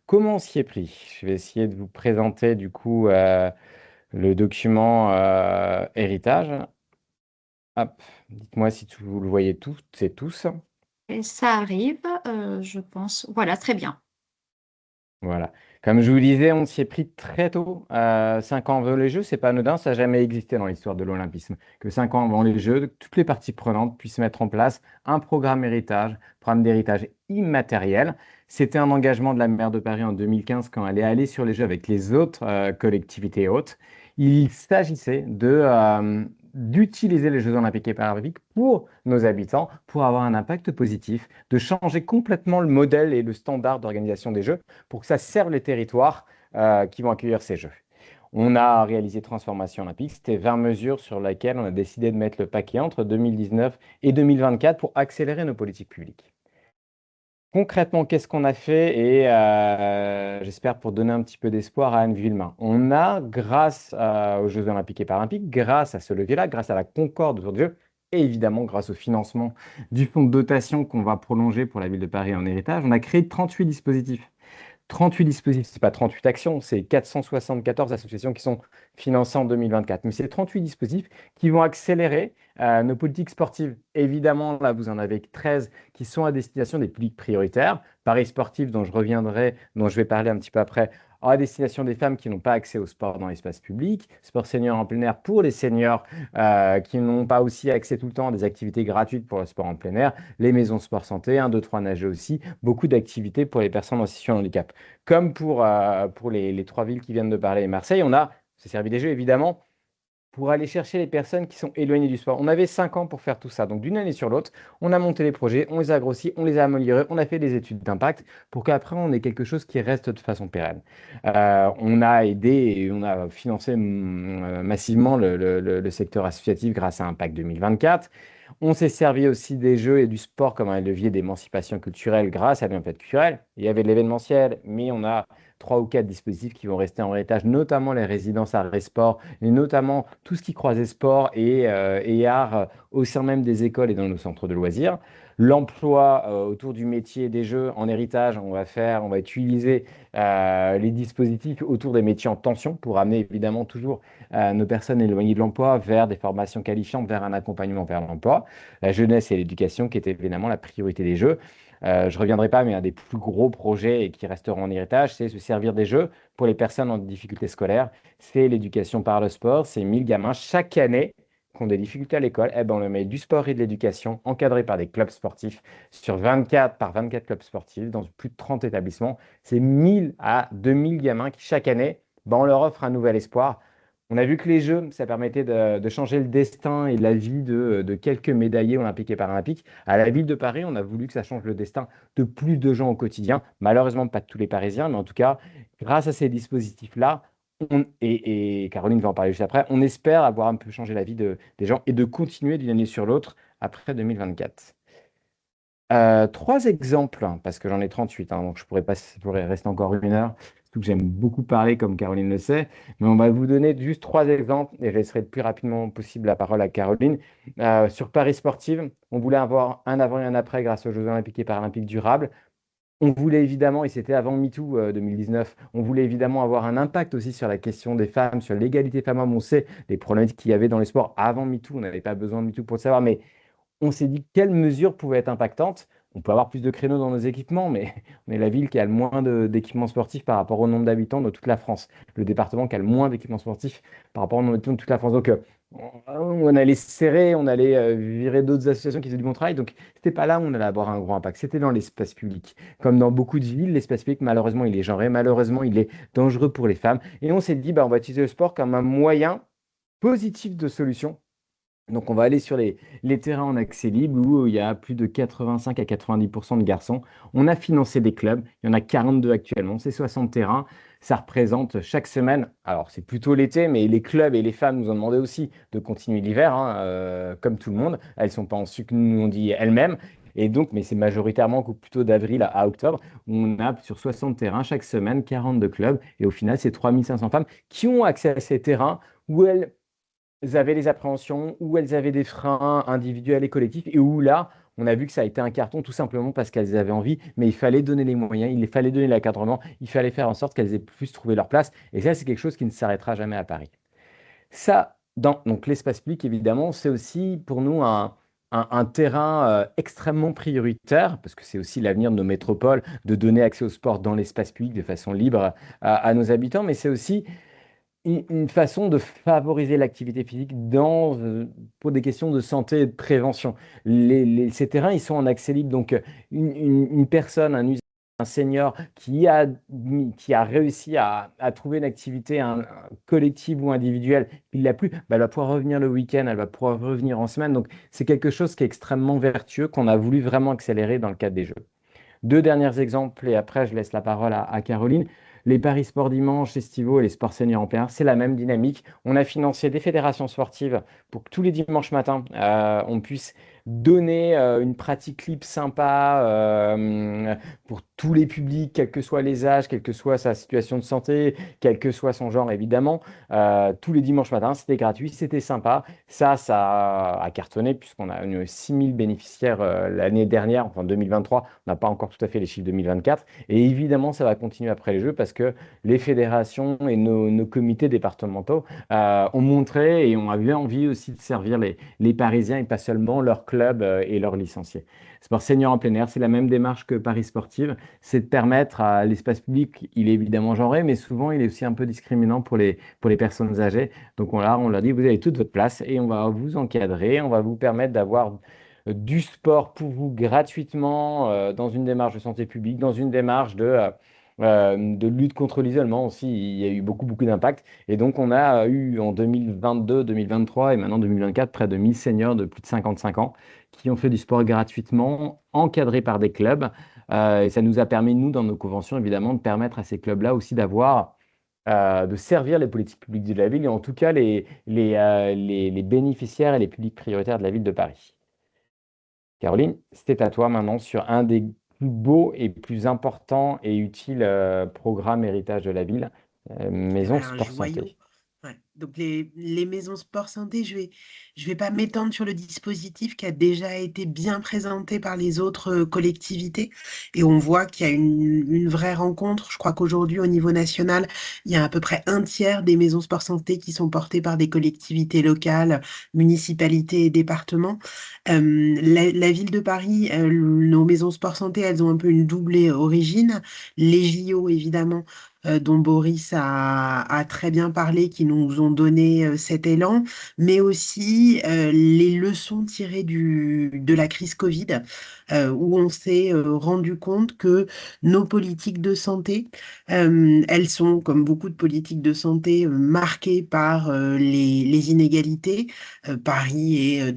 Comment on s'y est pris? Je vais essayer de vous présenter du coup le document héritage. Hop, dites-moi si vous le voyez toutes et tous. Et ça arrive, je pense. Voilà, très bien. Voilà. Comme je vous disais, on s'y est pris très tôt. 5 ans avant les Jeux, c'est pas anodin, ça n'a jamais existé dans l'histoire de l'Olympisme. Que 5 ans avant les Jeux, toutes les parties prenantes puissent mettre en place un programme d'héritage immatériel. C'était un engagement de la maire de Paris en 2015 quand elle est allée sur les Jeux avec les autres collectivités hautes. Il s'agissait d'utiliser les Jeux Olympiques et Paralympiques pour nos habitants, pour avoir un impact positif, de changer complètement le modèle et le standard d'organisation des Jeux pour que ça serve les territoires qui vont accueillir ces Jeux. On a réalisé Transformation Olympique, c'était 20 mesures sur lesquelles on a décidé de mettre le paquet entre 2019 et 2024 pour accélérer nos politiques publiques. Concrètement, qu'est-ce qu'on a fait? Et j'espère pour donner un petit peu d'espoir à Anne Villemain. On a, grâce aux Jeux Olympiques et Paralympiques, grâce à ce levier-là, grâce à la concorde autour du jeu, et évidemment grâce au financement du fonds de dotation qu'on va prolonger pour la ville de Paris en héritage, on a créé 38 dispositifs. 38 dispositifs, ce n'est pas 38 actions, c'est 474 associations qui sont financées en 2024. Mais c'est 38 dispositifs qui vont accélérer nos politiques sportives. Évidemment, là, vous en avez 13 qui sont à destination des publics prioritaires. Paris sportif, dont je vais parler un petit peu après, à destination des femmes qui n'ont pas accès au sport dans l'espace public, sport senior en plein air pour les seniors qui n'ont pas aussi accès tout le temps à des activités gratuites pour le sport en plein air, les maisons sport santé, 1, 2, 3 nager aussi, beaucoup d'activités pour les personnes en situation de handicap. Comme pour les 3 villes qui viennent de parler et Marseille, on s'est servi des Jeux évidemment pour aller chercher les personnes qui sont éloignées du sport. On avait 5 ans pour faire tout ça. Donc d'une année sur l'autre, on a monté les projets, on les a grossis, on les a améliorés, on a fait des études d'impact pour qu'après on ait quelque chose qui reste de façon pérenne. On a aidé et on a financé massivement le secteur associatif grâce à Impact 2024. On s'est servi aussi des Jeux et du sport comme un levier d'émancipation culturelle grâce à l'Olympiade culturelle. Il y avait de l'événementiel, mais on a 3 ou 4 dispositifs qui vont rester en héritage, notamment les résidences art et sport, et notamment tout ce qui croisait sport et art au sein même des écoles et dans nos centres de loisirs. L'emploi autour du métier des Jeux en héritage, on va utiliser les dispositifs autour des métiers en tension pour amener évidemment toujours nos personnes éloignées de l'emploi vers des formations qualifiantes, vers un accompagnement vers l'emploi. La jeunesse et l'éducation qui était évidemment la priorité des Jeux. Je ne reviendrai pas, mais un des plus gros projets et qui resteront en héritage, c'est se servir des Jeux pour les personnes en difficulté scolaire. C'est l'éducation par le sport. C'est 1000 gamins chaque année qui ont des difficultés à l'école. On leur met du sport et de l'éducation encadrés par des clubs sportifs par 24 clubs sportifs dans plus de 30 établissements. C'est 1000 à 2000 gamins qui chaque année, on leur offre un nouvel espoir. On a vu que les Jeux, ça permettait de changer le destin et la vie de quelques médaillés olympiques et paralympiques. À la ville de Paris, on a voulu que ça change le destin de plus de gens au quotidien. Malheureusement, pas de tous les Parisiens, mais en tout cas, grâce à ces dispositifs-là, et Caroline va en parler juste après, on espère avoir un peu changé la vie des gens et de continuer d'une année sur l'autre après 2024. 3 exemples, parce que j'en ai 38, donc je pourrais rester encore 1 heure, surtout que j'aime beaucoup parler, comme Caroline le sait, mais on va vous donner juste 3 exemples et je laisserai le plus rapidement possible la parole à Caroline. Sur Paris Sportive, on voulait avoir un avant et un après grâce aux Jeux Olympiques et Paralympiques durables. On voulait évidemment, et c'était avant MeToo 2019, on voulait évidemment avoir un impact aussi sur la question des femmes, sur l'égalité femmes-hommes. On sait les problématiques qu'il y avait dans les sports avant MeToo, on n'avait pas besoin de MeToo pour le savoir, mais on s'est dit quelles mesures pouvaient être impactantes. On peut avoir plus de créneaux dans nos équipements, mais on est la ville qui a le moins d'équipements sportifs par rapport au nombre d'habitants de toute la France. Le département qui a le moins d'équipements sportifs par rapport au nombre d'habitants de toute la France. Donc, on allait serrer, on allait virer d'autres associations qui faisaient du bon travail. Donc, c'était pas là où on allait avoir un gros impact. C'était dans l'espace public. Comme dans beaucoup de villes, l'espace public, malheureusement, il est genré. Malheureusement, il est dangereux pour les femmes. Et on s'est dit, on va utiliser le sport comme un moyen positif de solution. Donc, on va aller sur les terrains en accès libre où il y a plus de 85 à 90% de garçons. On a financé des clubs. Il y en a 42 actuellement. C'est 60 terrains. Ça représente chaque semaine, alors c'est plutôt l'été, mais les clubs et les femmes nous ont demandé aussi de continuer l'hiver, comme tout le monde. Elles ne sont pas en sucre, nous on dit elles-mêmes. Et donc, mais c'est majoritairement plutôt d'avril à octobre. On a sur 60 terrains chaque semaine, 42 clubs. Et au final, c'est 3500 femmes qui ont accès à ces terrains où elles avaient des appréhensions, où elles avaient des freins individuels et collectifs, et où là, on a vu que ça a été un carton tout simplement parce qu'elles avaient envie, mais il fallait donner les moyens, il fallait donner l'encadrement, il fallait faire en sorte qu'elles aient plus trouvé leur place. Et ça, c'est quelque chose qui ne s'arrêtera jamais à Paris. Ça, donc l'espace public, évidemment, c'est aussi pour nous un terrain extrêmement prioritaire, parce que c'est aussi l'avenir de nos métropoles, de donner accès au sport dans l'espace public de façon libre à nos habitants, mais c'est aussi une façon de favoriser l'activité physique pour des questions de santé et de prévention. Ces terrains, ils sont en accès libre, donc une personne, un usager, un senior qui a réussi à trouver une activité collective ou individuelle, il l'a plus, elle va pouvoir revenir le week-end, elle va pouvoir revenir en semaine. Donc c'est quelque chose qui est extrêmement vertueux, qu'on a voulu vraiment accélérer dans le cadre des Jeux. 2 derniers exemples, et après je laisse la parole à Caroline. Les paris sport dimanche estivaux et les sports seniors en plein air, c'est la même dynamique. On a financé des fédérations sportives pour que tous les dimanches matins, on puisse donner une pratique libre sympa pour tous les publics, quels que soient les âges, quelle que soit sa situation de santé, quel que soit son genre évidemment. Tous les dimanches matins, c'était gratuit, c'était sympa. Ça a cartonné puisqu'on a eu 6000 bénéficiaires l'année dernière, enfin 2023. On n'a pas encore tout à fait les chiffres 2024. Et évidemment, ça va continuer après les Jeux parce que les fédérations et nos comités départementaux ont montré et ont eu envie aussi de servir les Parisiens et pas seulement leurs clubs et leurs licenciés. Sport senior en plein air, c'est la même démarche que Paris Sportive, c'est de permettre à l'espace public, il est évidemment genré, mais souvent il est aussi un peu discriminant pour les personnes âgées. Donc on leur dit, vous avez toute votre place et on va vous encadrer, on va vous permettre d'avoir du sport pour vous gratuitement dans une démarche de santé publique, dans une démarche de lutte contre l'isolement aussi. Il y a eu beaucoup d'impact. Et donc, on a eu en 2022, 2023 et maintenant 2024 près de 1000 seniors de plus de 55 ans qui ont fait du sport gratuitement, encadrés par des clubs. Et ça nous a permis, nous, dans nos conventions, évidemment, de permettre à ces clubs-là aussi de servir les politiques publiques de la ville et en tout cas les bénéficiaires et les publics prioritaires de la ville de Paris. Caroline, c'était à toi maintenant sur un des plus beaux et plus importants et utiles programmes héritage de la ville, Maison Sport Santé. Ouais. Donc les maisons sport santé, je vais pas m'étendre sur le dispositif qui a déjà été bien présenté par les autres collectivités et on voit qu'il y a une vraie rencontre. Je crois qu'aujourd'hui au niveau national, il y a à peu près un tiers des maisons sport santé qui sont portées par des collectivités locales, municipalités et départements. La ville de Paris, nos maisons sport santé, elles ont un peu une double origine. Les JO évidemment dont Boris a très bien parlé, qui nous ont donné cet élan, mais aussi les leçons tirées de la crise Covid, où on s'est rendu compte que nos politiques de santé, elles sont, comme beaucoup de politiques de santé, marquées par les inégalités. Paris et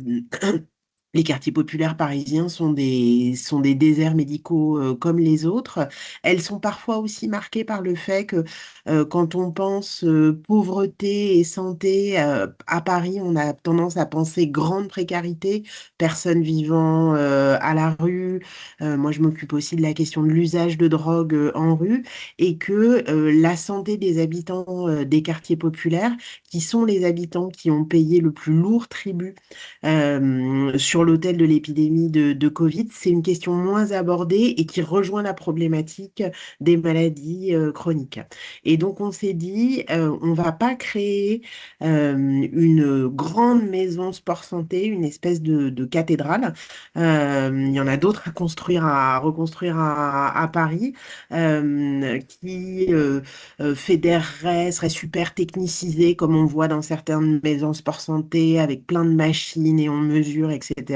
les quartiers populaires parisiens sont des déserts médicaux comme les autres. Elles sont parfois aussi marquées par le fait que quand on pense pauvreté et santé, à Paris, on a tendance à penser grande précarité, personnes vivant à la rue. Moi, je m'occupe aussi de la question de l'usage de drogue en rue et que la santé des habitants des quartiers populaires, qui sont les habitants qui ont payé le plus lourd tribut sur l'autel de l'épidémie de Covid, c'est une question moins abordée et qui rejoint la problématique des maladies chroniques. Et donc, on s'est dit, on ne va pas créer une grande maison sport santé, une espèce de cathédrale. Il y en a d'autres à construire, à reconstruire à Paris, qui fédérerait, serait super technicisée, comme on voit dans certaines maisons sport santé, avec plein de machines et on mesure, etc.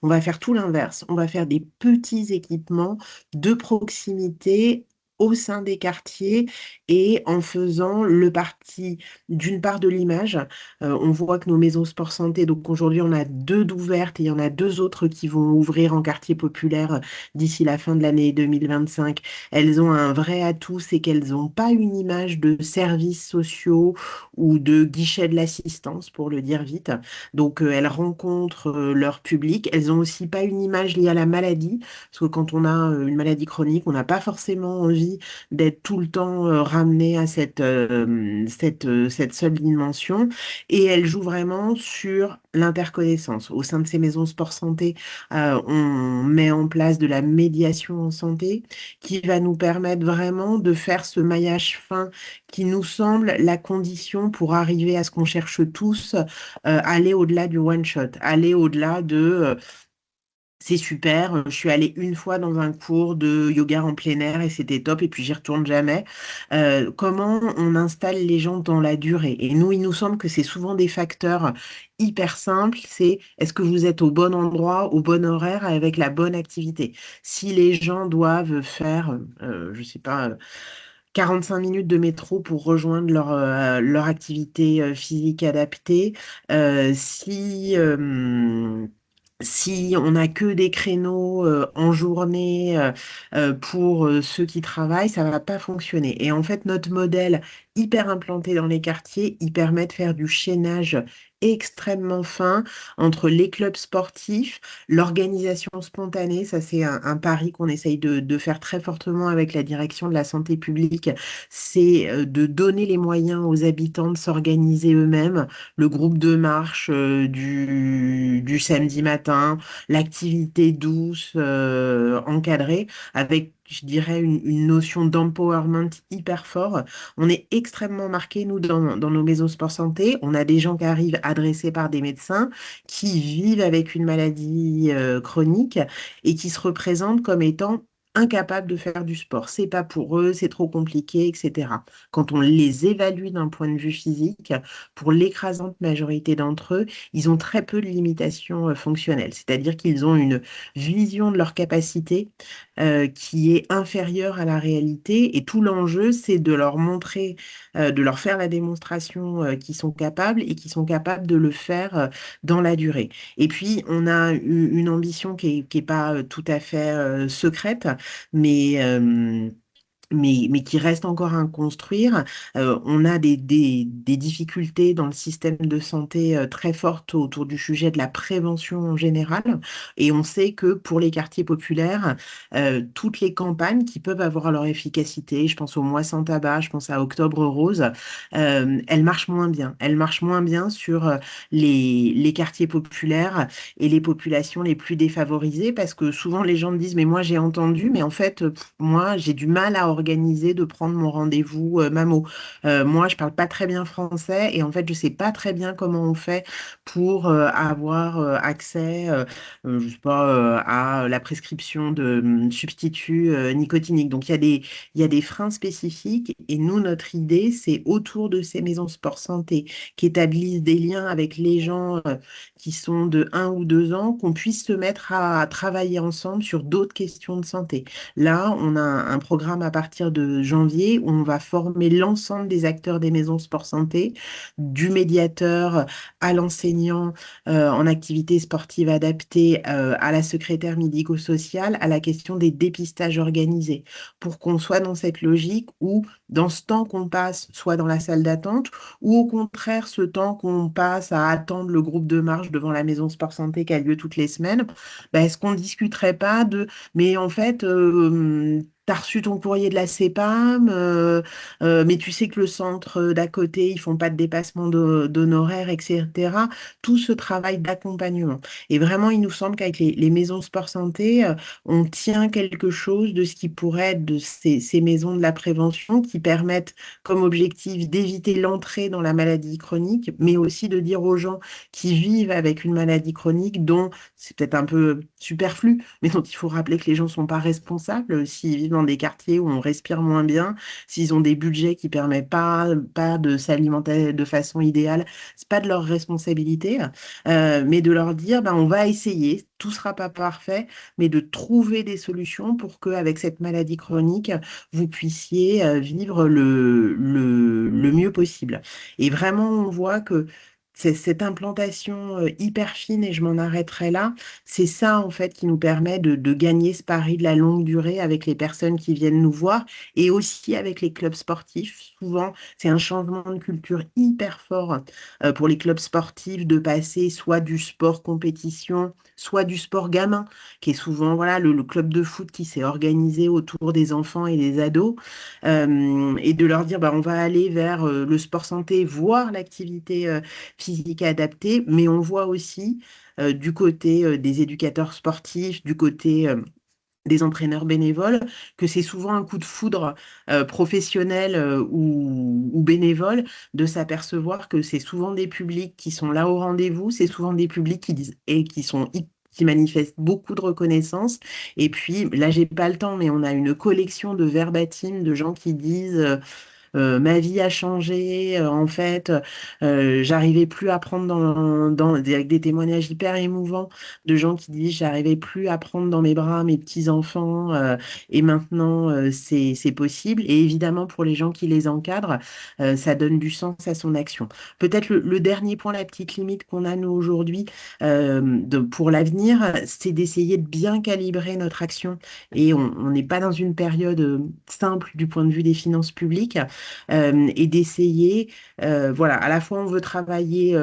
On va faire tout l'inverse. On va faire des petits équipements de proximité au sein des quartiers et en faisant le parti d'une part de l'image. On voit que nos maisons sport santé, donc aujourd'hui on a 2 d'ouvertes et il y en a 2 autres qui vont ouvrir en quartier populaire d'ici la fin de l'année 2025. Elles ont un vrai atout, c'est qu'elles n'ont pas une image de services sociaux ou de guichet de l'assistance, pour le dire vite. Donc, elles rencontrent leur public. Elles n'ont aussi pas une image liée à la maladie, parce que quand on a une maladie chronique, on n'a pas forcément envie d'être tout le temps ramené à cette seule dimension. Et elles jouent vraiment sur l'interconnaissance. Au sein de ces maisons sport santé, on met en place de la médiation en santé qui va nous permettre vraiment de faire ce maillage fin qui nous semble la condition pour arriver à ce qu'on cherche tous, aller au-delà du one shot, aller au-delà de c'est super, je suis allée une fois dans un cours de yoga en plein air et c'était top et puis j'y retourne jamais. Comment on installe les gens dans la durée? Et nous, il nous semble que c'est souvent des facteurs hyper simples, c'est est-ce que vous êtes au bon endroit, au bon horaire, avec la bonne activité? Si les gens doivent faire, je sais pas, 45 minutes de métro pour rejoindre leur activité physique adaptée, si on n'a que des créneaux en journée pour ceux qui travaillent, ça ne va pas fonctionner. Et en fait, notre modèle hyper implanté dans les quartiers, il permet de faire du chaînage extrêmement fin entre les clubs sportifs, l'organisation spontanée, ça c'est un pari qu'on essaye de faire très fortement avec la direction de la santé publique, c'est de donner les moyens aux habitants de s'organiser eux-mêmes, le groupe de marche du samedi matin, l'activité douce encadrée, avec je dirais une notion d'empowerment hyper fort. On est extrêmement marqué, nous, dans nos maisons sport santé. On a des gens qui arrivent adressés par des médecins qui vivent avec une maladie chronique et qui se représentent comme étant incapables de faire du sport. C'est pas pour eux, c'est trop compliqué, etc. Quand on les évalue d'un point de vue physique, pour l'écrasante majorité d'entre eux, ils ont très peu de limitations fonctionnelles. C'est-à-dire qu'ils ont une vision de leur capacité qui est inférieure à la réalité. Et tout l'enjeu, c'est de leur montrer, de leur faire la démonstration qu'ils sont capables et qu'ils sont capables de le faire dans la durée. Et puis, on a une ambition qui est pas tout à fait secrète, mais mais qui reste encore à construire. On a des difficultés dans le système de santé très fortes autour du sujet de la prévention en général. Et on sait que pour les quartiers populaires, toutes les campagnes qui peuvent avoir leur efficacité, je pense au Mois sans tabac, je pense à Octobre Rose, elles marchent moins bien. Elles marchent moins bien sur les quartiers populaires et les populations les plus défavorisées parce que souvent les gens me disent, mais moi j'ai entendu, mais en fait, moi j'ai du mal à m'organiser, de prendre mon rendez-vous mammo. Moi, je parle pas très bien français et en fait, je sais pas très bien comment on fait pour avoir accès, je sais pas, à la prescription de substituts nicotiniques. Donc, il y a des freins spécifiques et nous, notre idée, c'est autour de ces maisons sport santé qui établissent des liens avec les gens qui sont de 1 ou 2 ans, qu'on puisse se mettre à travailler ensemble sur d'autres questions de santé. Là, on a un programme à partir de janvier où on va former l'ensemble des acteurs des maisons sport santé, du médiateur à l'enseignant en activité sportive adaptée, à la secrétaire médico-sociale, à la question des dépistages organisés, pour qu'on soit dans cette logique où, dans ce temps qu'on passe, soit dans la salle d'attente, ou au contraire, ce temps qu'on passe à attendre le groupe de marche devant la maison sport santé qui a lieu toutes les semaines, ben, est-ce qu'on ne discuterait pas de, mais en fait, tu as reçu ton courrier de la CEPAM, mais tu sais que le centre d'à côté, ils font pas de dépassement d'honoraires, etc. Tout ce travail d'accompagnement. Et vraiment, il nous semble qu'avec les maisons sport santé, on tient quelque chose de ce qui pourrait être de ces maisons de la prévention qui permettent comme objectif d'éviter l'entrée dans la maladie chronique, mais aussi de dire aux gens qui vivent avec une maladie chronique dont c'est peut-être un peu superflu, mais dont il faut rappeler que les gens ne sont pas responsables s'ils vivent dans des quartiers où on respire moins bien, s'ils ont des budgets qui ne permettent pas de s'alimenter de façon idéale, ce n'est pas de leur responsabilité, mais de leur dire, ben, on va essayer, tout ne sera pas parfait, mais de trouver des solutions pour qu'avec cette maladie chronique, vous puissiez vivre le mieux possible. Et vraiment, on voit que cette implantation hyper fine, et je m'en arrêterai là, c'est ça en fait qui nous permet de gagner ce pari de la longue durée avec les personnes qui viennent nous voir et aussi avec les clubs sportifs. Souvent, c'est un changement de culture hyper fort pour les clubs sportifs de passer soit du sport compétition, soit du sport gamin, qui est souvent voilà, le club de foot qui s'est organisé autour des enfants et des ados, et de leur dire bah, on va aller vers le sport santé, voire l'activité physique adaptée, mais on voit aussi du côté des éducateurs sportifs, du côté des entraîneurs bénévoles, que c'est souvent un coup de foudre professionnel ou bénévole de s'apercevoir que c'est souvent des publics qui sont là au rendez-vous, c'est souvent des publics qui disent et qui manifestent beaucoup de reconnaissance. Et puis, là, j'ai pas le temps, mais on a une collection de verbatim de gens qui disent ma vie a changé, en fait, j'arrivais plus à prendre avec des témoignages hyper émouvants de gens qui disent j'arrivais plus à prendre dans mes bras mes petits-enfants et maintenant c'est possible. Et évidemment, pour les gens qui les encadrent, ça donne du sens à son action. Peut-être le dernier point, la petite limite qu'on a nous aujourd'hui pour l'avenir, c'est d'essayer de bien calibrer notre action. Et on n'est pas dans une période simple du point de vue des finances publiques. Et d'essayer, voilà, à la fois on veut travailler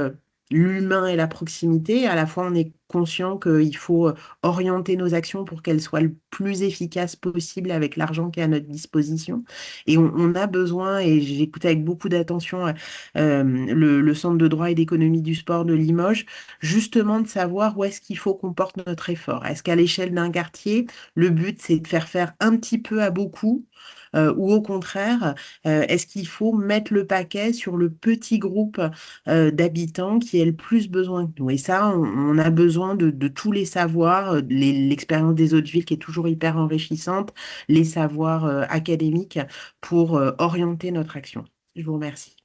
l'humain et la proximité, à la fois on est conscient qu'il faut orienter nos actions pour qu'elles soient le plus efficaces possible avec l'argent qui est à notre disposition. Et on a besoin, et j'écoute avec beaucoup d'attention le Centre de droit et d'économie du sport de Limoges, justement de savoir où est-ce qu'il faut qu'on porte notre effort. Est-ce qu'à l'échelle d'un quartier, le but c'est de faire un petit peu à beaucoup ou au contraire, est-ce qu'il faut mettre le paquet sur le petit groupe d'habitants qui ait le plus besoin que nous? Et ça, on a besoin de tous les savoirs, l'expérience des autres villes qui est toujours hyper enrichissante, les savoirs académiques pour orienter notre action. Je vous remercie.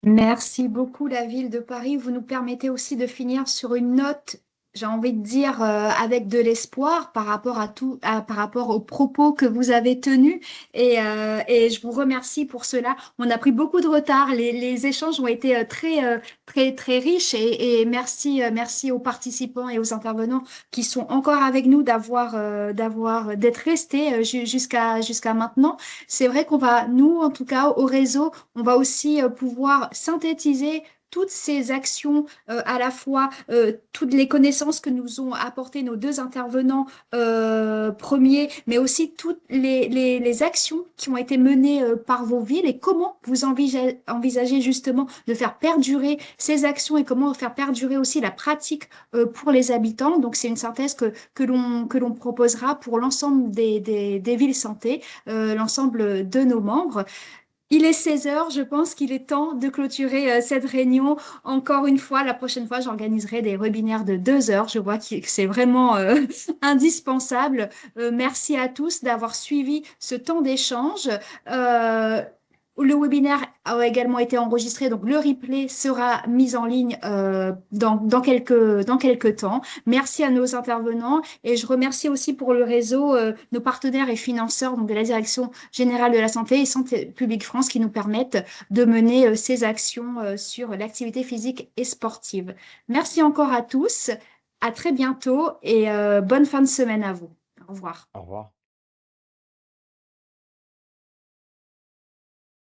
Merci beaucoup, la ville de Paris. Vous nous permettez aussi de finir sur une note, j'ai envie de dire, avec de l'espoir par rapport par rapport aux propos que vous avez tenus. Et je vous remercie pour cela. On a pris beaucoup de retard. Les échanges ont été très riches. Et merci aux participants et aux intervenants qui sont encore avec nous d'être restés jusqu'à maintenant. C'est vrai qu'on va, nous, en tout cas, au réseau, on va aussi pouvoir synthétiser toutes ces actions, à la fois toutes les connaissances que nous ont apportées nos deux intervenants premiers, mais aussi toutes les actions qui ont été menées par vos villes et comment vous envisagez justement de faire perdurer ces actions et comment faire perdurer aussi la pratique pour les habitants. Donc, c'est une synthèse que l'on proposera pour l'ensemble des villes santé, l'ensemble de nos membres. Il est 16 heures, je pense qu'il est temps de clôturer cette réunion. Encore une fois, la prochaine fois, j'organiserai des webinaires de 2 heures. Je vois que c'est vraiment indispensable. Merci à tous d'avoir suivi ce temps d'échange. Le webinaire a également été enregistré, donc le replay sera mis en ligne dans quelques temps. Merci à nos intervenants et je remercie aussi pour le réseau nos partenaires et financeurs donc de la Direction générale de la santé et Santé publique France qui nous permettent de mener ces actions sur l'activité physique et sportive. Merci encore à tous, à très bientôt et bonne fin de semaine à vous. Au revoir. Au revoir.